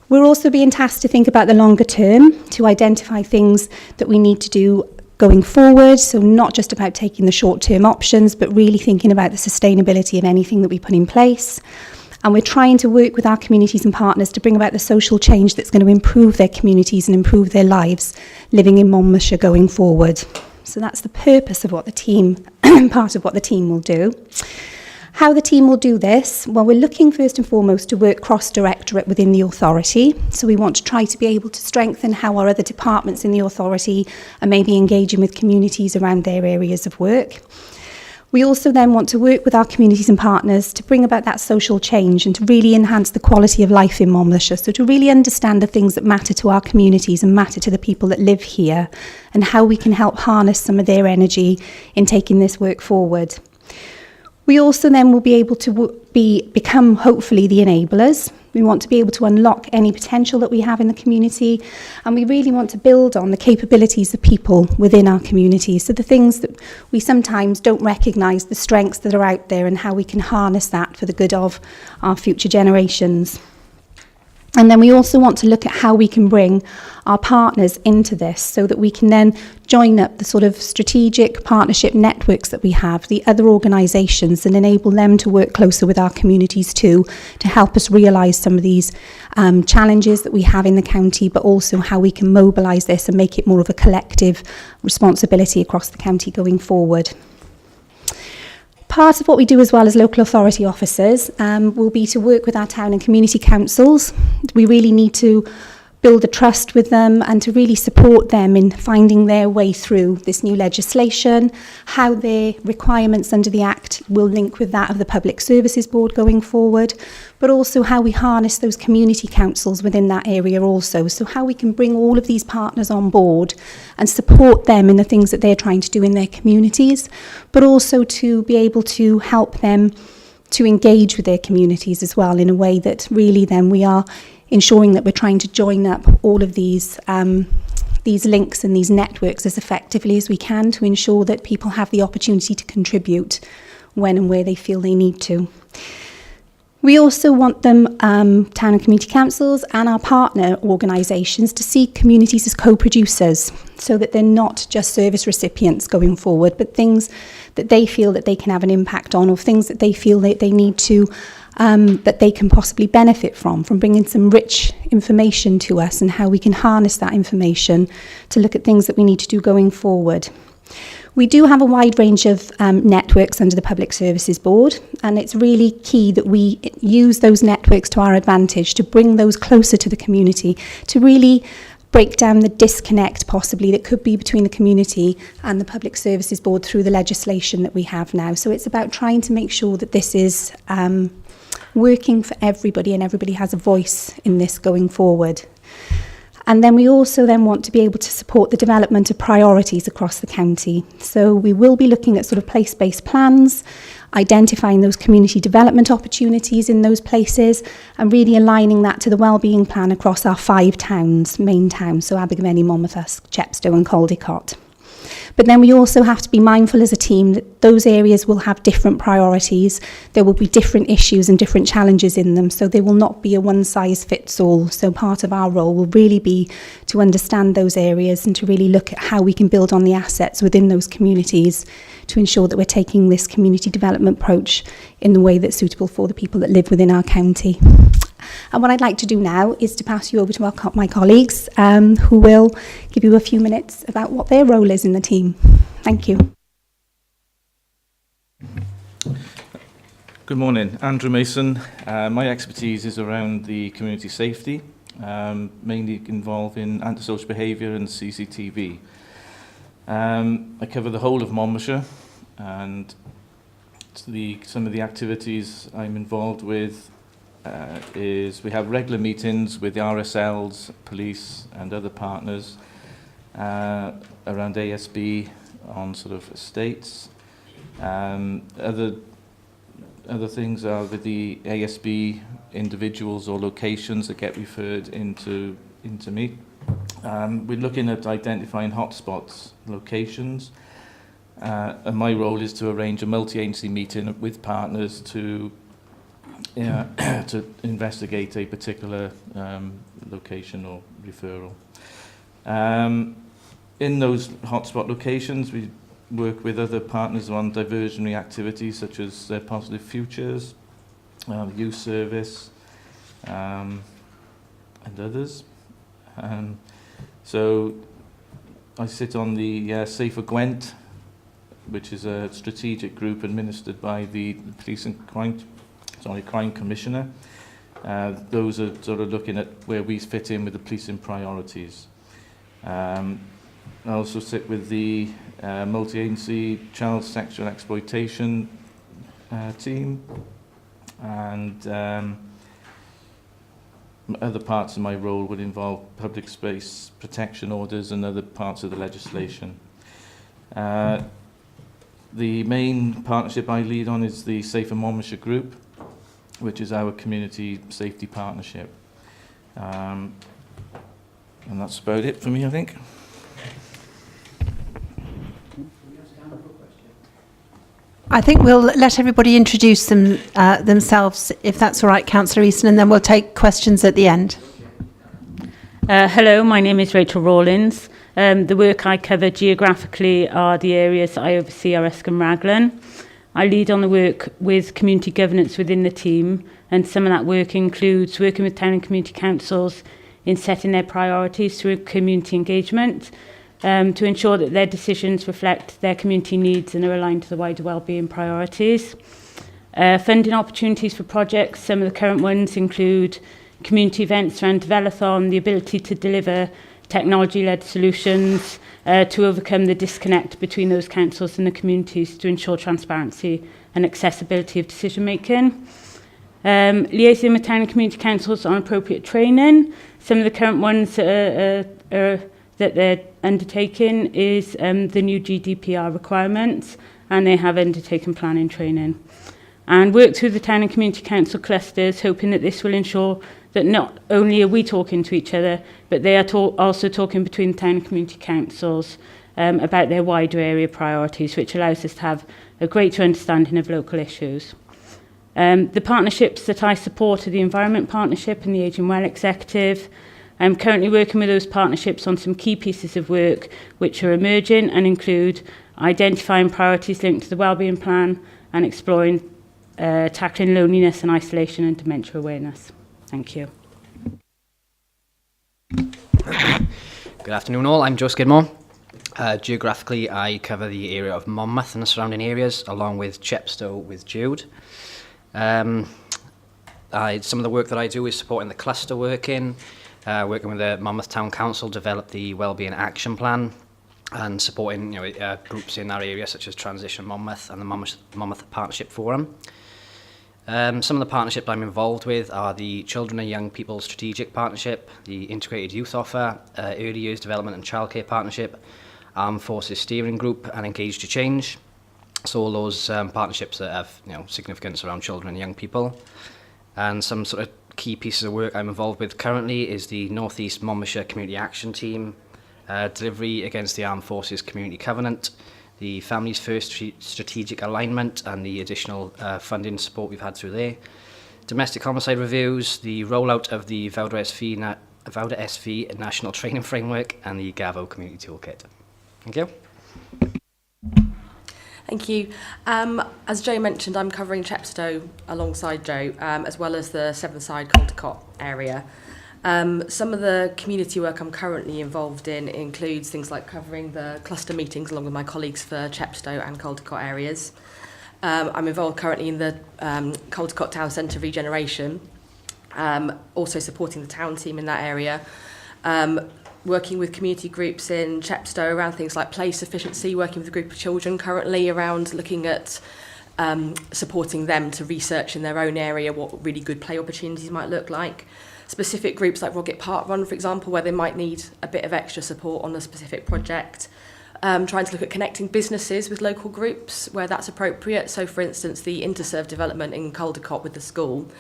We're also being tasked to think about the longer term, to identify things that we need to do going forward, so not just about taking the short-term options, but really thinking about the sustainability of anything that we put in place. And we're trying to work with our communities and partners to bring about the social change that's going to improve their communities and improve their lives living in Monmouthshire going forward. So that's the purpose of what the team, part of what the team will do. How the team will do this? Well, we're looking first and foremost to work cross-directorate within the authority. So we want to try to be able to strengthen how our other departments in the authority are maybe engaging with communities around their areas of work. We also then want to work with our communities and partners to bring about that social change and to really enhance the quality of life in Monmouthshire. So to really understand the things that matter to our communities and matter to the people that live here, and how we can help harness some of their energy in taking this work forward. We also then will be able to become hopefully the enablers. We want to be able to unlock any potential that we have in the community, and we really want to build on the capabilities of people within our community. So the things that we sometimes don't recognise, the strengths that are out there, and how we can harness that for the good of our future generations. And then we also want to look at how we can bring our partners into this so that we can then join up the sort of strategic partnership networks that we have, the other organisations, and enable them to work closer with our communities too, to help us realise some of these challenges that we have in the county, but also how we can mobilise this and make it more of a collective responsibility across the county going forward. Part of what we do as well as local authority officers will be to work with our town and community councils. We really need to build a trust with them and to really support them in finding their way through this new legislation, how their requirements under the Act will link with that of the Public Services Board going forward, but also how we harness those community councils within that area also. So how we can bring all of these partners on board and support them in the things that they're trying to do in their communities, but also to be able to help them to engage with their communities as well in a way that really then we are ensuring that we're trying to join up all of these links and these networks as effectively as we can to ensure that people have the opportunity to contribute when and where they feel they need to. We also want them, town and community councils and our partner organisations, to see communities as co-producers so that they're not just service recipients going forward, but things that they feel that they can have an impact on, or things that they feel that they need to that they can possibly benefit from bringing some rich information to us and how we can harness that information to look at things that we need to do going forward. We do have a wide range of networks under the Public Services Board, and it's really key that we use those networks to our advantage, to bring those closer to the community, to really break down the disconnect possibly that could be between the community and the Public Services Board through the legislation that we have now. So it's about trying to make sure that this is working for everybody and everybody has a voice in this going forward. And then we also then want to be able to support the development of priorities across the county. So we will be looking at sort of place-based plans, identifying those community development opportunities in those places, and really aligning that to the wellbeing plan across our 5 towns, main towns, so Abergavenny, Monmouths, Chepstow and Caldicot. But then we also have to be mindful as a team that those areas will have different priorities. There will be different issues and different challenges in them, so they will not be a one-size-fits-all. So part of our role will really be to understand those areas and to really look at how we can build on the assets within those communities to ensure that we're taking this community development approach in the way that's suitable for the people that live within our county. And what I'd like to do now is to pass you over to my colleagues who will give you a few minutes about what their role is in the team. Thank you. Good morning, Andrew Mason. My expertise is around the community safety, mainly involved in antisocial behaviour and CCTV. I cover the whole of Monmouthshire, and some of the activities I'm involved with is we have regular meetings with the RSLs, police and other partners around ASB on sort of estates. Other things are with the ASB individuals or locations that get referred into me. We're looking at identifying hotspots, locations, and my role is to arrange a multi-agency meeting with partners to investigate a particular location or referral. In those hotspot locations, we work with other partners on diversionary activities such as Positive Futures, Youth Service, and others. So I sit on the Safer Gwent, which is a strategic group administered by the Police and Crime Commissioner. Those are sort of looking at where we fit in with the policing priorities. I also sit with the multi-agency child sexual exploitation team, and other parts of my role would involve public space protection orders and other parts of the legislation. The main partnership I lead on is the Safer Monmouthshire Group, which is our community safety partnership. And that's about it for me, I think. I think we'll let everybody introduce themselves, if that's all right, Councillor Easton, and then we'll take questions at the end. Hello, my name is Rachel Rawlins. The work I cover geographically are the areas I oversee are Escombe Raglan. I lead on the work with community governance within the team, and some of that work includes working with town and community councils in setting their priorities through community engagement, to ensure that their decisions reflect their community needs and are aligned to the wider wellbeing priorities. Funding opportunities for projects, some of the current ones include community events around Develothon, the ability to deliver technology-led solutions to overcome the disconnect between those councils and the communities to ensure transparency and accessibility of decision-making. Liaising with town and community councils on appropriate training. Some of the current ones that they're undertaking is the new GDPR requirements, and they have undertaken planning training. And work through the town and community council clusters, hoping that this will ensure that not only are we talking to each other, but they are also talking between the town and community councils about their wider area priorities, which allows us to have a greater understanding of local issues. The partnerships that I support are the Environment Partnership and the Ageing Well Executive. I'm currently working with those partnerships on some key pieces of work which are emerging and include identifying priorities linked to the wellbeing plan and exploring tackling loneliness and isolation and dementia awareness. Thank you. Good afternoon all, I'm Joe Skidmore. Geographically, I cover the area of Monmouth and the surrounding areas, along with Chepstow with Jude. Some of the work that I do is supporting the cluster working with the Monmouth Town Council, develop the Wellbeing Action Plan, and supporting groups in that area such as Transition Monmouth and the Monmouth Partnership Forum. Some of the partnerships I'm involved with are the Children and Young People Strategic Partnership, the Integrated Youth Offer, Early Years Development and Childcare Partnership, Armed Forces Steering Group, and Engage to Change. So all those partnerships that have significance around children and young people. And some sort of key pieces of work I'm involved with currently is the North East Monmouthshire Community Action Team, delivery against the Armed Forces Community Covenant, the Families First Strategic Alignment and the additional funding support we've had through there, domestic homicide reviews, the rollout of the Vowda SV National Training Framework, and the Gavo Community Toolkit. Thank you. Thank you. As Joe mentioned, I'm covering Chepstow alongside Joe, as well as the Sevenside Caldecott area. Some of the community work I'm currently involved in includes things like covering the cluster meetings along with my colleagues for Chepstow and Caldecott areas. I'm involved currently in the Caldecott Town Centre regeneration, also supporting the town team in that area, working with community groups in Chepstow around things like play sufficiency, working with a group of children currently around looking at supporting them to research in their own area what really good play opportunities might look like. Specific groups like Rocket Park Run, for example, where they might need a bit of extra support on a specific project. Trying to look at connecting businesses with local groups where that's appropriate. So, for instance, the Interserve development in Caldecott with the school,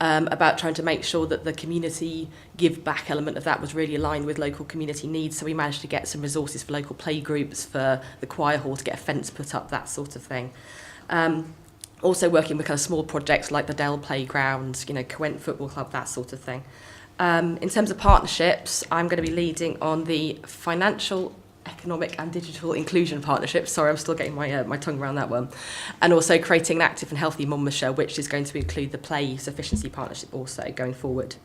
about trying to make sure that the community give back element of that was really aligned with local community needs. So we managed to get some resources for local play groups, for the choir hall to get a fence put up, that sort of thing. Also working with kind of small projects like the Dell Playground, Quent Football Club, that sort of thing. In terms of partnerships, I'm going to be leading on the Financial, Economic and Digital Inclusion Partnership. Sorry, I'm still getting my tongue around that one. And also creating an active and healthy Monmouthshire, which is going to include the Play Sufficiency Partnership also going forward.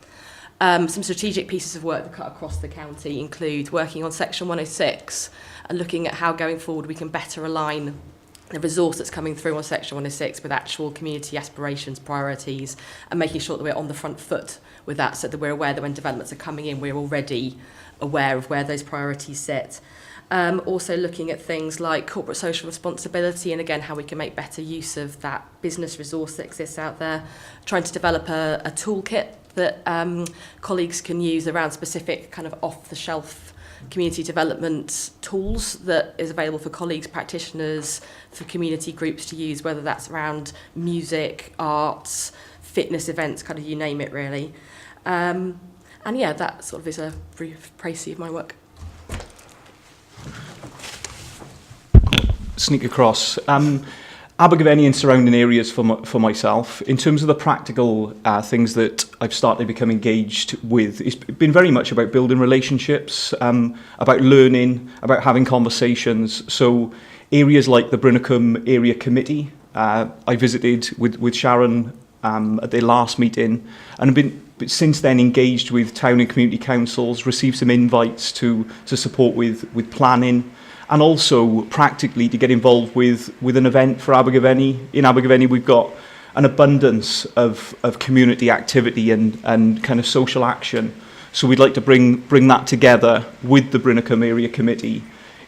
Some strategic pieces of work that cut across the county include working on Section 106 and looking at how going forward we can better align the resource that's coming through on Section 106 with actual community aspirations, priorities, and making sure that we're on the front foot with that so that we're aware that when developments are coming in, we're already aware of where those priorities sit. Also looking at things like corporate social responsibility and, again, how we can make better use of that business resource that exists out there. Trying to develop a toolkit that colleagues can use around specific kind of off-the-shelf community development tools that is available for colleagues, practitioners, for community groups to use, whether that's around music, arts, fitness events, kind of you name it really. And yeah, that sort of is a brief précis of my work. Sneak across. Abergavenny and surrounding areas for myself. In terms of the practical things that I've started to become engaged with, it's been very much about building relationships, about learning, about having conversations. So areas like the Brunacombe Area Committee, I visited with Sharon at their last meeting, and have been since then engaged with town and community councils, received some invites to support with planning, and also practically to get involved with an event for Abergavenny. In Abergavenny, we've got an abundance of community activity and kind of social action. So we'd like to bring that together with the Brunacombe Area Committee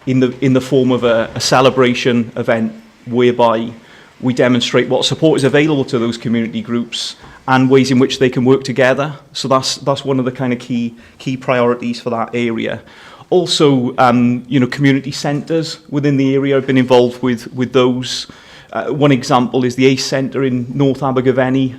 in the form of a celebration event whereby we demonstrate what support is available to those community groups and ways in which they can work together. So that's one of the kind of key priorities for that area. Also, community centres within the area. I've been involved with those. One example is the ACE Centre in North Abergavenny,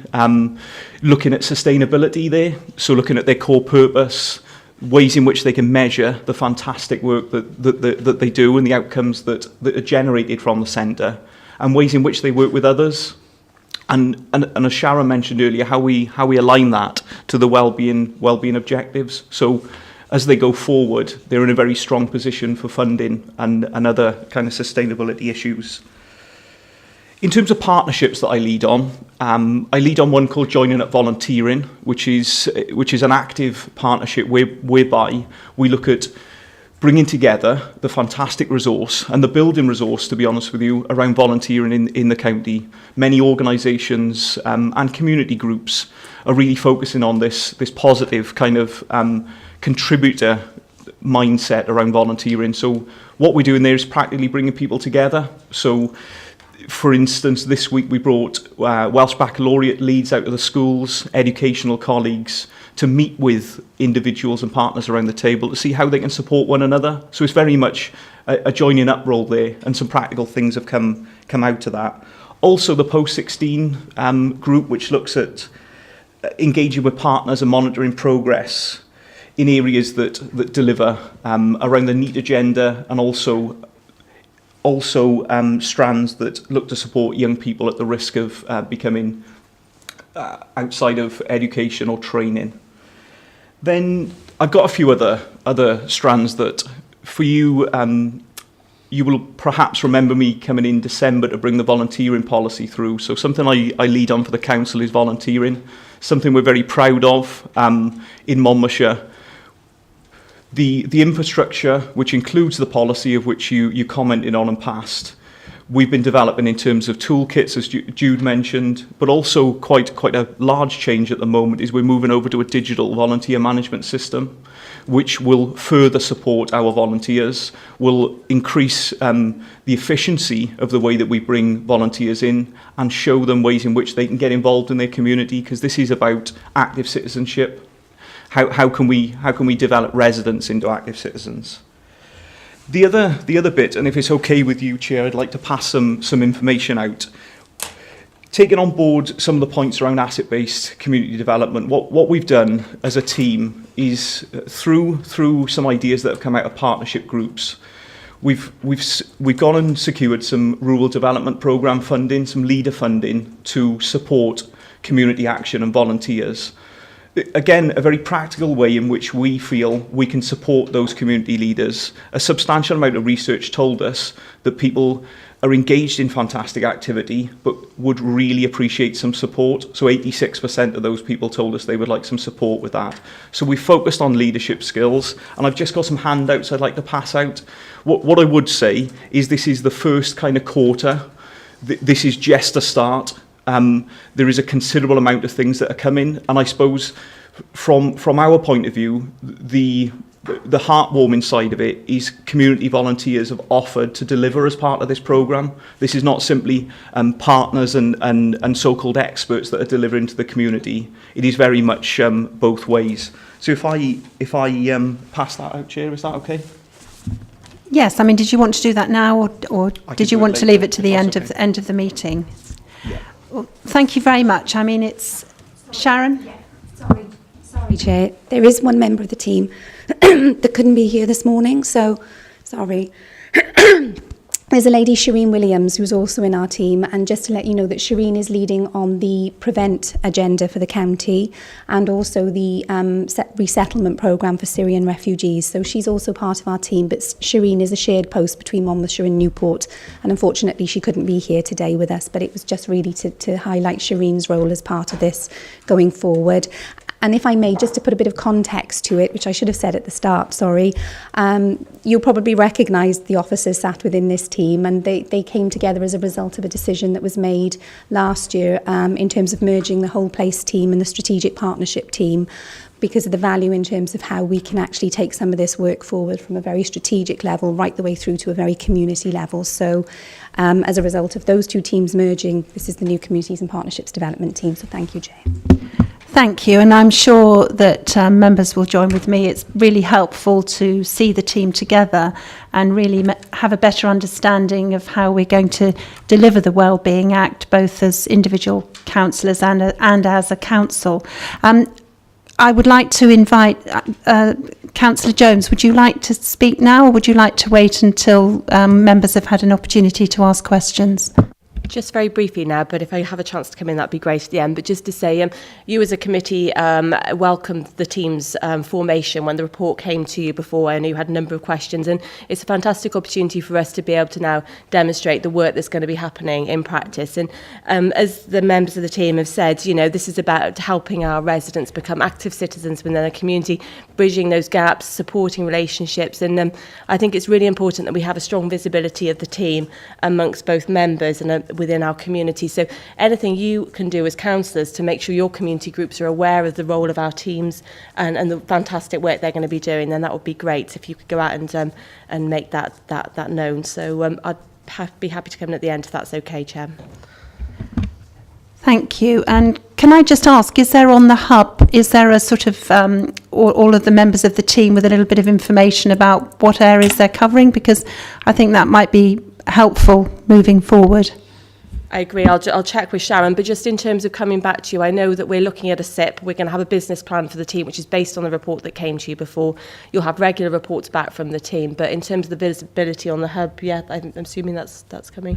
looking at sustainability there. So looking at their core purpose, ways in which they can measure the fantastic work that they do and the outcomes that are generated from the centre, and ways in which they work with others. And as Sharon mentioned earlier, how we align that to the wellbeing objectives. So as they go forward, they're in a very strong position for funding and other kind of sustainability issues. In terms of partnerships that I lead on one called Joining Up Volunteering, which is an active partnership whereby we look at bringing together the fantastic resource and the building resource, to be honest with you, around volunteering in the county. Many organisations and community groups are really focusing on this positive kind of contributor mindset around volunteering. So what we're doing there is practically bringing people together. So for instance, this week we brought Welsh Baccalaureate leads out of the schools, educational colleagues, to meet with individuals and partners around the table to see how they can support one another. So it's very much a joining up role there, and some practical things have come out of that. Also the post-16 group, which looks at engaging with partners and monitoring progress in areas that deliver around the NEAT agenda, and also strands that look to support young people at the risk of becoming outside of education or training. Then I've got a few other strands that for you, you will perhaps remember me coming in December to bring the volunteering policy through. So something I lead on for the council is volunteering, something we're very proud of in Monmouthshire. The infrastructure, which includes the policy of which you commented on and passed, we've been developing in terms of toolkits, as Jude mentioned, but also quite a large change at the moment is we're moving over to a digital volunteer management system, which will further support our volunteers, will increase the efficiency of the way that we bring volunteers in and show them ways in which they can get involved in their community, because this is about active citizenship. How can we develop residents into active citizens? The other bit, and if it's okay with you, Chair, I'd like to pass some information out. Taking on board some of the points around asset-based community development, what we've done as a team is through some ideas that have come out of partnership groups, we've gone and secured some rural development programme funding, some leader funding to support community action and volunteers. Again, a very practical way in which we feel we can support those community leaders. A substantial amount of research told us that people are engaged in fantastic activity but would really appreciate some support. So 86% of those people told us they would like some support with that. So we focused on leadership skills, and I've just got some handouts I'd like to pass out. What I would say is this is the first kind of quarter. This is just a start. There is a considerable amount of things that are coming, and I suppose from our point of view, the heartwarming side of it is community volunteers have offered to deliver as part of this programme. This is not simply partners and so-called experts that are delivering to the community. It is very much both ways. So if I pass that out, Chair, is that okay? Yes, I mean, did you want to do that now, or did you want to leave it to the end of the meeting? Yeah. Well, thank you very much. I mean, it's Sharon. Yeah, sorry, Chair. There is one member of the team that couldn't be here this morning, so sorry. There's a lady, Shireen Williams, who's also in our team, and just to let you know that Shireen is leading on the Prevent agenda for the county and also the resettlement programme for Syrian refugees. So she's also part of our team, but Shireen is a shared post between Monmouthshire and Newport, and unfortunately she couldn't be here today with us, but it was just really to highlight Shireen's role as part of this going forward. And if I may, just to put a bit of context to it, which I should have said at the start, sorry, you'll probably recognise the officers sat within this team, and they came together as a result of a decision that was made last year in terms of merging the whole place team and the strategic partnership team, because of the value in terms of how we can actually take some of this work forward from a very strategic level right the way through to a very community level. So as a result of those two teams merging, this is the new Communities and Partnerships Development team. So thank you, Jay. Thank you, and I'm sure that members will join with me. It's really helpful to see the team together and really have a better understanding of how we're going to deliver the Wellbeing Act, both as individual councillors and as a council. I would like to invite Councillor Jones. Would you like to speak now, or would you like to wait until members have had an opportunity to ask questions? Just very briefly now, but if I have a chance to come in, that'd be great at the end. But just to say, you as a committee welcomed the team's formation when the report came to you before. I know you had a number of questions, and it's a fantastic opportunity for us to be able to now demonstrate the work that's going to be happening in practice. And as the members of the team have said, you know, this is about helping our residents become active citizens within their community, bridging those gaps, supporting relationships. And I think it's really important that we have a strong visibility of the team amongst both members and within our community. So anything you can do as councillors to make sure your community groups are aware of the role of our teams and the fantastic work they're going to be doing, then that would be great if you could go out and make that known. So I'd be happy to come in at the end if that's okay, Chair. Thank you. And can I just ask, is there on the hub, is there a sort of, all of the members of the team with a little bit of information about what areas they're covering? Because I think that might be helpful moving forward. I agree. I'll check with Sharon, but just in terms of coming back to you, I know that we're looking at a SIP. We're going to have a business plan for the team, which is based on the report that came to you before. You'll have regular reports back from the team, but in terms of the visibility on the hub, yeah, I'm assuming that's coming.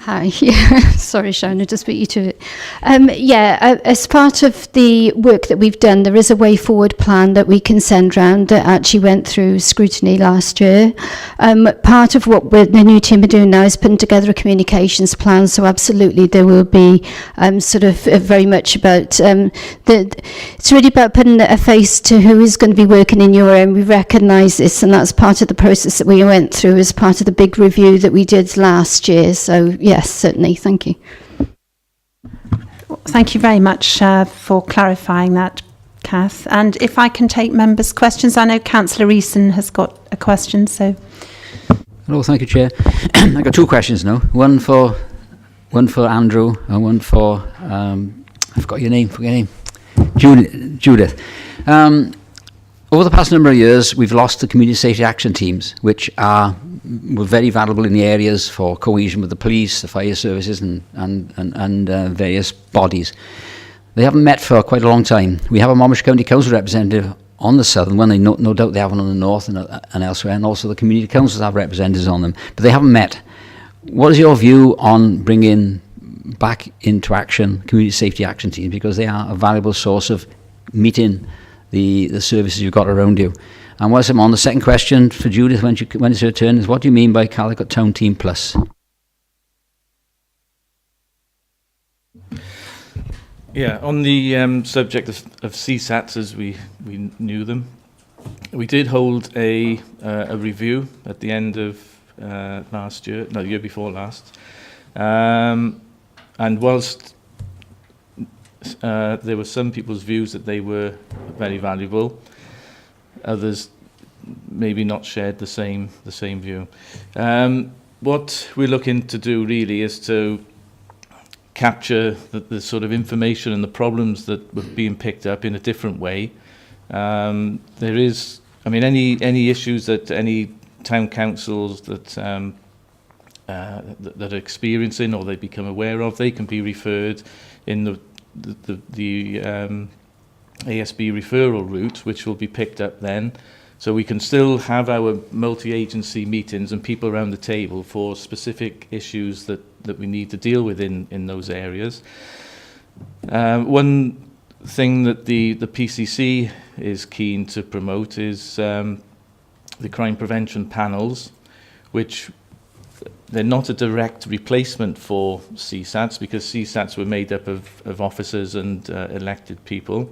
Hi, yeah, sorry Sharon, I just beat you to it. As part of the work that we've done, there is a way forward plan that we can send round that actually went through scrutiny last year. Part of what the new team are doing now is putting together a communications plan, so absolutely there will be very much about, it's really about putting a face to who is going to be working in your area, and we recognise this, and that's part of the process that we went through as part of the big review that we did last year, so yes, certainly. Thank you. Thank you very much for clarifying that, Kath. And if I can take members' questions, I know Councillor Eason has got a question. So, hello, thank you, Chair. I've got two questions now. One for Andrew and one for I forgot your name. Judith. Over the past number of years, we've lost the community safety action teams, which were very valuable in the areas for cohesion with the police, the fire services, and various bodies. They haven't met for quite a long time. We have a Monmouthshire County Council representative on the southern one. No doubt they have one on the north and elsewhere, and also the community councils have representatives on them, but they haven't met. What is your view on bringing back into action community safety action teams, because they are a valuable source of meeting the services you've got around you? And whilst I'm on, the second question for Judith, when it's her turn, is what do you mean by Caldicot Town Team Plus? Yeah, on the subject of CSATs as we knew them, we did hold a review at the end of the year before last. And whilst there were some people's views that they were very valuable, others maybe not shared the same view. What we're looking to do really is to capture the sort of information and the problems that were being picked up in a different way. There is, I mean, any issues that any town councils that are experiencing or they become aware of, they can be referred in the ASB referral route, which will be picked up then. So we can still have our multi-agency meetings and people around the table for specific issues that we need to deal with in those areas. One thing that the PCC is keen to promote is the crime prevention panels, which they're not a direct replacement for CSATs, because CSATs were made up of officers and elected people.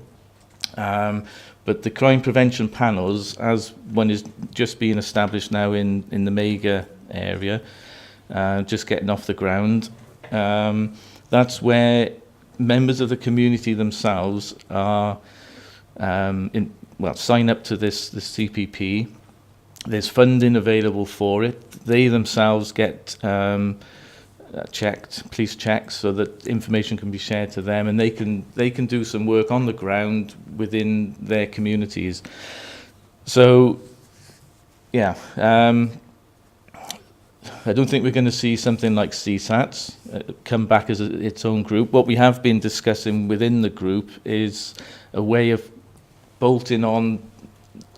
But the crime prevention panels, as one is just being established now in the Mega area, just getting off the ground, that's where members of the community themselves are sign up to this CPP. There's funding available for it. They themselves get checked, police checks, so that information can be shared to them, and they can do some work on the ground within their communities. So, yeah, I don't think we're going to see something like CSATs come back as its own group. What we have been discussing within the group is a way of bolting on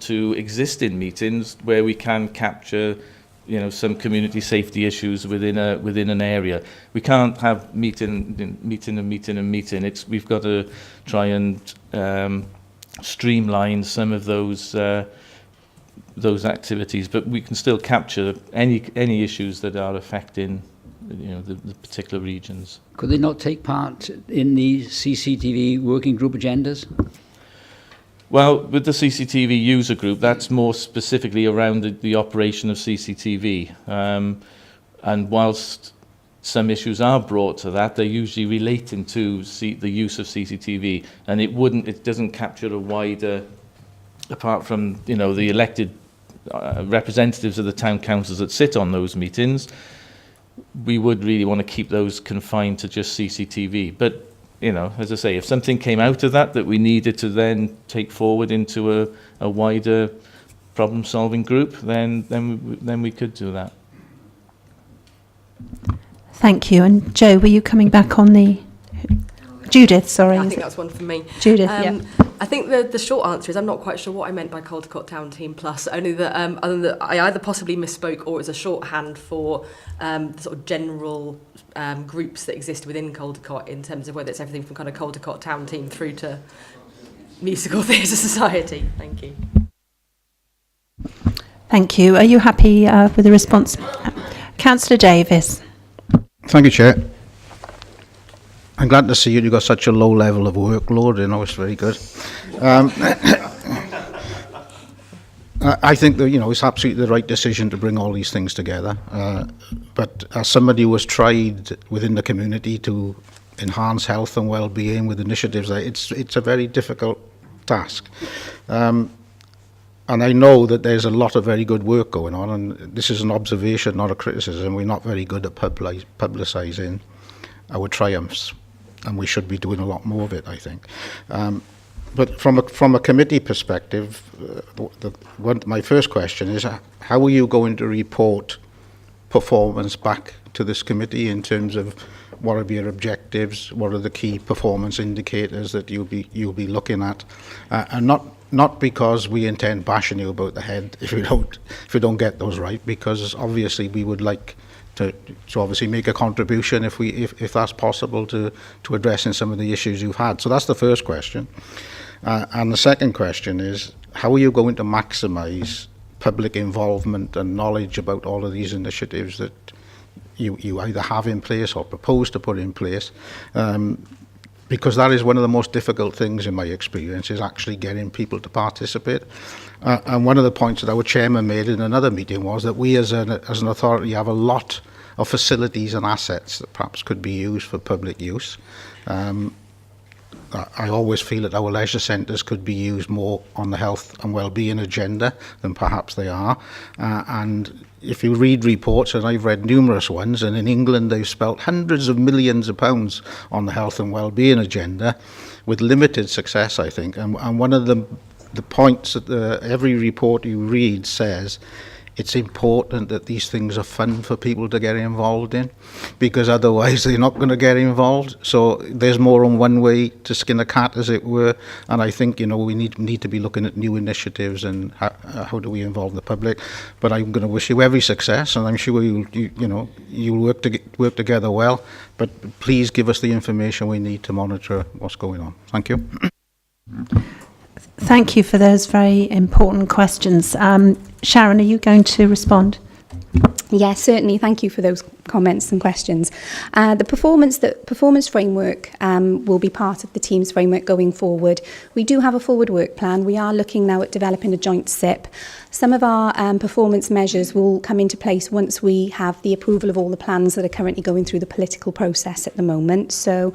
to existing meetings where we can capture you know, some community safety issues within an area. We can't have meeting. We've got to try and streamline some of those activities, but we can still capture any issues that are affecting, you know, the particular regions. Could they not take part in the CCTV working group agendas? Well, with the CCTV user group, that's more specifically around the operation of CCTV. And whilst some issues are brought to that, they're usually relating to the use of CCTV, and it doesn't capture a wider, apart from, you know, the elected representatives of the town councils that sit on those meetings. We would really want to keep those confined to just CCTV. But, you know, as I say, if something came out of that we needed to then take forward into a wider problem-solving group, then we could do that. Thank you. And Joe, were you coming back on the... Judith, sorry. I think that's one for me. Judith, yeah. I think the short answer is I'm not quite sure what I meant by Caldecott Town Team Plus, only that, other than that I either possibly misspoke or it's a shorthand for the sort of general groups that exist within Caldecott, in terms of whether it's everything from kind of Caldecott Town Team through to Musical Theatre Society. Thank you. Thank you. Are you happy with the response? Councillor Davis. Thank you, Chair. I'm glad to see you've got such a low level of workload. You know, it's very good. I think that, you know, it's absolutely the right decision to bring all these things together. But as somebody who has tried within the community to enhance health and well-being with initiatives, it's a very difficult task. And I know that there's a lot of very good work going on, and this is an observation, not a criticism. We're not very good at publicising our triumphs, and we should be doing a lot more of it, I think. But from a committee perspective, my first question is, how are you going to report performance back to this committee in terms of what are your objectives, what are the key performance indicators that you'll be looking at, and not because we intend bashing you about the head if we don't get those right, because obviously we would like to obviously make a contribution if that's possible to addressing some of the issues you've had. So that's the first question. And the second question is, how are you going to maximise public involvement and knowledge about all of these initiatives that you either have in place or propose to put in place? Because that is one of the most difficult things in my experience, is actually getting people to participate. And one of the points that our chairman made in another meeting was that we as an authority have a lot of facilities and assets that perhaps could be used for public use. I always feel that our leisure centres could be used more on the health and well-being agenda than perhaps they are. And if you read reports, and I've read numerous ones, and in England they've spent hundreds of millions of pounds on the health and well-being agenda with limited success, I think. And one of the points that every report you read says, it's important that these things are fun for people to get involved in, because otherwise they're not going to get involved. So there's more than one way to skin a cat, as it were. And I think, you know, we need to be looking at new initiatives and how do we involve the public. But I'm going to wish you every success, and I'm sure you'll work together well. But please give us the information we need to monitor what's going on. Thank you. Thank you for those very important questions. Sharon, are you going to respond? Yes, certainly. Thank you for those comments and questions. The performance framework will be part of the team's framework going forward. We do have a forward work plan. We are looking now at developing a joint SIP. Some of our performance measures will come into place once we have the approval of all the plans that are currently going through the political process at the moment. So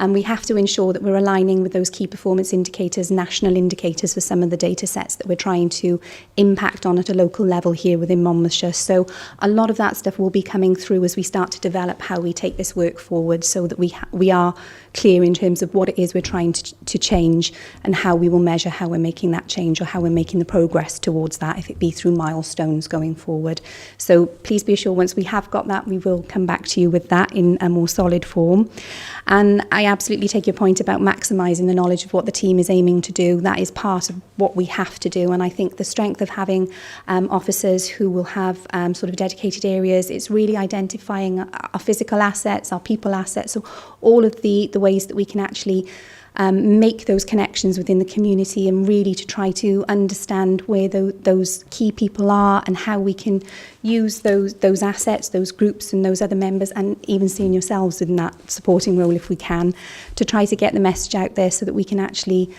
we have to ensure that we're aligning with those key performance indicators, national indicators for some of the data sets that we're trying to impact on at a local level here within Monmouthshire. So a lot of that stuff will be coming through as we start to develop how we take this work forward, so that we are clear in terms of what it is we're trying to change and how we will measure how we're making that change or how we're making the progress towards that, if it be through milestones going forward. So please be assured, once we have got that, we will come back to you with that in a more solid form. And I absolutely take your point about maximising the knowledge of what the team is aiming to do. That is part of what we have to do. And I think the strength of having officers who will have sort of dedicated areas, it's really identifying our physical assets, our people assets, so all of the ways that we can actually make those connections within the community and really to try to understand where those key people are and how we can use those assets, those groups and those other members, and even seeing yourselves in that supporting role if we can, to try to get the message out there so that we can actually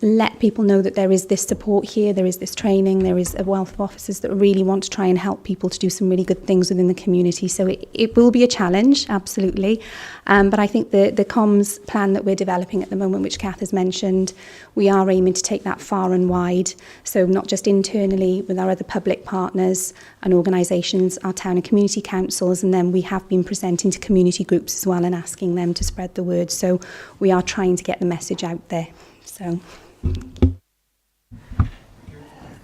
let people know that there is this support here, there is this training, there is a wealth of officers that really want to try and help people to do some really good things within the community. So it will be a challenge, absolutely. But I think the comms plan that we're developing at the moment, which Kath has mentioned, we are aiming to take that far and wide. So not just internally with our other public partners and organisations, our town and community councils, and then we have been presenting to community groups as well and asking them to spread the word. So we are trying to get the message out there. So.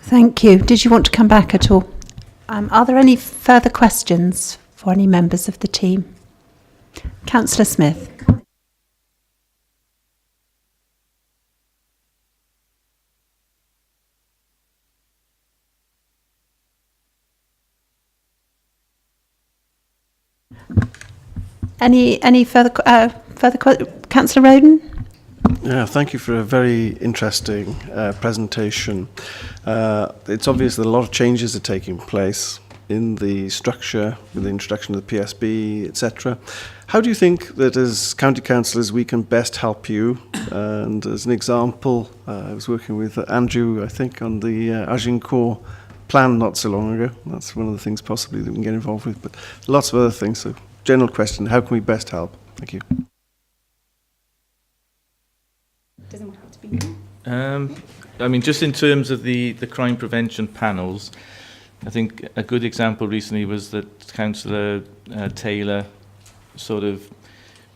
Thank you. Did you want to come back at all? Are there any further questions for any members of the team? Councillor Smith. Any further Councillor Roden? Yeah, thank you for a very interesting presentation. It's obvious that a lot of changes are taking place in the structure with the introduction of the PSB, etc. How do you think that as county councillors we can best help you? And as an example, I was working with Andrew, I think, on the Agincourt plan not so long ago. That's one of the things possibly that we can get involved with, but lots of other things. So general question, how can we best help? Thank you. Doesn't have to be. I mean, just in terms of the crime prevention panels, I think a good example recently was that Councillor Taylor sort of,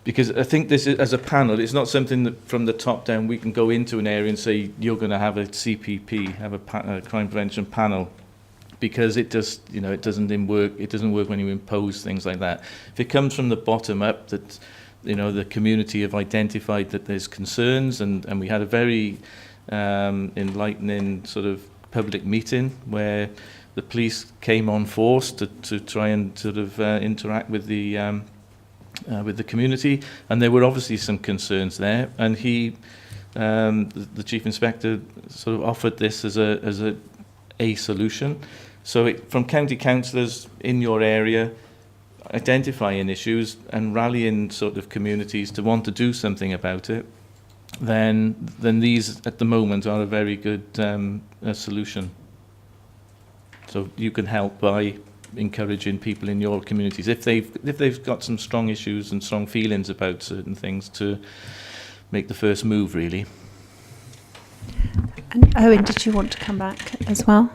because I think this is, as a panel, it's not something that from the top down we can go into an area and say you're going to have a CPP, have a crime prevention panel, because it just, you know, it doesn't work. It doesn't work when you impose things like that. If it comes from the bottom up, that, you know, the community have identified that there's concerns, and we had a very enlightening sort of public meeting where the police came on force to try and sort of interact with the community, and there were obviously some concerns there, and he, the chief inspector, sort of offered this as a solution. So from county councillors in your area, identifying issues and rallying sort of communities to want to do something about it, then these at the moment are a very good solution. So you can help by encouraging people in your communities, if they've got some strong issues and strong feelings about certain things, to make the first move, really. And Owen, did you want to come back as well?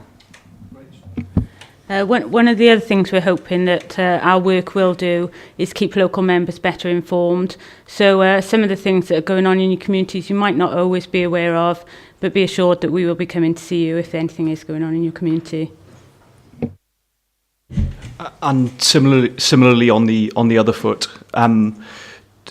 One of the other things we're hoping that our work will do is keep local members better informed. So some of the things that are going on in your communities you might not always be aware of, but be assured that we will be coming to see you if anything is going on in your community. And similarly on the other foot,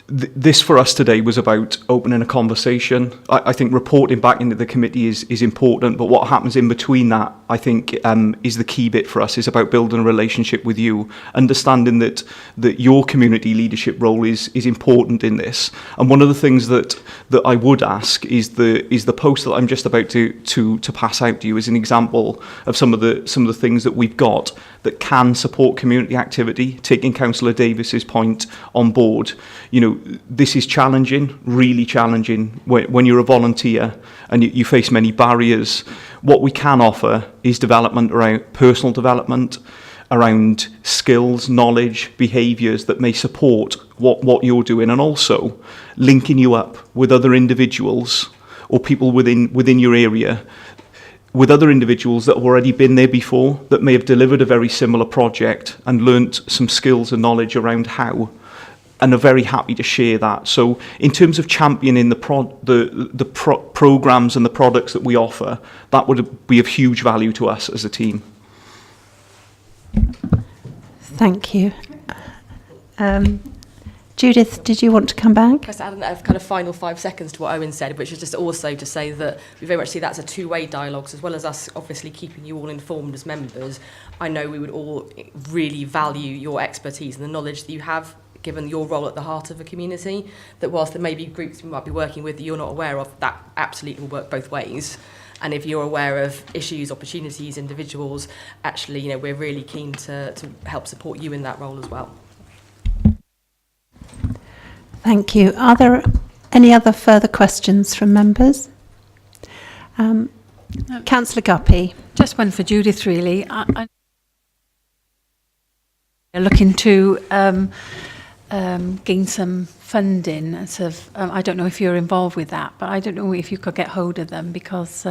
this for us today was about opening a conversation. I think reporting back into the committee is important, but what happens in between that, I think, is the key bit for us, is about building a relationship with you, understanding that your community leadership role is important in this. And one of the things that I would ask is the post that I'm just about to pass out to you as an example of some of the things that we've got that can support community activity, taking Councillor Davis's point on board. You know, this is challenging, really challenging, when you're a volunteer and you face many barriers. What we can offer is development around personal development, around skills, knowledge, behaviours that may support what you're doing, and also linking you up with other individuals or people within your area, with other individuals that have already been there before, that may have delivered a very similar project and learnt some skills and knowledge around how are very happy to share that. So in terms of championing the programs and the products that we offer, that would be of huge value to us as a team. Thank you. Judith, did you want to come back? Just add a kind of final 5 seconds to what Owen said, which is just also to say that we very much see that as a two-way dialogue, so as well as us obviously keeping you all informed as members. I know we would all really value your expertise and the knowledge that you have, given your role at the heart of a community, that whilst there may be groups we might be working with that you're not aware of, that absolutely will work both ways. And if you're aware of issues, opportunities, individuals, actually, you know, we're really keen to help support you in that role as well. Thank you. Are there any other further questions from members? Councillor Guppy. Just one for Judith, really. I'm looking to gain some funding. Sort of, I don't know if you're involved with that, but I don't know if you could get hold of them, because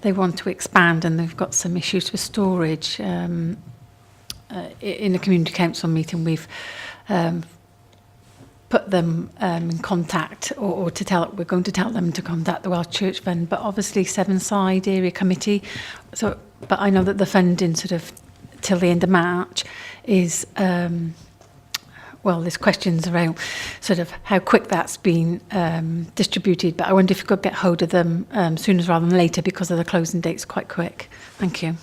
they want to expand and they've got some issues with storage. In the community council meeting, we've put them in contact, or we're going to tell them to contact the Welsh Church Fund, but obviously Sevenside Area Committee. So, but I know that the funding sort of till the end of March is, well, there's questions around sort of how quick that's been distributed, but I wonder if you could get hold of them sooner rather than later, because of the closing date's quite quick. Thank you.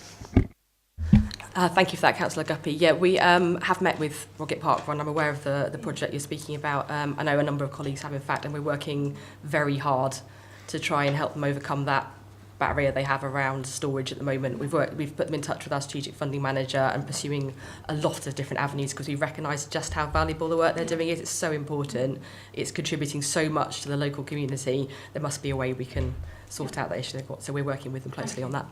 Thank you for that, Councillor Guppy. Yeah, we have met with Rocket Park Run. I'm aware of the project you're speaking about. I know a number of colleagues have, in fact, and we're working very hard to try and help them overcome that barrier they have around storage at the moment. We've put them in touch with our strategic funding manager and pursuing a lot of different avenues, because we recognise just how valuable the work they're doing is. It's so important. It's contributing so much to the local community. There must be a way we can sort out that issue they've got. So we're working with them closely on that.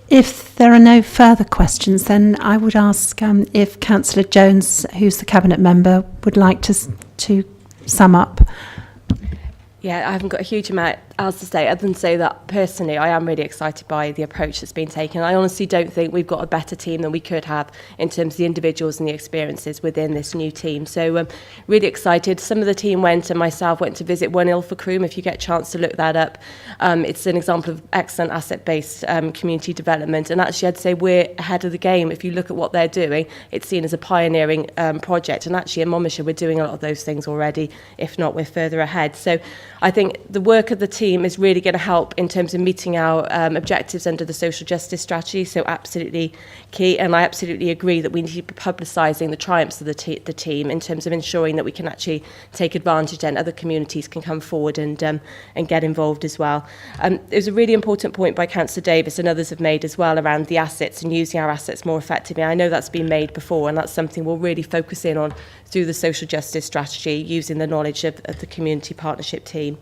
If there are no further questions, then I would ask if Councillor Jones, who's the Cabinet Member, would like to sum up. Yeah, I haven't got a huge amount else to say, other than say that personally I am really excited by the approach that's been taken. I honestly don't think we've got a better team than we could have in terms of the individuals and the experiences within this new team. So really excited. Some of the team and myself went to visit One Ilford Room, if you get a chance to look that up. It's an example of excellent asset-based community development, and actually I'd say we're ahead of the game. If you look at what they're doing, it's seen as a pioneering project, and actually in Monmouthshire we're doing a lot of those things already. If not, we're further ahead. So I think the work of the team is really going to help in terms of meeting our objectives under the social justice strategy, so absolutely key. And I absolutely agree that we need to be publicising the triumphs of the team in terms of ensuring that we can actually take advantage and other communities can come forward and get involved as well. There's a really important point by Councillor Davis and others have made as well around the assets and using our assets more effectively. I know that's been made before, and that's something we'll really focus in on through the social justice strategy, using the knowledge of the community partnership team.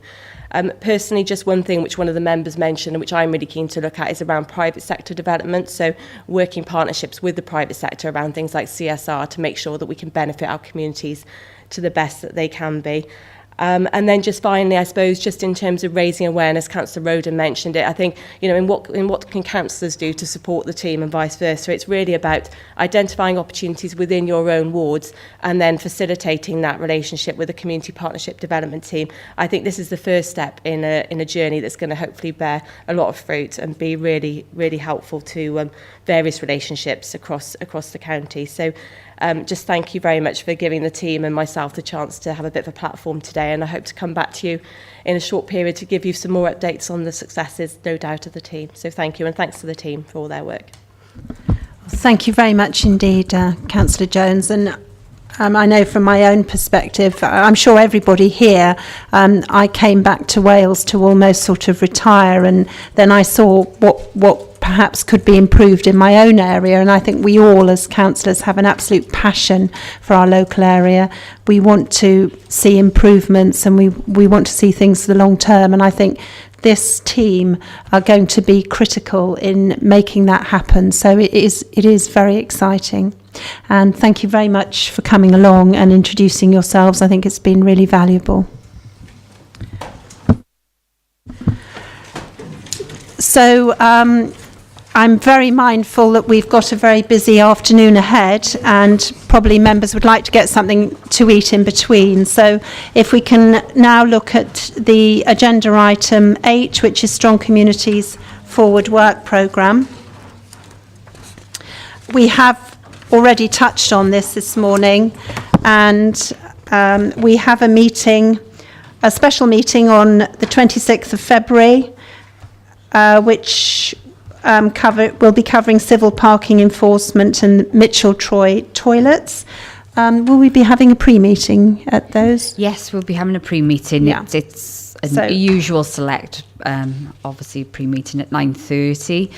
Personally, just one thing which one of the members mentioned, and which I'm really keen to look at, is around private sector development. So working partnerships with the private sector around things like CSR to make sure that we can benefit our communities to the best that they can be. And then just finally, I suppose, just in terms of raising awareness, Councillor Roden mentioned it. I think, you know, in what can councillors do to support the team and vice versa? It's really about identifying opportunities within your own wards and then facilitating that relationship with the community partnership development team. I think this is the first step in a journey that's going to hopefully bear a lot of fruit and be really, really helpful to various relationships across the county. So just thank you very much for giving the team and myself the chance to have a bit of a platform today, and I hope to come back to you in a short period to give you some more updates on the successes, no doubt, of the team. So thank you, and thanks to the team for all their work. Thank you very much indeed, Councillor Jones. And I know from my own perspective, I'm sure everybody here, I came back to Wales to almost sort of retire, and then I saw what perhaps could be improved in my own area, and I think we all as councillors have an absolute passion for our local area. We want to see improvements, and we want to see things for the long term, and I think this team are going to be critical in making that happen. So it is very exciting. And thank you very much for coming along and introducing yourselves. I think it's been really valuable. So I'm very mindful that we've got a very busy afternoon ahead, and probably members would like to get something to eat in between. So if we can now look at the agenda item 8, which is Strong Communities Forward Work Programme. We have already touched on this morning, and we have a special meeting on the 26th of February, which will be covering civil parking enforcement and Mitchell Troy toilets. Will we be having a pre-meeting at those? Yes, we'll be having a pre-meeting. Yeah. It's a usual select, obviously pre-meeting at 9:30.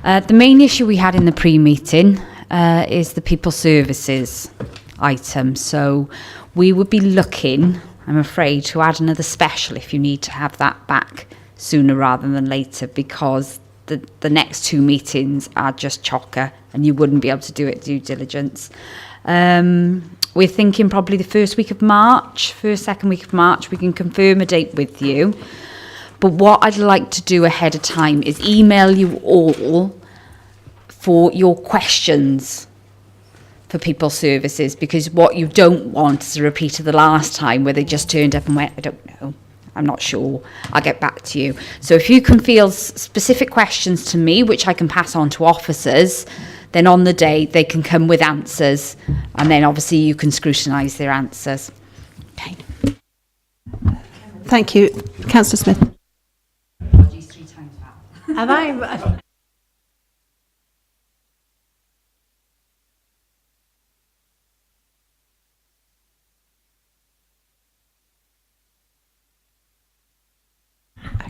The main issue we had in the pre-meeting is the people services item. So we would be looking, I'm afraid, to add another special if you need to have that back sooner rather than later, because the next 2 meetings are just chocker and you wouldn't be able to do it due diligence. We're thinking probably the first, second week of March. We can confirm a date with you. But what I'd like to do ahead of time is email you all for your questions for people services, because what you don't want is a repeat of the last time where they just turned up and went, I don't know, I'm not sure, I'll get back to you. So if you can field specific questions to me, which I can pass on to officers, then on the day they can come with answers, and then obviously you can scrutinise their answers. Okay. Thank you. Councillor Smith. Have I...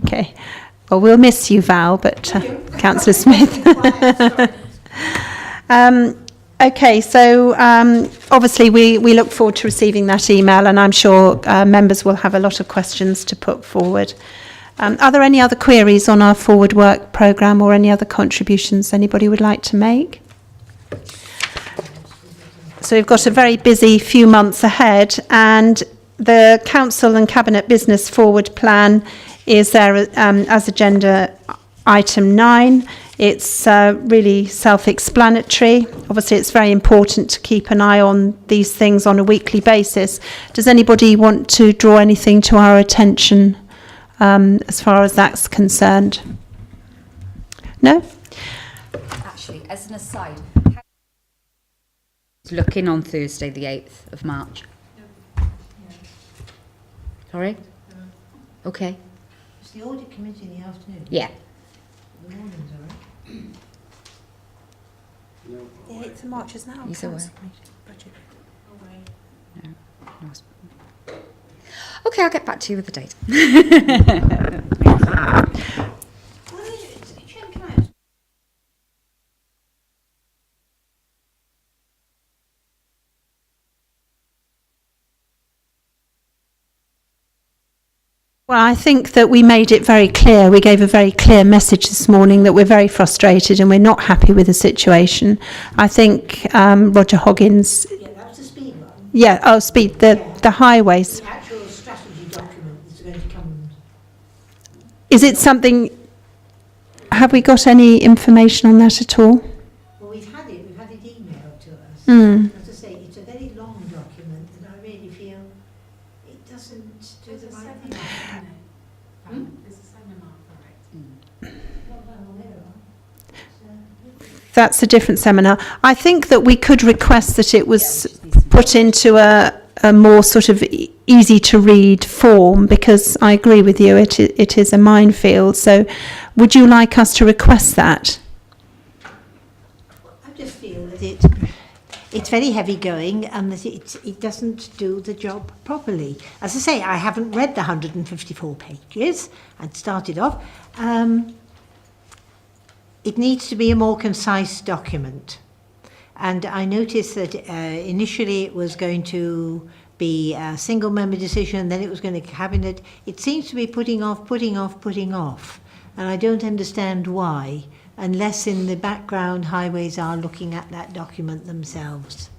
Okay. Well, we'll miss you, Val, but Councillor Smith. Okay, so obviously we look forward to receiving that email, and I'm sure members will have a lot of questions to put forward. Are there any other queries on our forward work programme, or any other contributions anybody would like to make? So we've got a very busy few months ahead, and the Council and Cabinet Business Forward Plan is there as agenda item 9. It's really self-explanatory. Obviously, it's very important to keep an eye on these things on a weekly basis. Does anybody want to draw anything to our attention as far as that's concerned? No? Actually, as an aside, looking on Thursday the 8th of March. Sorry? Okay. It's the audit committee in the afternoon? Yeah. The morning's all right. The 8th of March is now. He's away. No. Okay, I'll get back to you with the date. Well, I think that we made it very clear. We gave a very clear message this morning that we're very frustrated and we're not happy with the situation. I think Roger Hoggins... Yeah, that was the speed one. Yeah, speed, the highways. The actual strategy document is going to come... Is it something... Have we got any information on that at all? Well, we've had it emailed to us. Mm. As I say, it's a very long document, and I really feel it doesn't do the right thing. That's a different seminar. I think that we could request that it was put into a more sort of easy to read form, because I agree with you, it is a minefield. So would you like us to request that? I just feel that it's very heavy going, and that it doesn't do the job properly. As I say, I haven't read the 154 pages and started off. It needs to be a more concise document. And I noticed that initially it was going to be a single member decision, then it was going to cabinet. It seems to be putting off. And I don't understand why, unless in the background highways are looking at that document themselves.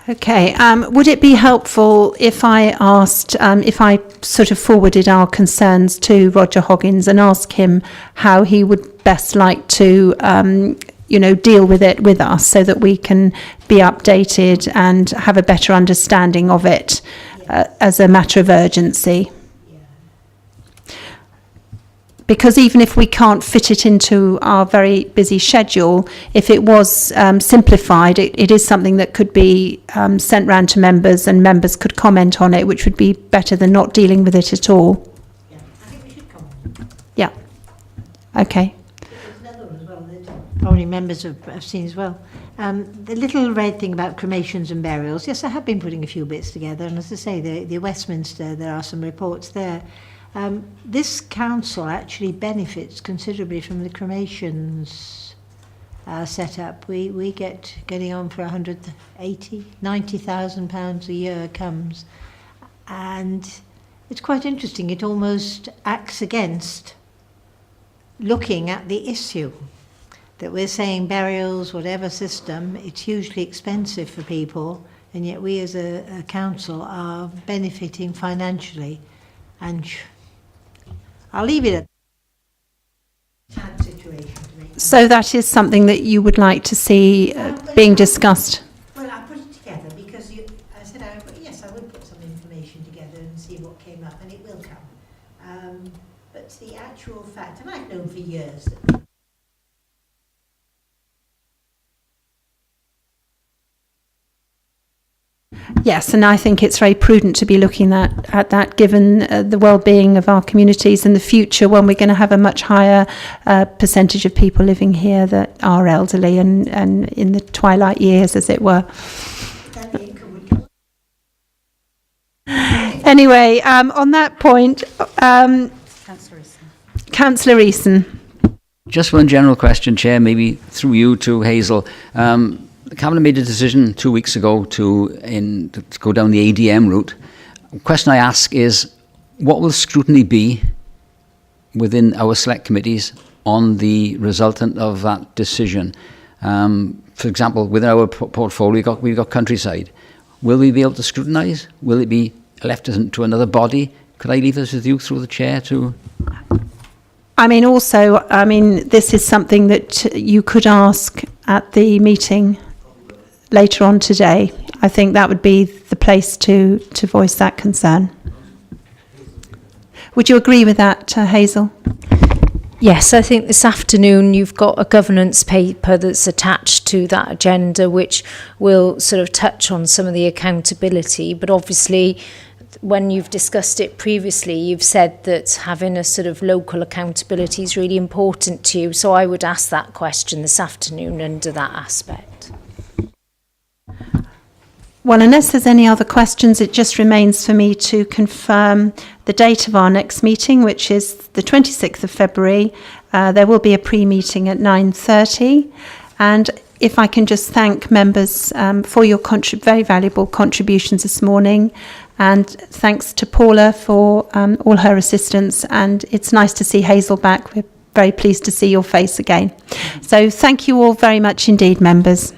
Okay, would it be helpful if I asked, if I sort of forwarded our concerns to Roger Hoggins and asked him how he would best like to, deal with it with us so that we can be updated and have a better understanding of it as a matter of urgency? Because even if we can't fit it into our very busy schedule, if it was simplified, it is something that could be sent round to members and members could comment on it, which would be better than not dealing with it at all. Yeah, I think we should comment. Yeah. Okay. There's another one as well that probably members have seen as well. The little red thing about cremations and burials, yes, I have been putting a few bits together, and as I say, the Westminster, there are some reports there. This council actually benefits considerably from the cremations set up. We getting on for 90,000 pounds a year comes, and it's quite interesting. It almost acts against looking at the issue that we're saying burials, whatever system, it's hugely expensive for people, and yet we as a council are benefiting financially. And I'll leave it at that situation. So that is something that you would like to see being discussed? Well, I put it together because I said, yes, I would put some information together and see what came up, and it will come. But the actual fact, and I've known for years that Yes, and I think it's very prudent to be looking at that, given the well-being of our communities in the future, when we're going to have a much higher percentage of people living here that are elderly and in the twilight years, as it were. Anyway, on that point, Councillor Eason. Just one general question, Chair, maybe through you to Hazel. The Cabinet made a decision 2 weeks ago to go down the ADM route. The question I ask is, what will scrutiny be within our select committees on the resultant of that decision? For example, within our portfolio, we've got countryside. Will we be able to scrutinise? Will it be left to another body? Could I leave this with you through the Chair to... this is something that you could ask at the meeting later on today. I think that would be the place to voice that concern. Would you agree with that, Hazel? Yes, I think this afternoon you've got a governance paper that's attached to that agenda which will sort of touch on some of the accountability, but obviously when you've discussed it previously, you've said that having a sort of local accountability is really important to you. So I would ask that question this afternoon under that aspect. Well, unless there's any other questions, it just remains for me to confirm the date of our next meeting, which is the 26th of February. There will be a pre-meeting at 9:30. And if I can just thank members for your very valuable contributions this morning. And thanks to Paula for all her assistance. And it's nice to see Hazel back. We're very pleased to see your face again. So thank you all very much indeed, members.